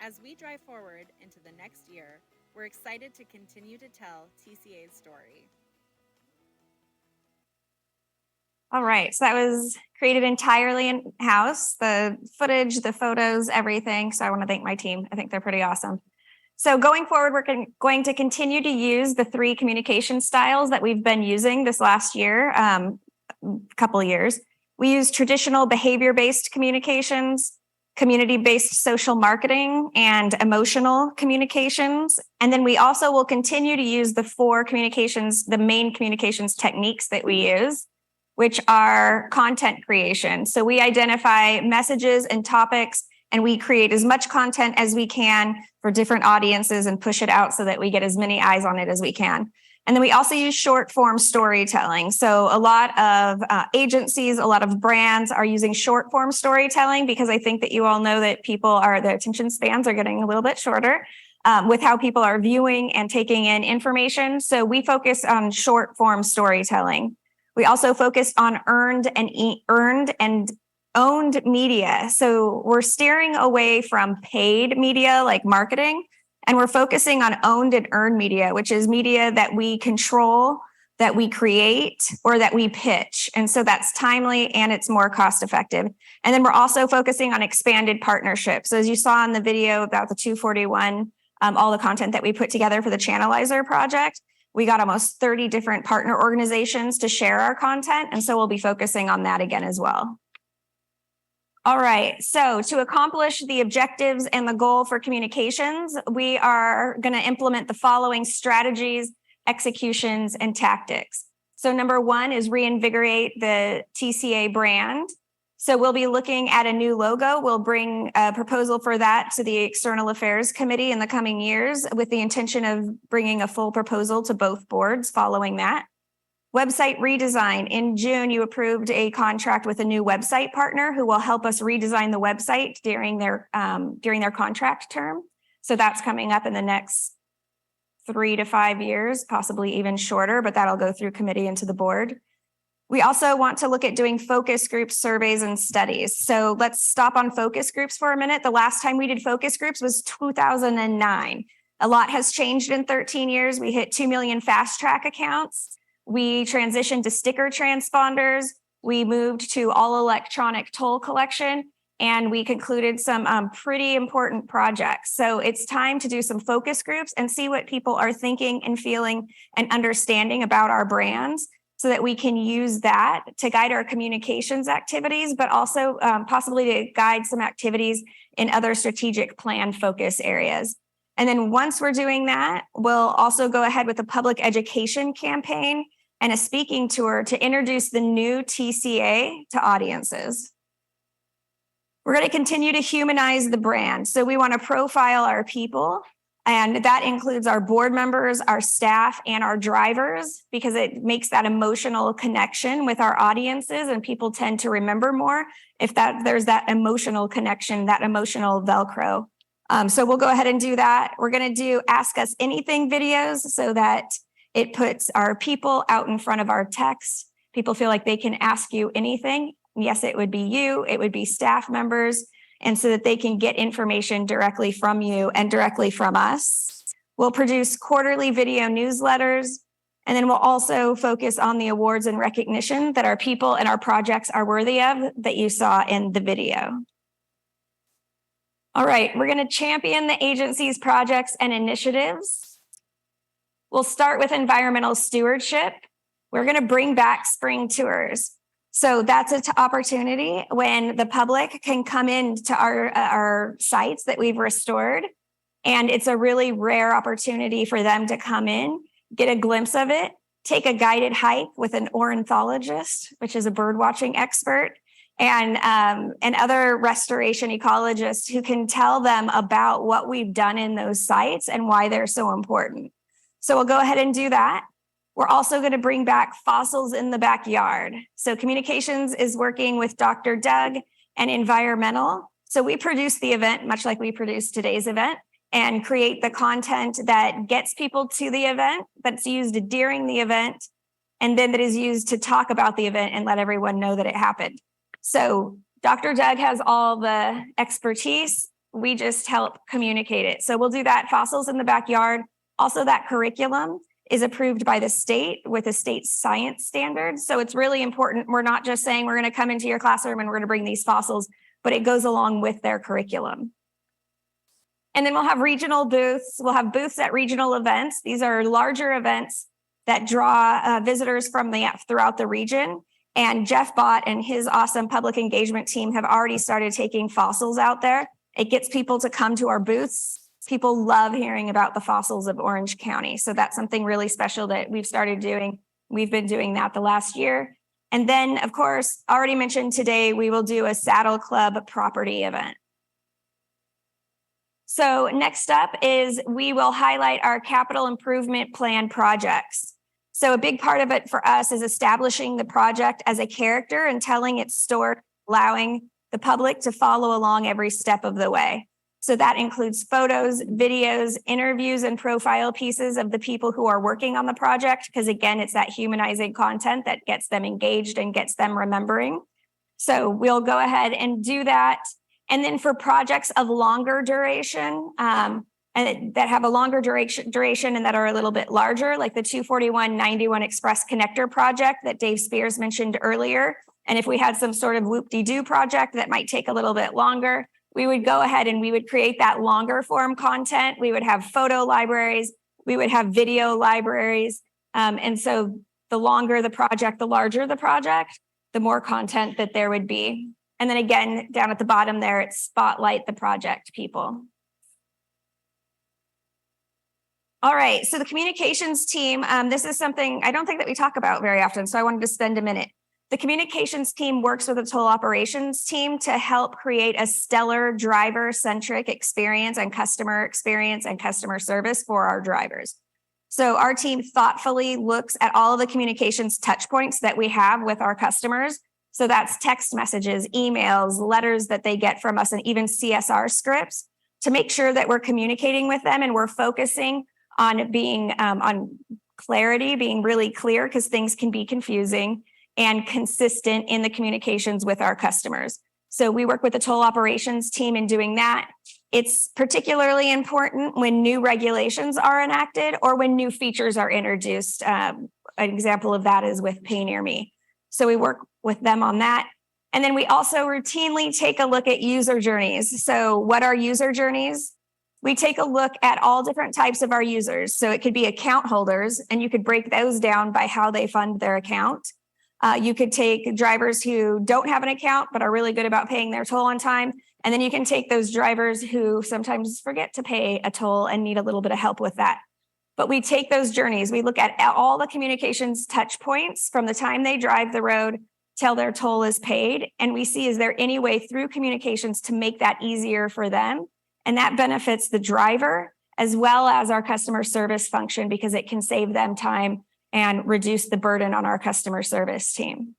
As we drive forward into the next year, we're excited to continue to tell TCA's story. All right, so that was created entirely in-house, the footage, the photos, everything. So I want to thank my team. I think they're pretty awesome. So going forward, we're going to continue to use the 3 communication styles that we've been using this last year, couple of years. We use traditional behavior-based communications, community-based social marketing, and emotional communications. And then we also will continue to use the 4 communications, the main communications techniques that we use, which are content creation. So we identify messages and topics, and we create as much content as we can for different audiences and push it out so that we get as many eyes on it as we can. And then we also use short form storytelling. So a lot of agencies, a lot of brands are using short form storytelling because I think that you all know that their attention spans are getting a little bit shorter with how people are viewing and taking in information. So we focus on short form storytelling. We also focused on earned and owned media. So we're steering away from paid media like marketing, and we're focusing on owned and earned media, which is media that we control, that we create, or that we pitch. And so that's timely and it's more cost effective. And then we're also focusing on expanded partnerships. So as you saw in the video about the 241, all the content that we put together for the Channelizer project, we got almost 30 different partner organizations to share our content. And so we'll be focusing on that again as well. All right, so to accomplish the objectives and the goal for communications, we are going to implement the following strategies, executions, and tactics. So number 1 is reinvigorate the TCA brand. So we'll be looking at a new logo. We'll bring a proposal for that to the External Affairs Committee in the coming years with the intention of bringing a full proposal to both boards following that. Website redesign. In June, you approved a contract with a new website partner who will help us redesign the website during their contract term. So that's coming up in the next 3 to 5 years, possibly even shorter, but that'll go through committee and to the board. We also want to look at doing focus groups, surveys, and studies. So let's stop on focus groups for a minute. The last time we did focus groups was 2009. A lot has changed in 13 years. We hit 2 million fast track accounts. We transitioned to sticker transponders. We moved to all electronic toll collection, and we concluded some pretty important projects. So it's time to do some focus groups and see what people are thinking and feeling and understanding about our brands so that we can use that to guide our communications activities, but also possibly to guide some activities in other strategic plan focus areas. And then once we're doing that, we'll also go ahead with a public education campaign and a speaking tour to introduce the new TCA to audiences. We're going to continue to humanize the brand. So we want to profile our people, and that includes our board members, our staff, and our drivers, because it makes that emotional connection with our audiences, and people tend to remember more if there's that emotional connection, that emotional Velcro. So we'll go ahead and do that. We're going to do Ask Us Anything videos so that it puts our people out in front of our text. People feel like they can ask you anything. Yes, it would be you, it would be staff members, and so that they can get information directly from you and directly from us. We'll produce quarterly video newsletters, and then we'll also focus on the awards and recognition that our people and our projects are worthy of that you saw in the video. All right, we're going to champion the agency's projects and initiatives. We'll start with environmental stewardship. We're going to bring back spring tours. So that's an opportunity when the public can come into our sites that we've restored. And it's a really rare opportunity for them to come in, get a glimpse of it, take a guided hike with an ornithologist, which is a bird watching expert, and other restoration ecologists who can tell them about what we've done in those sites and why they're so important. So we'll go ahead and do that. We're also going to bring back fossils in the backyard. So communications is working with Dr. Doug and environmental. So we produce the event, much like we produce today's event, and create the content that gets people to the event, that's used during the event, and then that is used to talk about the event and let everyone know that it happened. So Dr. Doug has all the expertise. We just help communicate it. So we'll do that. Fossils in the Backyard. Also, that curriculum is approved by the state with a state science standard. So it's really important. We're not just saying we're going to come into your classroom and we're going to bring these fossils, but it goes along with their curriculum. And then we'll have regional booths. We'll have booths at regional events. These are larger events that draw visitors from throughout the region. And Jeff Bott and his awesome public engagement team have already started taking fossils out there. It gets people to come to our booths. People love hearing about the fossils of Orange County. So that's something really special that we've started doing. We've been doing that the last year. And then, of course, already mentioned today, we will do a Saddle Club property event. So next up is we will highlight our capital improvement plan projects. So a big part of it for us is establishing the project as a character and telling its story, allowing the public to follow along every step of the way. So that includes photos, videos, interviews, and profile pieces of the people who are working on the project, because again, it's that humanizing content that gets them engaged and gets them remembering. So we'll go ahead and do that. And then for projects of longer duration, and that have a longer duration and that are a little bit larger, like the 241-91 Express Connector project that Dave Spears mentioned earlier. And if we had some sort of whoop-de-doo project that might take a little bit longer, we would go ahead and we would create that longer form content. We would have photo libraries, we would have video libraries. And so the longer the project, the larger the project, the more content that there would be. And then again, down at the bottom there, it's spotlight the project people. All right, so the communications team, this is something I don't think that we talk about very often, so I wanted to spend a minute. The communications team works with the toll operations team to help create a stellar driver-centric experience and customer service for our drivers. So our team thoughtfully looks at all of the communications touch points that we have with our customers. So that's text messages, emails, letters that they get from us, and even CSR scripts to make sure that we're communicating with them and we're focusing on being on clarity, being really clear, because things can be confusing, and consistent in the communications with our customers. So we work with the toll operations team in doing that. It's particularly important when new regulations are enacted or when new features are introduced. An example of that is with Pay Near Me. So we work with them on that. And then we also routinely take a look at user journeys. So what are user journeys? We take a look at all different types of our users. So it could be account holders, and you could break those down by how they fund their account. You could take drivers who don't have an account but are really good about paying their toll on time. And then you can take those drivers who sometimes forget to pay a toll and need a little bit of help with that. But we take those journeys. We look at all the communications touch points from the time they drive the road till their toll is paid. And we see, is there any way through communications to make that easier for them? And that benefits the driver as well as our customer service function, because it can save them time and reduce the burden on our customer service team.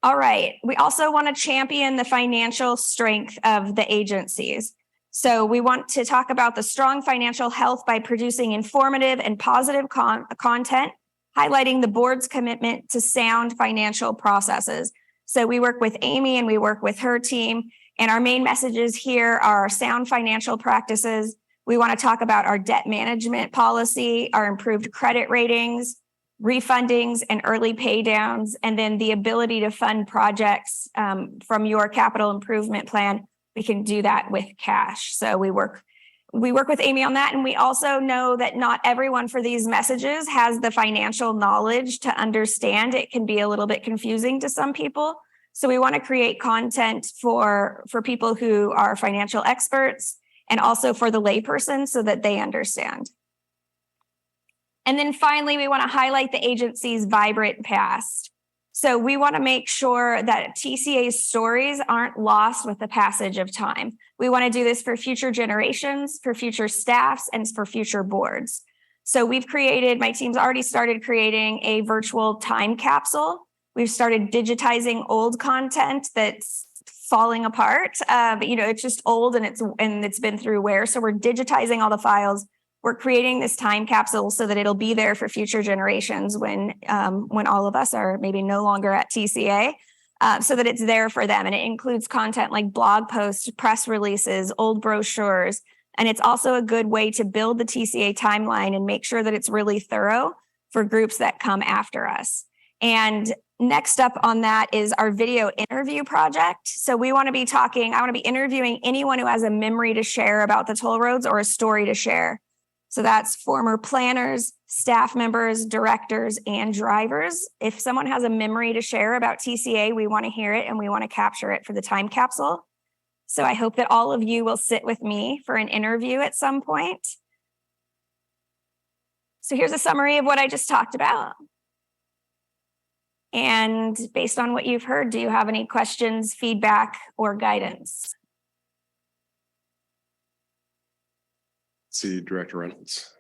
All right, we also want to champion the financial strength of the agencies. So we want to talk about the strong financial health by producing informative and positive content, highlighting the board's commitment to sound financial processes. So we work with Amy and we work with her team, and our main messages here are sound financial practices. We want to talk about our debt management policy, our improved credit ratings, refundings and early pay downs, and then the ability to fund projects from your capital improvement plan. We can do that with cash. So we work with Amy on that. And we also know that not everyone for these messages has the financial knowledge to understand. It can be a little bit confusing to some people. So we want to create content for people who are financial experts, and also for the layperson so that they understand. And then finally, we want to highlight the agency's vibrant past. So we want to make sure that TCA's stories aren't lost with the passage of time. We want to do this for future generations, for future staffs, and for future boards. So my team's already started creating a virtual time capsule. We've started digitizing old content that's falling apart. But it's just old and it's been through wear. So we're digitizing all the files. We're creating this time capsule so that it'll be there for future generations when all of us are maybe no longer at TCA, so that it's there for them. And it includes content like blog posts, press releases, old brochures. And it's also a good way to build the TCA timeline and make sure that it's really thorough for groups that come after us. And next up on that is our video interview project. So I want to be interviewing anyone who has a memory to share about the toll roads or a story to share. So that's former planners, staff members, directors, and drivers. If someone has a memory to share about TCA, we want to hear it and we want to capture it for the time capsule. So I hope that all of you will sit with me for an interview at some point. So here's a summary of what I just talked about. And based on what you've heard, do you have any questions, feedback, or guidance? See Director Reynolds.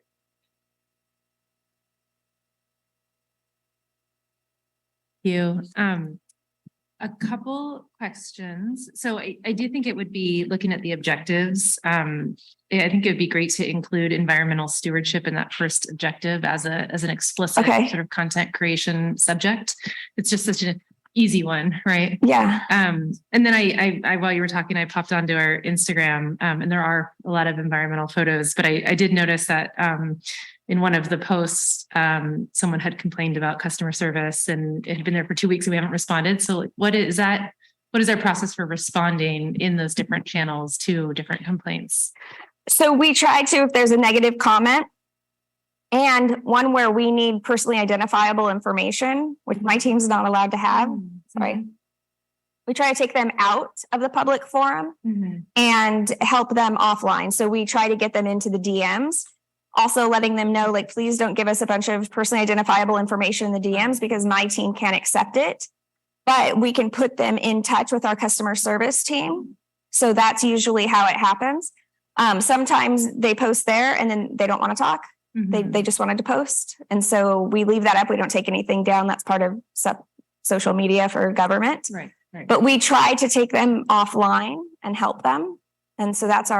You. A couple questions. So I do think it would be looking at the objectives. I think it would be great to include environmental stewardship in that first objective as an explicit sort of content creation subject. It's just such an easy one, right? Yeah. And then I while you were talking, I popped onto our Instagram, and there are a lot of environmental photos, but I did notice that in one of the posts, someone had complained about customer service and it had been there for 2 weeks and we haven't responded. So what is our process for responding in those different channels to different complaints? So we try to, if there's a negative comment and one where we need personally identifiable information, which my team's not allowed to have, we try to take them out of the public forum and help them offline. So we try to get them into the DMs. Also letting them know, like, please don't give us a bunch of personally identifiable information in the DMs because my team can't accept it. But we can put them in touch with our customer service team. So that's usually how it happens. Sometimes they post there and then they don't want to talk. They just wanted to post. And so we leave that up. We don't take anything down. That's part of social media for government. Right. But we try to take them offline and help them. And so that's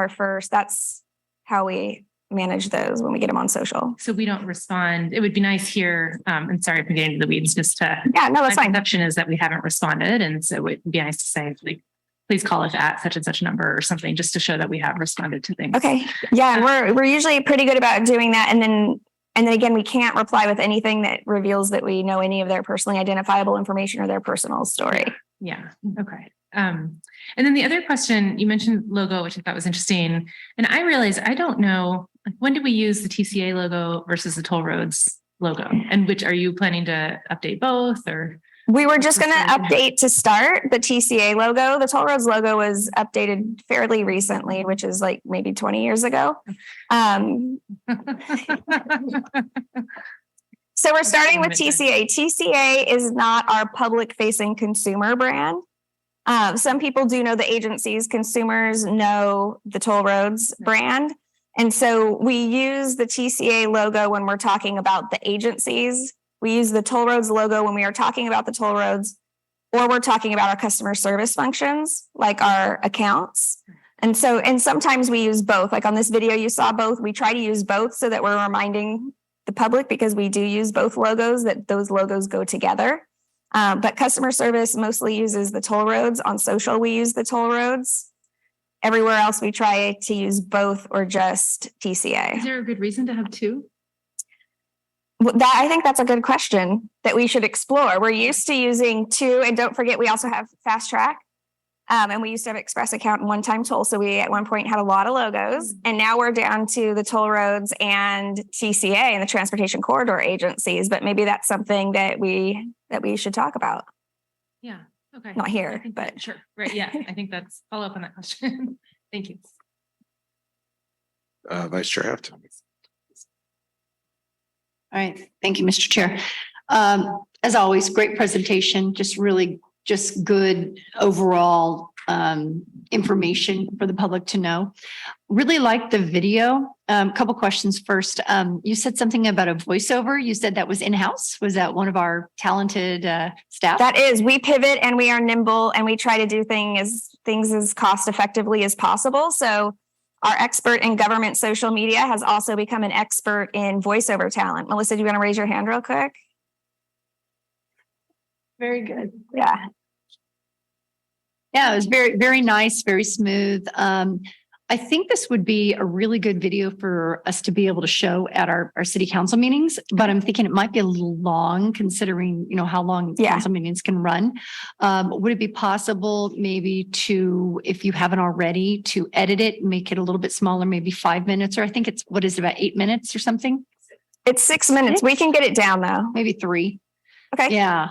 how we manage those when we get them on social. So we don't respond. It would be nice here. And sorry for getting into the weeds, just to, yeah, no, that's my fine. perception is that we haven't responded. And so it would be nice to say, like, please call us at such and such number or something, just to show that we have responded to things. Okay. Yeah. We're usually pretty good about doing that. And then again, we can't reply with anything that reveals that we know any of their personally identifiable information or their personal story. Yeah. Okay. And then the other question, you mentioned logo, which I thought was interesting. And I realized I don't know, when do we use the TCA logo versus the toll roads logo? And which are you planning to update both or? We were just going to update to start the TCA logo. The toll roads logo was updated fairly recently, which is like maybe 20 years ago. So we're starting with TCA. TCA is not our public facing consumer brand. Some people do know the agencies, consumers know the toll roads brand. And so we use the TCA logo when we're talking about the agencies. We use the toll roads logo when we are talking about the toll roads, or we're talking about our customer service functions, like our accounts. And sometimes we use both. Like on this video, you saw both. We try to use both so that we're reminding the public, because we do use both logos, that those logos go together. But customer service mostly uses the toll roads. On social, we use the toll roads. Everywhere else, we try to use both or just TCA. Is there a good reason to have two? I think that's a good question that we should explore. We're used to using two, and don't forget, we also have Fast Track. And we used to have Express Account and One Time Toll. So we at one point had a lot of logos, and now we're down to the toll roads and TCA and the transportation corridor agencies. But maybe that's something that we should talk about. Yeah. Okay. Not here, but sure. Right. Yeah. I think that's follow up on that question. Thank you. Vice Chair Heft. All right. Thank you, Mr. Chair. As always, great presentation, just good overall information for the public to know. Really like the video. Couple questions first. You said something about a voiceover. You said that was in-house. Was that one of our talented staff? That is, we pivot and we are nimble and we try to do things as cost effectively as possible. So our expert in government social media has also become an expert in voiceover talent. Melissa, do you want to raise your hand real quick? Very good. Yeah. Yeah, it was very, very nice, very smooth. I think this would be a really good video for us to be able to show at our city council meetings, but I'm thinking it might be a little long considering, how long council meetings can run. Would it be possible maybe to, if you haven't already, to edit it, make it a little bit smaller, maybe 5 minutes, or I think it's, what is it, about 8 minutes or something? It's 6 minutes. We can get it down though. Maybe 3. Okay. Yeah.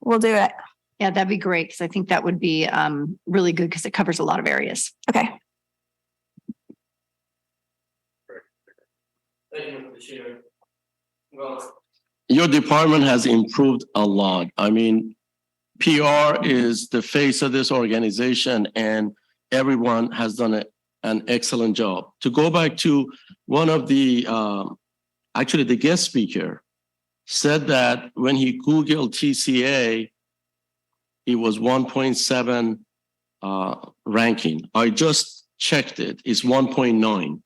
We'll do it. Yeah, that'd be great because I think that would be really good because it covers a lot of areas. Okay. Your department has improved a lot. I mean, PR is the face of this organization and everyone has done an excellent job. To go back to one of the, actually the guest speaker said that when he Googled TCA, it was 1.7 ranking. I just checked it. It's 1.9.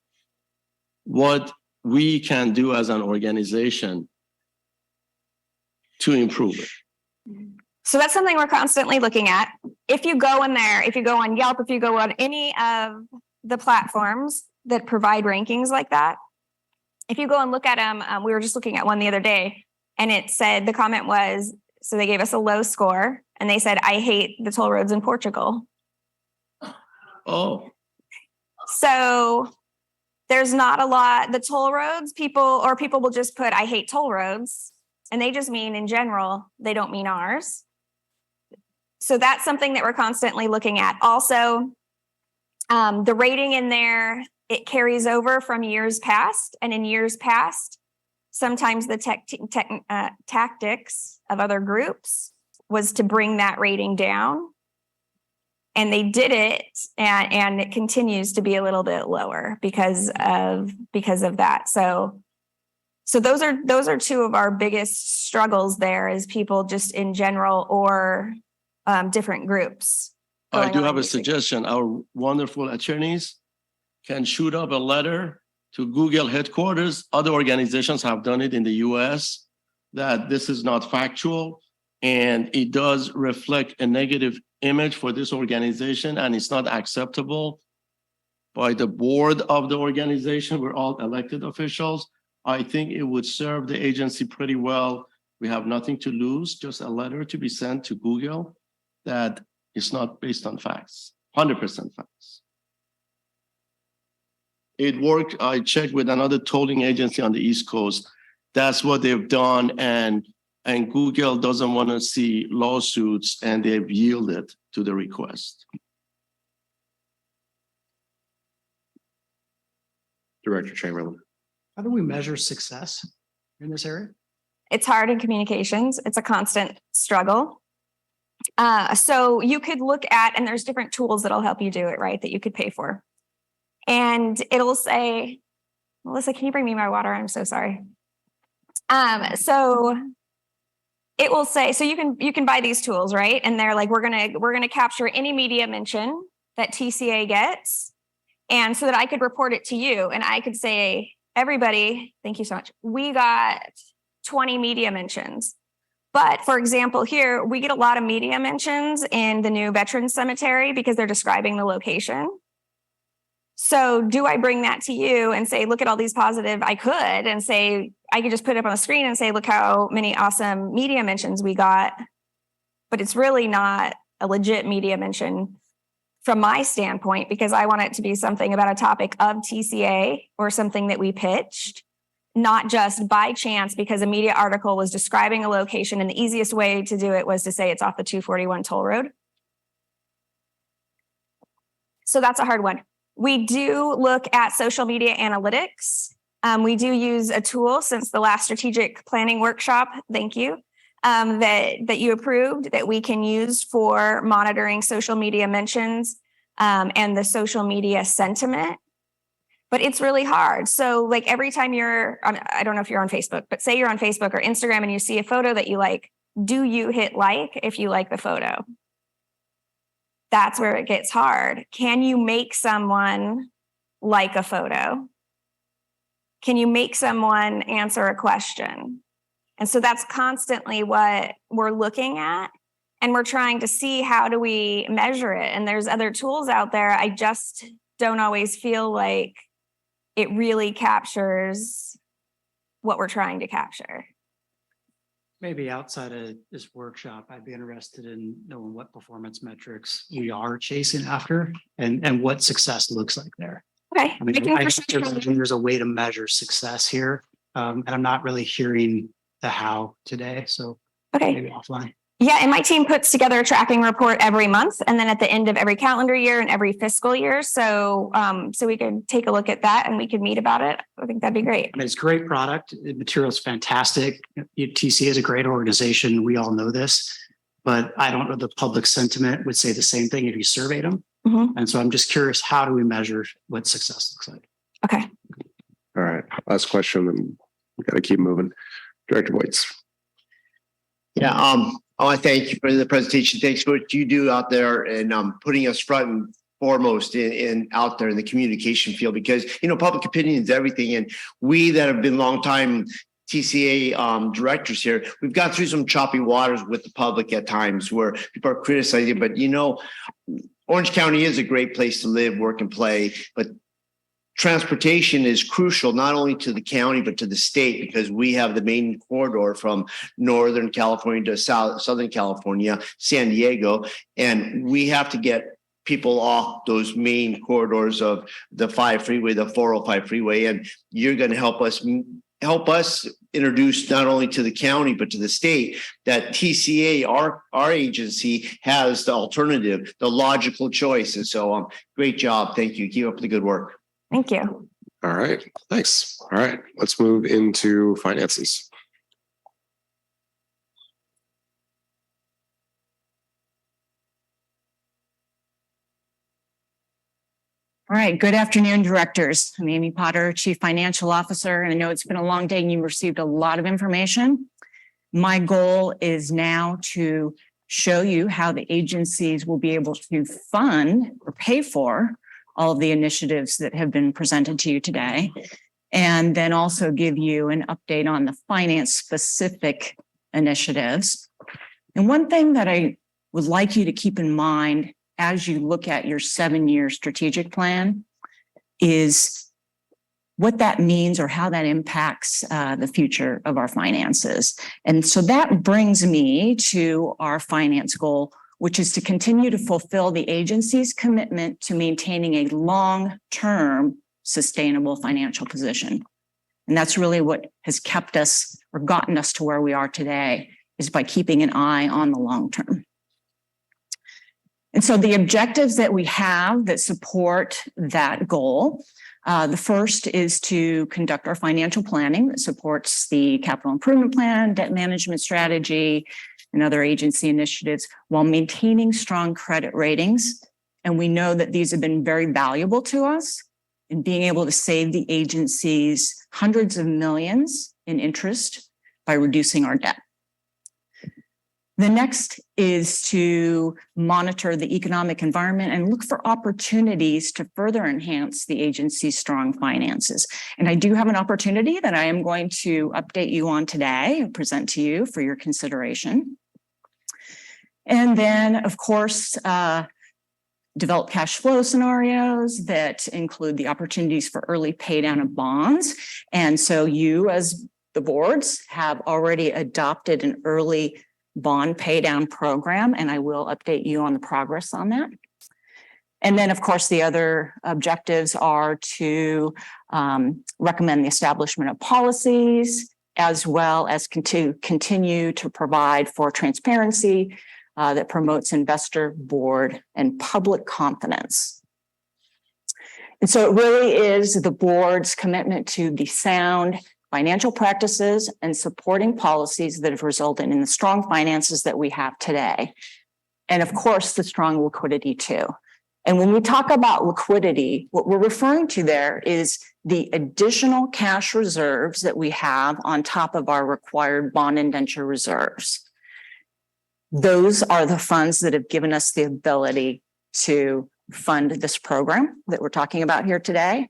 What we can do as an organization to improve it. So that's something we're constantly looking at. If you go in there, if you go on Yelp, if you go on any of the platforms that provide rankings like that, if you go and look at them, we were just looking at one the other day and it said, the comment was, so they gave us a low score and they said, I hate the toll roads in Portugal. Oh. So there's not a lot, the toll roads, people will just put, I hate toll roads. And they just mean in general, they don't mean ours. So that's something that we're constantly looking at. Also, the rating in there, it carries over from years past. And in years past, sometimes the tactics of other groups was to bring that rating down. And they did it, and it continues to be a little bit lower because of that. So those are two of our biggest struggles there, is people just in general or different groups. I do have a suggestion. Our wonderful attorneys can shoot up a letter to Google headquarters. Other organizations have done it in the US, that this is not factual and it does reflect a negative image for this organization and it's not acceptable by the board of the organization. We're all elected officials. I think it would serve the agency pretty well. We have nothing to lose, just a letter to be sent to Google that is not based on facts, 100% facts. It worked. I checked with another tolling agency on the East Coast. That's what they've done. And Google doesn't want to see lawsuits and they've yielded to the request. Director Chamberlain. How do we measure success in this area? It's hard in communications. It's a constant struggle. So you could look at, and there's different tools that'll help you do it, right? That you could pay for. And it'll say, Melissa, can you bring me my water? I'm so sorry. So it will say, so you can buy these tools, right? And they're like, we're gonna capture any media mention that TCA gets. And so that I could report it to you and I could say, everybody, thank you so much. We got 20 media mentions. But for example, here, we get a lot of media mentions in the new Veterans Cemetery because they're describing the location. So do I bring that to you and say, look at all these positive? I could, and say, I could just put it up on the screen and say, look how many awesome media mentions we got. But it's really not a legit media mention from my standpoint, because I want it to be something about a topic of TCA or something that we pitched, not just by chance because a media article was describing a location and the easiest way to do it was to say it's off the 241 toll road. So that's a hard one. We do look at social media analytics. We do use a tool since the last strategic planning workshop. Thank you. that you approved that we can use for monitoring social media mentions and the social media sentiment. But it's really hard. So like every time I don't know if you're on Facebook, but say you're on Facebook or Instagram and you see a photo that you like, do you hit like if you like the photo? That's where it gets hard. Can you make someone like a photo? Can you make someone answer a question? And so that's constantly what we're looking at. And we're trying to see how do we measure it. And there's other tools out there. I just don't always feel like it really captures what we're trying to capture. Maybe outside of this workshop, I'd be interested in knowing what performance metrics we are chasing after and what success looks like there. Okay. I mean, I imagine there's a way to measure success here. And I'm not really hearing the how today. So maybe offline. Yeah, and my team puts together a tracking report every month and then at the end of every calendar year and every fiscal year. So so we could take a look at that and we could meet about it. I think that'd be great. I mean, it's a great product. The material's fantastic. TCA is a great organization. We all know this, but I don't know the public sentiment would say the same thing if you surveyed them. And so I'm just curious, how do we measure what success looks like? Okay. All right. Last question, and we got to keep moving. Director Voights. Yeah, I want to thank you for the presentation. Thanks for what you do out there and putting us front and foremost in out there in the communication field, because, you know, public opinion is everything. And we that have been long time TCA directors here, we've gone through some choppy waters with the public at times where people are criticizing, but you know, Orange County is a great place to live, work, and play, but transportation is crucial not only to the county but to the state, because we have the main corridor from Northern California to Southern California, San Diego, and we have to get people off those main corridors of the 5 freeway, the 405 freeway, and you're going to help us introduce not only to the county but to the state that TCA, our agency, has the alternative, the logical choice. And so great job. Thank you. Keep up the good work. Thank you. All right. Thanks. All right. Let's move into finances. All right. Good afternoon, directors. I'm Amy Potter, Chief Financial Officer, and I know it's been a long day and you received a lot of information. My goal is now to show you how the agencies will be able to fund or pay for all of the initiatives that have been presented to you today, and then also give you an update on the finance-specific initiatives. And one thing that I would like you to keep in mind as you look at your 7-year strategic plan is what that means or how that impacts the future of our finances. And so that brings me to our finance goal, which is to continue to fulfill the agency's commitment to maintaining a long-term sustainable financial position. And that's really what has kept us or gotten us to where we are today, is by keeping an eye on the long term. And so the objectives that we have that support that goal, the first is to conduct our financial planning that supports the capital improvement plan, debt management strategy, and other agency initiatives while maintaining strong credit ratings. And we know that these have been very valuable to us in being able to save the agencies hundreds of millions in interest by reducing our debt. The next is to monitor the economic environment and look for opportunities to further enhance the agency's strong finances. And I do have an opportunity that I am going to update you on today and present to you for your consideration. And then, of course, develop cash flow scenarios that include the opportunities for early pay down of bonds. And so you, as the boards, have already adopted an early bond pay down program, and I will update you on the progress on that. And then, of course, the other objectives are to recommend the establishment of policies, as well as continue to provide for transparency that promotes investor, board, and public confidence. And so it really is the board's commitment to the sound financial practices and supporting policies that have resulted in the strong finances that we have today. And of course, the strong liquidity too. And when we talk about liquidity, what we're referring to there is the additional cash reserves that we have on top of our required bond indenture reserves. Those are the funds that have given us the ability to fund this program that we're talking about here today.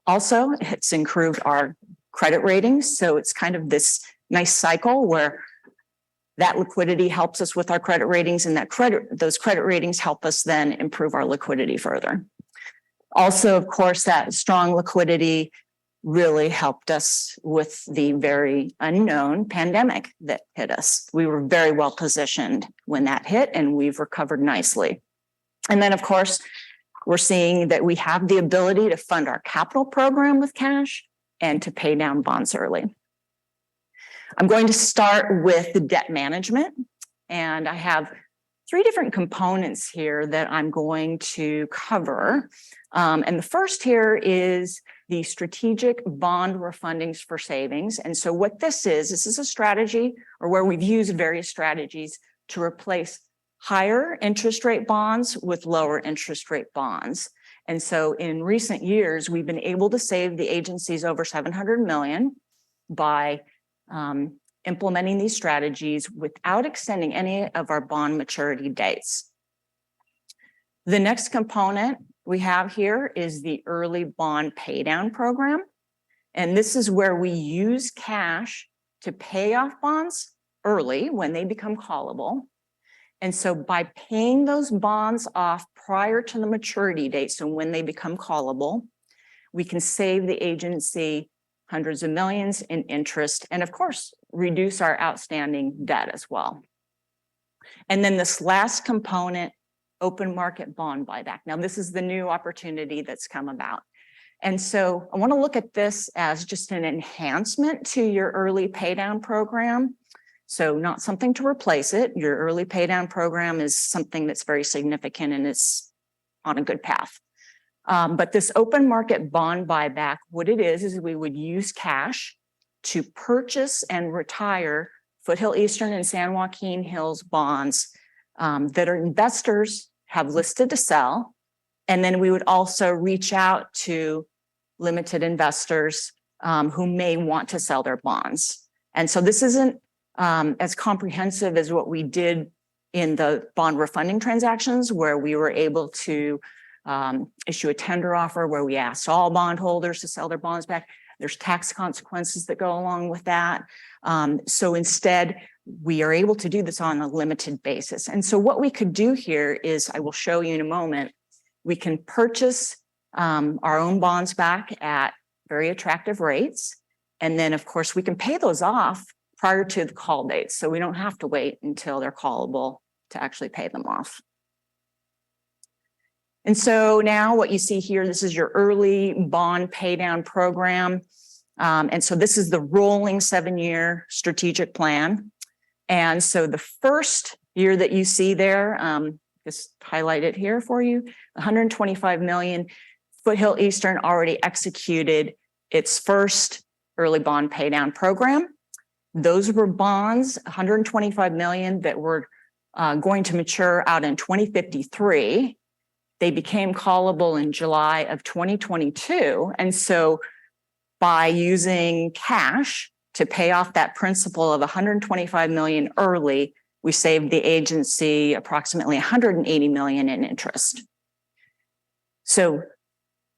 Also, it's improved our credit ratings. So it's kind of this nice cycle where that liquidity helps us with our credit ratings, and those credit ratings help us then improve our liquidity further. Also, of course, that strong liquidity really helped us with the very unknown pandemic that hit us. We were very well positioned when that hit, and we've recovered nicely. And then, of course, we're seeing that we have the ability to fund our capital program with cash and to pay down bonds early. I'm going to start with the debt management, and I have 3 different components here that I'm going to cover. And the first here is the strategic bond refundings for savings. And so what this is a strategy, or where we've used various strategies to replace higher interest rate bonds with lower interest rate bonds. And so in recent years, we've been able to save the agencies over $700 million by implementing these strategies without extending any of our bond maturity dates. The next component we have here is the early bond paydown program. And this is where we use cash to pay off bonds early when they become callable. And so by paying those bonds off prior to the maturity date, so when they become callable, we can save the agency hundreds of millions in interest, and of course, reduce our outstanding debt as well. And then this last component, open market bond buyback. Now, this is the new opportunity that's come about. And so I want to look at this as just an enhancement to your early paydown program. So not something to replace it. Your early paydown program is something that's very significant and it's on a good path. But this open market bond buyback, what it is we would use cash to purchase and retire Foothill Eastern and San Joaquin Hills bonds that our investors have listed to sell. And then we would also reach out to limited investors who may want to sell their bonds. And so this isn't as comprehensive as what we did in the bond refunding transactions, where we were able to issue a tender offer where we asked all bondholders to sell their bonds back. There's tax consequences that go along with that. So instead, we are able to do this on a limited basis. And so what we could do here is, I will show you in a moment, we can purchase our own bonds back at very attractive rates. And then, of course, we can pay those off prior to the call date. So we don't have to wait until they're callable to actually pay them off. And so now what you see here, this is your early bond paydown program. And so this is the rolling 7-year strategic plan. And so the first year that you see there, just highlight it here for you, $125 million. Foothill Eastern already executed its first early bond paydown program. Those were bonds, $125 million, that were going to mature out in 2053. They became callable in July of 2022. And so by using cash to pay off that principal of $125 million early, we saved the agency approximately $180 million in interest. So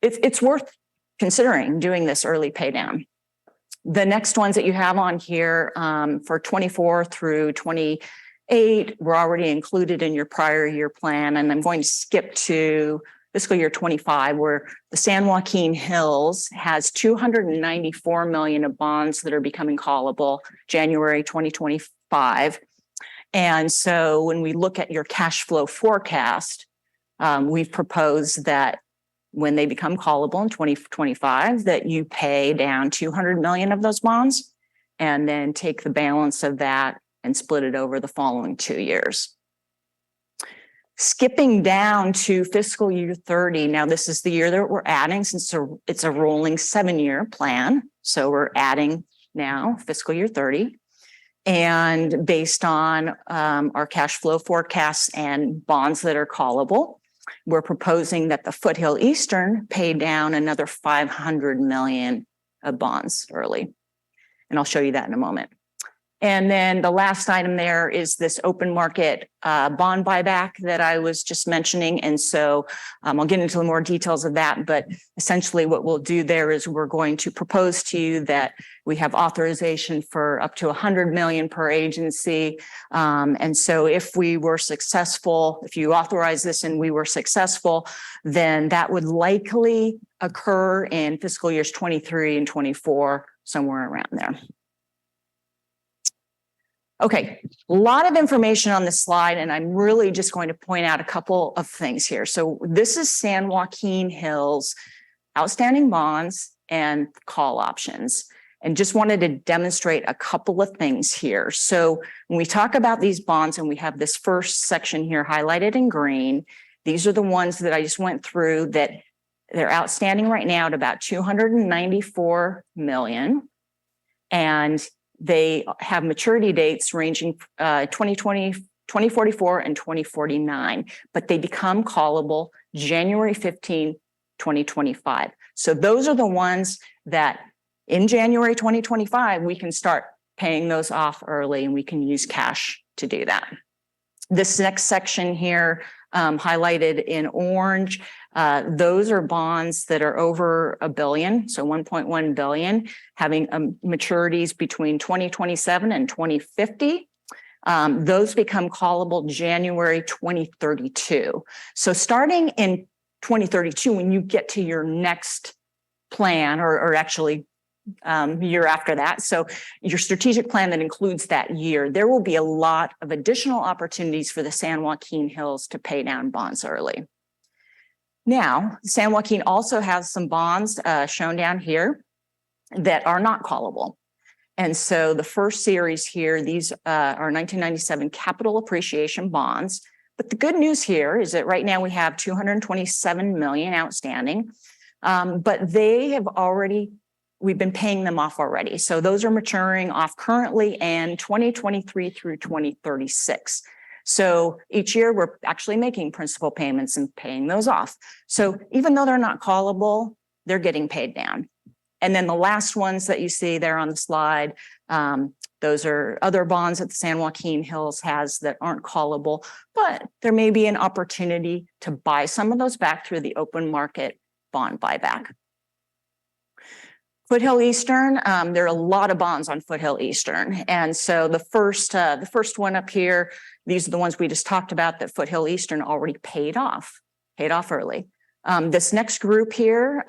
it's worth considering doing this early pay down. The next ones that you have on here for 24 through 28 were already included in your prior year plan. And I'm going to skip to fiscal year 25, where the San Joaquin Hills has $294 million of bonds that are becoming callable January 2025. And so when we look at your cash flow forecast, we've proposed that when they become callable in 2025, that you pay down $200 million of those bonds and then take the balance of that and split it over the following 2 years. Skipping down to fiscal year 30. Now, this is the year that we're adding, since it's a rolling 7-year plan. So we're adding now, fiscal year 30. And based on our cash flow forecasts and bonds that are callable, we're proposing that the Foothill Eastern pay down another 500 million of bonds early. And I'll show you that in a moment. And then the last item there is this open market bond buyback that I was just mentioning. And so I'll get into more details of that. But essentially what we'll do there is we're going to propose to you that we have authorization for up to 100 million per agency. And so if we were successful, if you authorize this and we were successful, then that would likely occur in fiscal years 23 and 24, somewhere around there. Okay, a lot of information on this slide, and I'm really just going to point out a couple of things here. So this is San Joaquin Hills outstanding bonds and call options, and just wanted to demonstrate a couple of things here. So when we talk about these bonds, and we have this first section here highlighted in green, these are the ones that I just went through that they're outstanding right now at about 294 million. And they have maturity dates ranging 2020, 2044 and 2049, but they become callable January 15, 2025. So those are the ones that in January 2025, we can start paying those off early, and we can use cash to do that. This next section here, highlighted in orange, those are bonds that are over $1 billion, so 1.1 billion, having maturities between 2027 and 2050. Those become callable January 2032. So starting in 2032, when you get to your next plan, or actually year after that, so your strategic plan that includes that year, there will be a lot of additional opportunities for the San Joaquin Hills to pay down bonds early. Now, San Joaquin also has some bonds shown down here that are not callable. And so the first series here, these are 1997 capital appreciation bonds. But the good news here is that right now we have 227 million outstanding, but they have already, we've been paying them off already. So those are maturing off currently and 2023 through 2036. So each year we're actually making principal payments and paying those off. So even though they're not callable, they're getting paid down. And then the last ones that you see there on the slide, those are other bonds that the San Joaquin Hills has that aren't callable, but there may be an opportunity to buy some of those back through the open market bond buyback. Foothill Eastern, there are a lot of bonds on Foothill Eastern. And so the first one up here, these are the ones we just talked about that Foothill Eastern already paid off early. This next group here,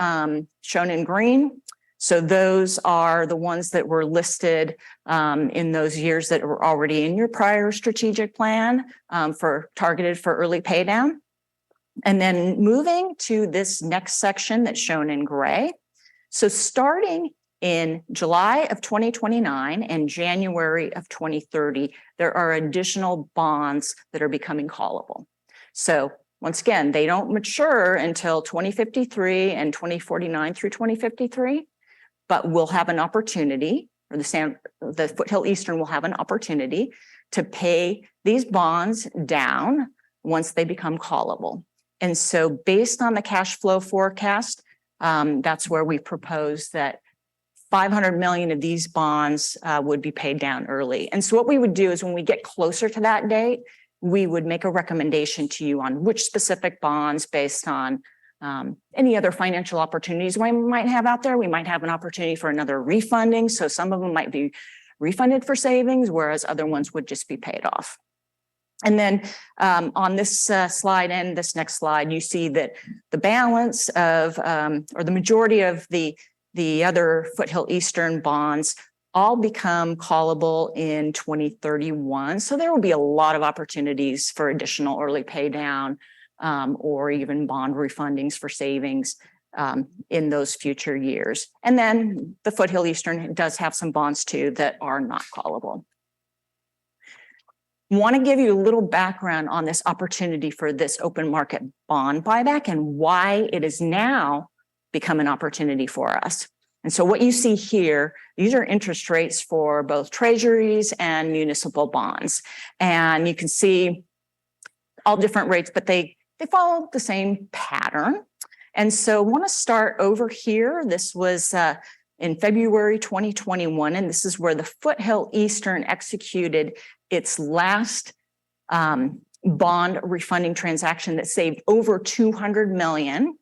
shown in green, so those are the ones that were listed in those years that were already in your prior strategic plan targeted for early pay down. And then moving to this next section that's shown in gray. So starting in July of 2029 and January of 2030, there are additional bonds that are becoming callable. So once again, they don't mature until 2053 and 2049 through 2053, but we'll have an opportunity, or the Foothill Eastern will have an opportunity to pay these bonds down once they become callable. And so based on the cash flow forecast, that's where we propose that 500 million of these bonds would be paid down early. And so what we would do is when we get closer to that date, we would make a recommendation to you on which specific bonds based on any other financial opportunities we might have out there. We might have an opportunity for another refunding. So some of them might be refunded for savings, whereas other ones would just be paid off. And then on this slide and this next slide, you see that the balance of, or the majority of the other Foothill Eastern bonds all become callable in 2031. So there will be a lot of opportunities for additional early pay down or even bond refundings for savings in those future years. And then the Foothill Eastern does have some bonds too that are not callable. Want to give you a little background on this opportunity for this open market bond buyback and why it is now become an opportunity for us. And so what you see here, these are interest rates for both treasuries and municipal bonds. And you can see all different rates, but they follow the same pattern. And so I want to start over here. This was in February 2021, and this is where the Foothill Eastern executed its last bond refunding transaction that saved over 200 million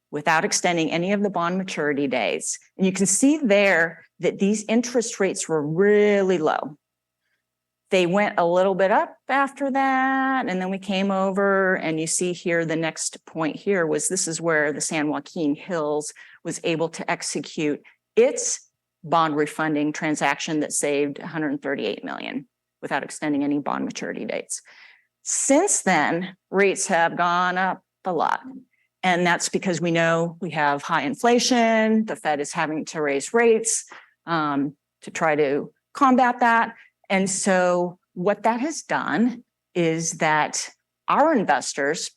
without extending any of the bond maturity days. And you can see there that these interest rates were really low. They went a little bit up after that, and then we came over, and you see here the next point here was this is where the San Joaquin Hills was able to execute its bond refunding transaction that saved 138 million without extending any bond maturity dates. Since then, rates have gone up a lot. And that's because we know we have high inflation. The Fed is having to raise rates to try to combat that. And so what that has done is that our investors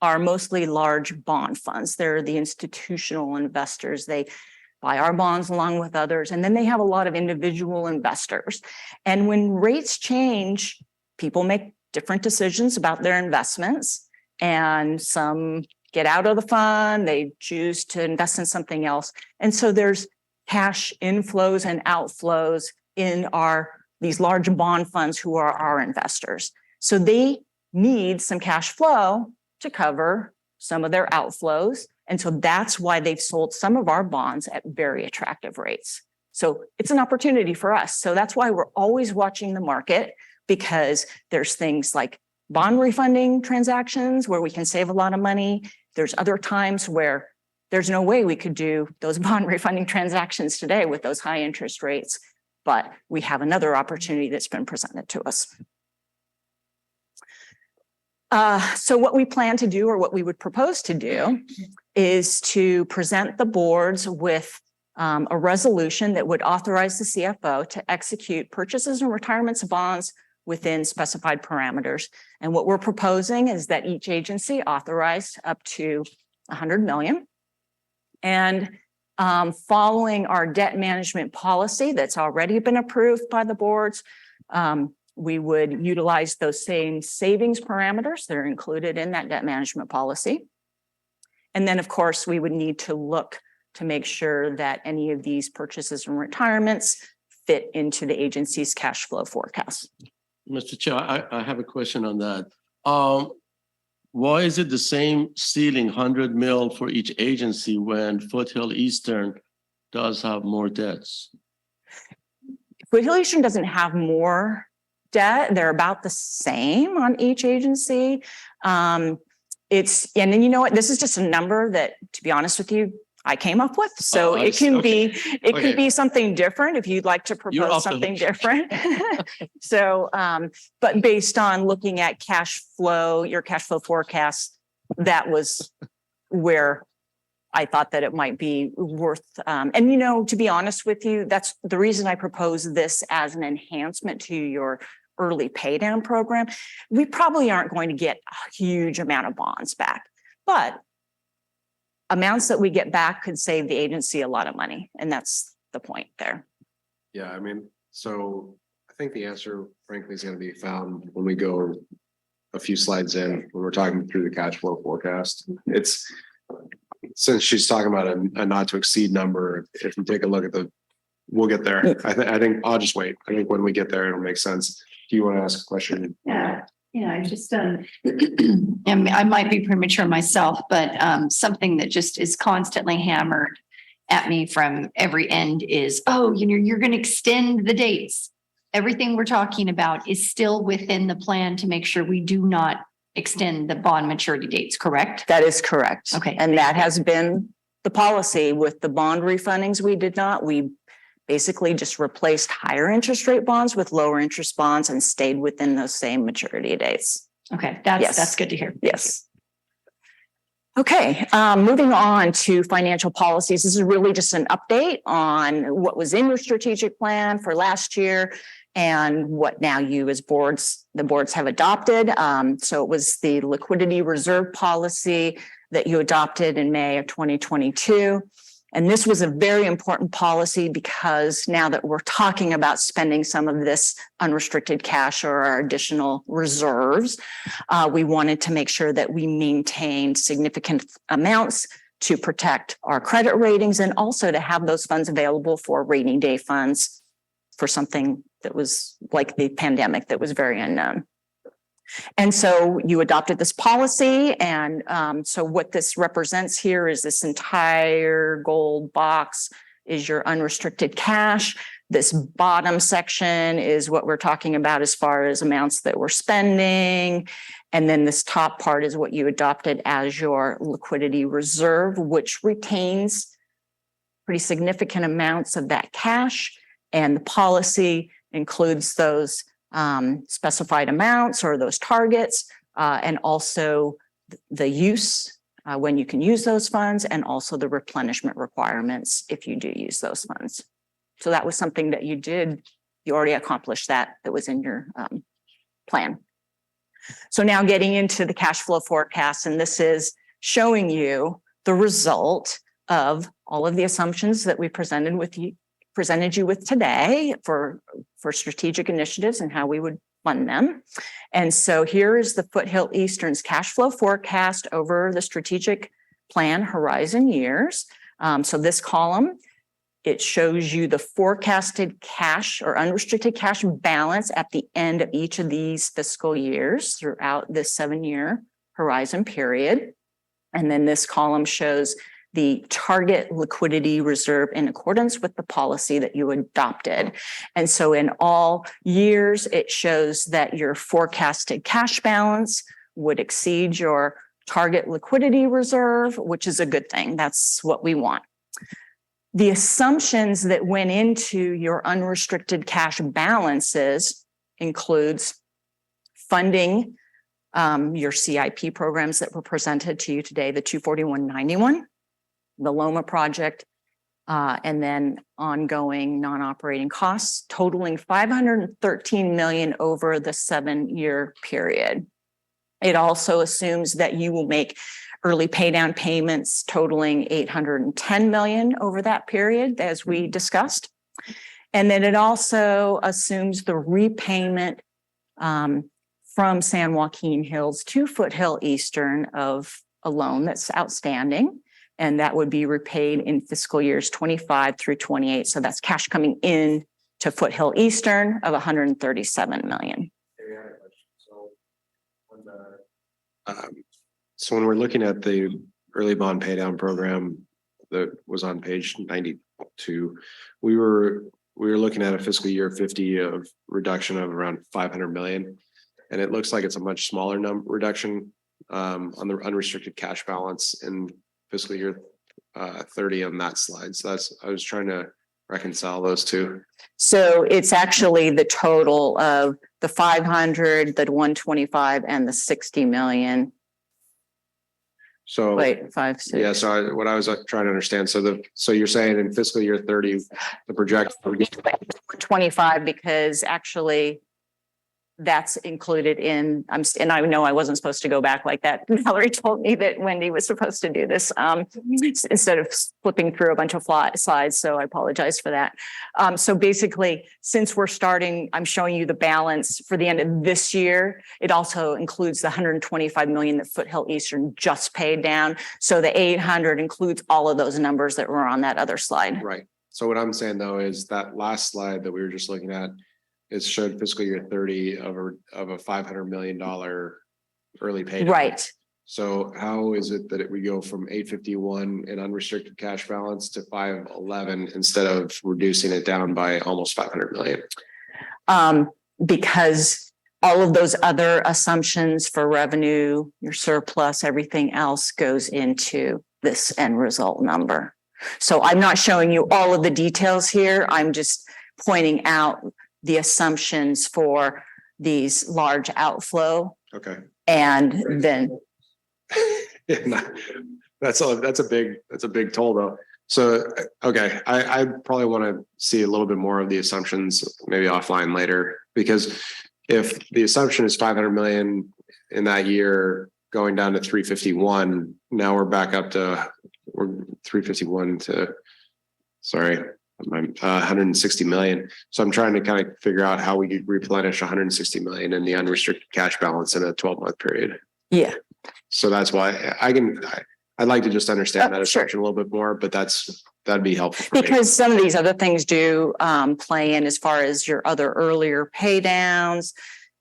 are mostly large bond funds. They're the institutional investors. They buy our bonds along with others. And then they have a lot of individual investors. And when rates change, people make different decisions about their investments. And some get out of the fund, they choose to invest in something else. And so there's cash inflows and outflows in these large bond funds who are our investors. So they need some cash flow to cover some of their outflows. And so that's why they've sold some of our bonds at very attractive rates. So it's an opportunity for us. So that's why we're always watching the market, because there's things like bond refunding transactions where we can save a lot of money. There's other times where there's no way we could do those bond refunding transactions today with those high interest rates, but we have another opportunity that's been presented to us. So what we plan to do, or what we would propose to do, is to present the boards with a resolution that would authorize the CFO to execute purchases and retirements of bonds within specified parameters. And what we're proposing is that each agency authorized up to 100 million. And following our debt management policy that's already been approved by the boards, we would utilize those same savings parameters that are included in that debt management policy. And then, of course, we would need to look to make sure that any of these purchases and retirements fit into the agency's cash flow forecast. Mr. Chair, I have a question on that. Why is it the same ceiling 100 mil for each agency when Foothill Eastern does have more debts? Foothill Eastern doesn't have more debt. They're about the same on each agency. And then you know what? This is just a number that, to be honest with you, I came up with. So it can be something different if you'd like to propose something different. So, but based on looking at cash flow, your cash flow forecast, that was where I thought that it might be worth. And, you know, to be honest with you, that's the reason I propose this as an enhancement to your early pay down program. We probably aren't going to get a huge amount of bonds back, but amounts that we get back could save the agency a lot of money. And that's the point there. Yeah, I mean, so I think the answer frankly is going to be found when we go a few slides in, when we're talking through the cash flow forecast. It's, since she's talking about a not to exceed number, if we take a look at we'll get there. I think I'll just wait. I think when we get there, it'll make sense. Do you want to ask a question? Yeah. Yeah, I just, and I might be premature myself, but something that just is constantly hammered at me from every end is, oh, you know, you're going to extend the dates. Everything we're talking about is still within the plan to make sure we do not extend the bond maturity dates, correct? That is correct. Okay. And that has been the policy with the bond refundings. We basically just replaced higher interest rate bonds with lower interest bonds and stayed within those same maturity dates. Okay, that's good to hear. Yes. Okay, moving on to financial policies. This is really just an update on what was in your strategic plan for last year and what now you as the boards have adopted. So it was the liquidity reserve policy that you adopted in May of 2022. And this was a very important policy because now that we're talking about spending some of this unrestricted cash or our additional reserves, we wanted to make sure that we maintained significant amounts to protect our credit ratings and also to have those funds available for rainy day funds for something that was like the pandemic that was very unknown. And so you adopted this policy. And so what this represents here is this entire gold box is your unrestricted cash. This bottom section is what we're talking about as far as amounts that we're spending. And then this top part is what you adopted as your liquidity reserve, which retains pretty significant amounts of that cash. And the policy includes those specified amounts or those targets, and also the use when you can use those funds, and also the replenishment requirements if you do use those funds. So that was something that you did. You already accomplished that was in your plan. So now getting into the cash flow forecast, and this is showing you the result of all of the assumptions that we presented you with today for strategic initiatives and how we would fund them. And so here is the Foothill Eastern's cash flow forecast over the strategic plan horizon years. So this column, it shows you the forecasted cash or unrestricted cash balance at the end of each of these fiscal years throughout this 7-year horizon period. And then this column shows the target liquidity reserve in accordance with the policy that you adopted. And so in all years, it shows that your forecasted cash balance would exceed your target liquidity reserve, which is a good thing. That's what we want. The assumptions that went into your unrestricted cash balances includes funding your CIP programs that were presented to you today, the 24191. The Loma project, and then ongoing non-operating costs totaling $513 million over the 7-year period. It also assumes that you will make early paydown payments totaling $810 million over that period, as we discussed. And then it also assumes the repayment from San Joaquin Hills to Foothill Eastern of a loan that's outstanding. And that would be repaid in fiscal years 25 through 28. So that's cash coming in to Foothill Eastern of $137 million. So when we're looking at the early bond paydown program that was on page 92, we were looking at a fiscal year 50 of reduction of around 500 million. And it looks like it's a much smaller reduction on the unrestricted cash balance in fiscal year 30 on that slide. So I was trying to reconcile those two. So it's actually the total of the 500, the 125, and the 60 million. So wait, 5, 6. Yeah. So what I was trying to understand. So you're saying in fiscal year 30, the project 25, because actually that's included in, and I know I wasn't supposed to go back like that. Valerie told me that Wendy was supposed to do this instead of flipping through a bunch of slides. So I apologize for that. So basically, since we're starting, I'm showing you the balance for the end of this year. It also includes the 125 million that Foothill Eastern just paid down. So the 800 includes all of those numbers that were on that other slide. Right. So what I'm saying though, is that last slide that we were just looking at, it showed fiscal year 30 of a $500 million early payment. Right. So how is it that we go from 851 in unrestricted cash balance to 511 instead of reducing it down by almost 500 million? Because all of those other assumptions for revenue, your surplus, everything else goes into this end result number. So I'm not showing you all of the details here. I'm just pointing out the assumptions for these large outflow. Okay. And then that's a big toll though. So, okay, I probably want to see a little bit more of the assumptions maybe offline later, because if the assumption is 500 million in that year going down to 351, now we're or 351 to, sorry, 160 million. So I'm trying to kind of figure out how we could replenish 160 million in the unrestricted cash balance in a 12-month period. Yeah. So that's why I'd like to just understand that Sure. assumption a little bit more, but that'd be helpful for me. Because some of these other things do play in as far as your other earlier pay downs,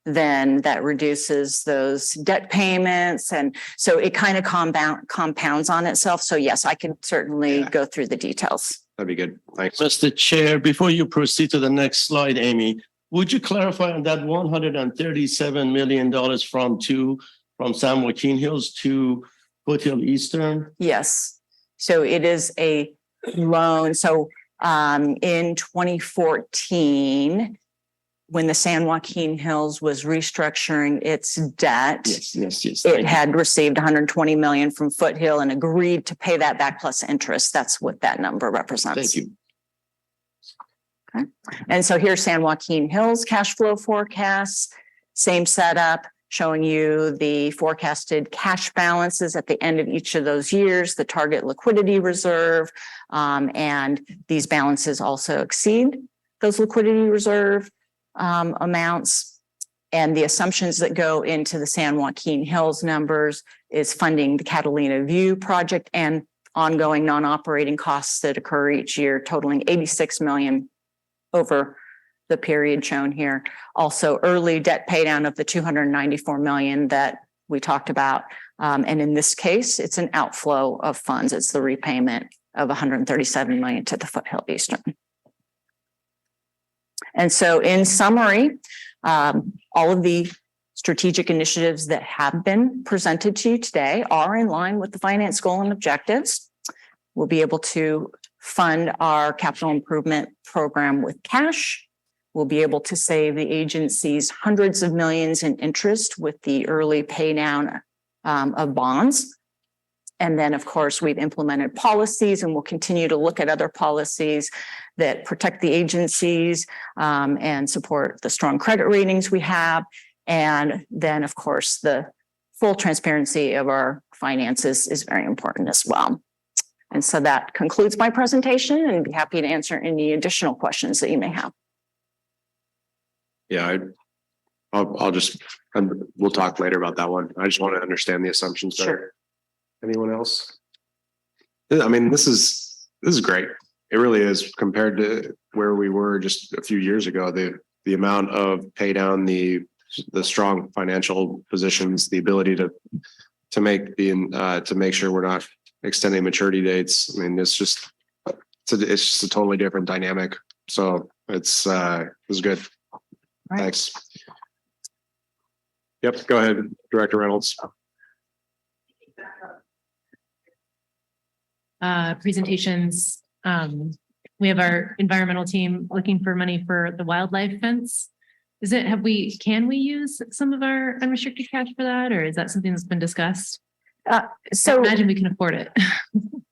then that reduces those debt payments. And so it kind of compounds on itself. So yes, I can certainly go through the details. That'd be good. Thanks. Mr. Chair, before you proceed to the next slide, Amy, would you clarify on that $137 million from San Joaquin Hills to Foothill Eastern? Yes. So it is a loan. So in 2014, when the San Joaquin Hills was restructuring its debt, Yes. it had received 120 million from Foothill and agreed to pay that back plus interest. That's what that number represents. Thank you. Okay. And so here's San Joaquin Hills cash flow forecasts, same setup, showing you the forecasted cash balances at the end of each of those years, the target liquidity reserve, and these balances also exceed those liquidity reserve amounts. And the assumptions that go into the San Joaquin Hills numbers is funding the Catalina View project and ongoing non-operating costs that occur each year, totaling 86 million over the period shown here. Also, early debt paydown of the 294 million that we talked about. And in this case, it's an outflow of funds. It's the repayment of 137 million to the Foothill Eastern. And so in summary, all of the strategic initiatives that have been presented to you today are in line with the finance goal and objectives. We'll be able to fund our capital improvement program with cash. We'll be able to save the agencies hundreds of millions in interest with the early pay down of bonds. And then, of course, we've implemented policies and we'll continue to look at other policies that protect the agencies and support the strong credit ratings we have. And then, of course, the full transparency of our finances is very important as well. And so that concludes my presentation, and I'd be happy to answer any additional questions that you may have. Yeah, we'll talk later about that one. I just want to understand the assumptions better. Sure. Anyone else? I mean, this is great. It really is compared to where we were just a few years ago. The amount of pay down, the strong financial positions, the ability to make sure we're not extending maturity dates. I mean, it's just a totally different dynamic. So it's good. Right. Thanks. Yep, go ahead, Director Reynolds. Presentations. We have our environmental team looking for money for the wildlife fence. Can we use some of our unrestricted cash for that, or is that something that's been discussed? So I imagine we can afford it.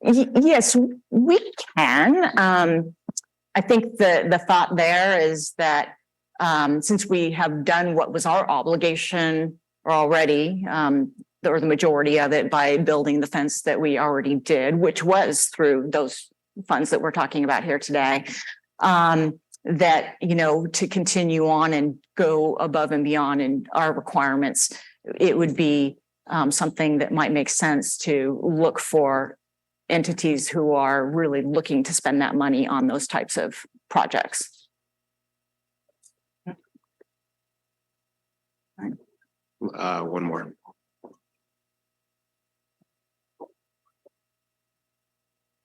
Yes, we can. I think the thought there is that since we have done what was our obligation already, or the majority of it by building the fence that we already did, which was through those funds that we're talking about here today, that, to continue on and go above and beyond in our requirements, it would be something that might make sense to look for entities who are really looking to spend that money on those types of projects. One more.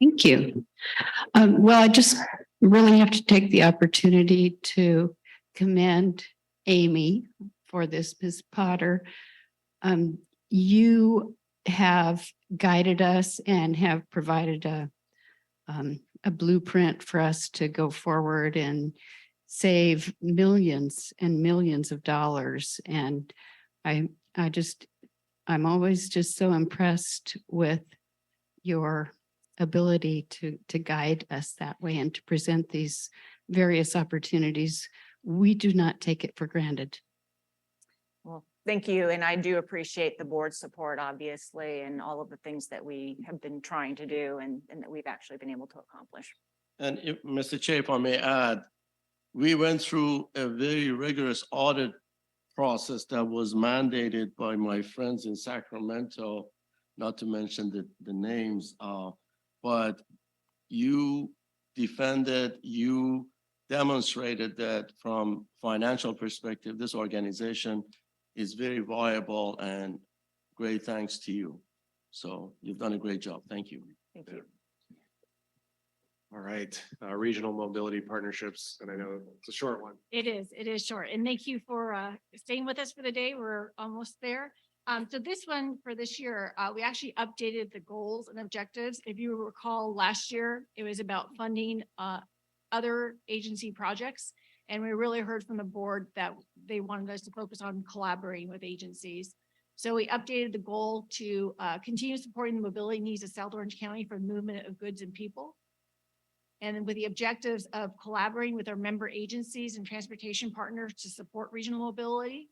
Thank you. Well, I just really have to take the opportunity to commend Amy for this, Ms. Potter. You have guided us and have provided a blueprint for us to go forward and save millions and millions of dollars. And I'm always just so impressed with your ability to guide us that way and to present these various opportunities. We do not take it for granted. Well, Thank you. And I do appreciate the board's support, obviously, and all of the things that we have been trying to do and that we've actually been able to accomplish. And if, Mr. Chair, if I may add, we went through a very rigorous audit process that was mandated by my friends in Sacramento, not to mention the names, but you defended, you demonstrated that from financial perspective, this organization is very viable, and great thanks to you. So you've done a great job. Thank you. Thank you. All right, regional mobility partnerships, and I know it's a short one. It is short. And thank you for staying with us for the day. We're almost there. So this one for this year, we actually updated the goals and objectives. If you recall last year, it was about funding other agency projects. And we really heard from the board that they wanted us to focus on collaborating with agencies. So we updated the goal to continue supporting the mobility needs of South Orange County for movement of goods and people. And then with the objectives of collaborating with our member agencies and transportation partners to support regional mobility,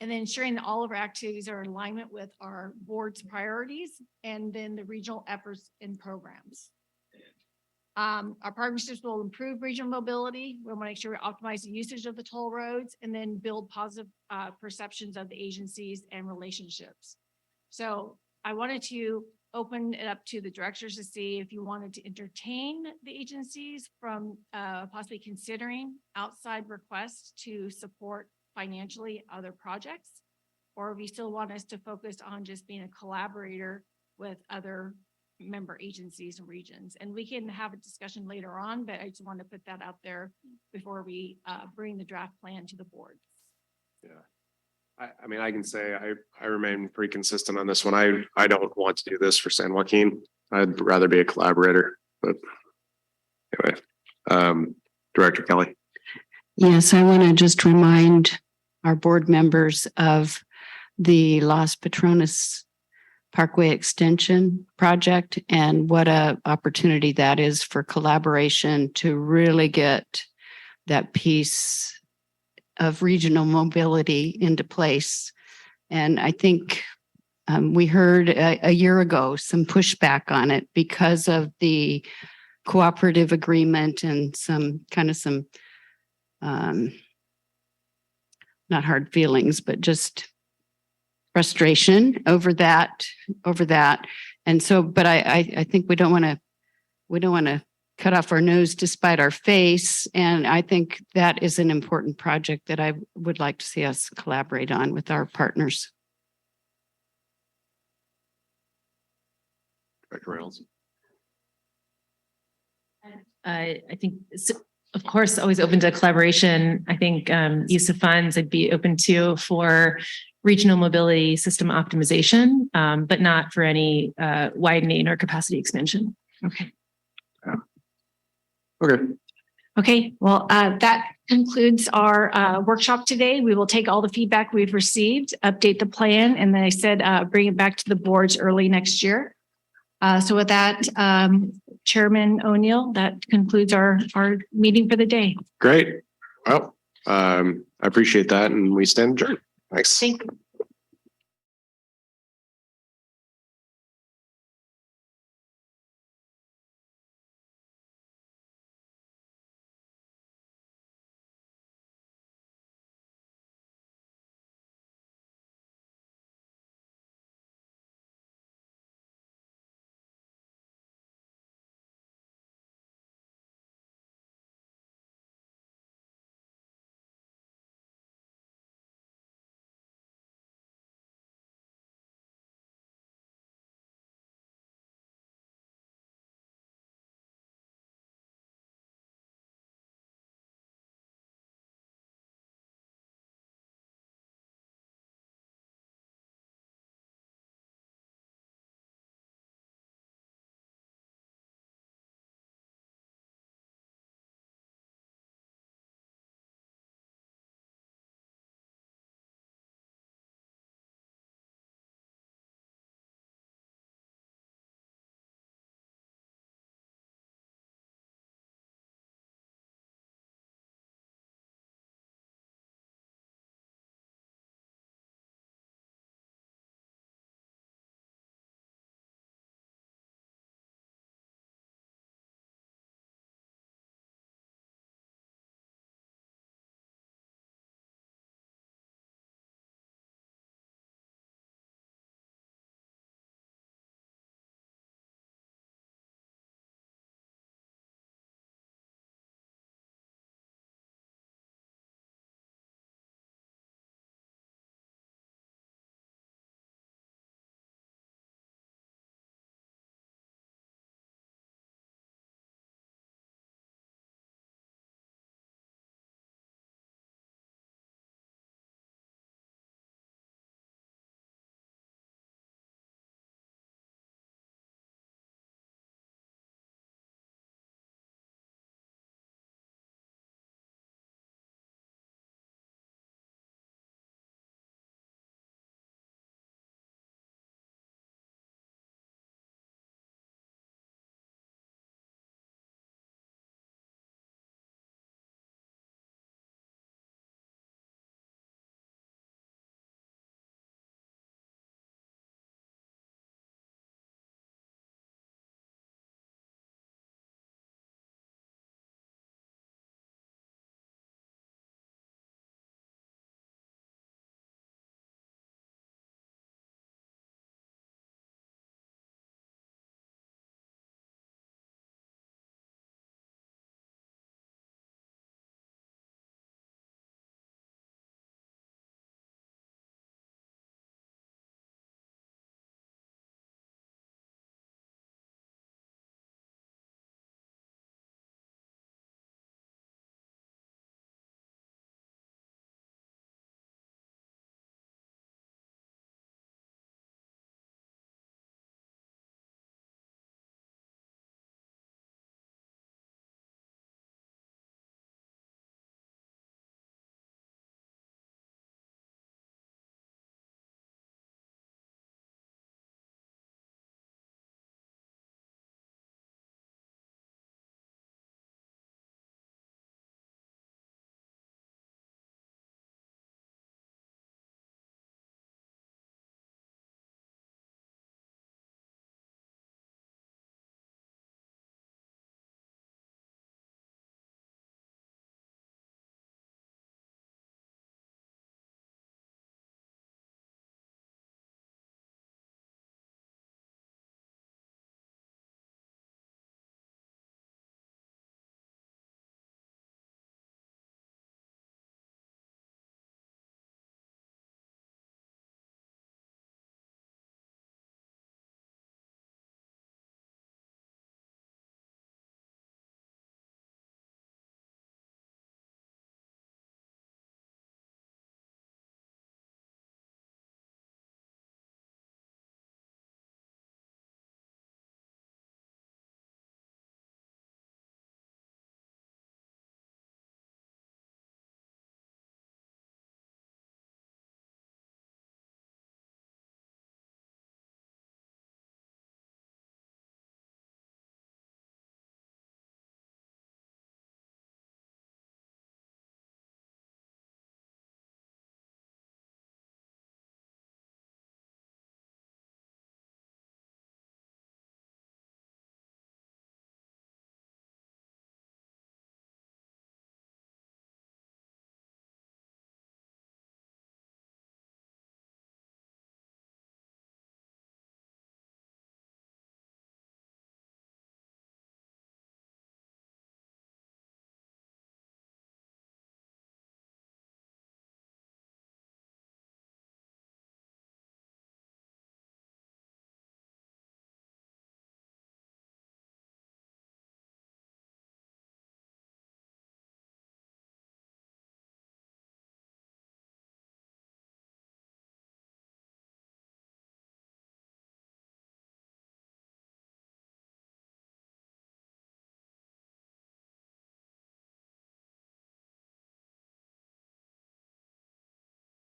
and then ensuring that all of our activities are in alignment with our board's priorities and then the regional efforts and programs. Our partnerships will improve regional mobility. We want to make sure we optimize the usage of the toll roads and then build positive perceptions of the agencies and relationships. So I wanted to open it up to the directors to see if you wanted to entertain the agencies from possibly considering outside requests to support financially other projects, or if you still want us to focus on just being a collaborator with other member agencies and regions. And we can have a discussion later on, but I just want to put that out there before we bring the draft plan to the board. Yeah. I mean, I can say I remain pretty consistent on this one. I don't want to do this for San Joaquin. I'd rather be a collaborator, but anyway, Director Kelly. Yes, I want to just remind our board members of the Las Patronas Parkway Extension project and what a opportunity that is for collaboration to really get that piece of regional mobility into place. And I think we heard a year ago some pushback on it because of the cooperative agreement and some not hard feelings, but just frustration over that. And so, but I think we don't want to cut off our nose to spite our face. And I think that is an important project that I would like to see us collaborate on with our partners. Director Reynolds. I think, of course, always open to collaboration. I think use of funds I'd be open to for regional mobility system optimization, but not for any widening or capacity expansion. Okay. Yeah. Okay. Okay, well, that concludes our workshop today. We will take all the feedback we've received, update the plan, and then I said bring it back to the boards early next year. So with that, Chairman O'Neill, that concludes our meeting for the day. Great. Well, I appreciate that, and we stand adjourned. Thanks. Thank you.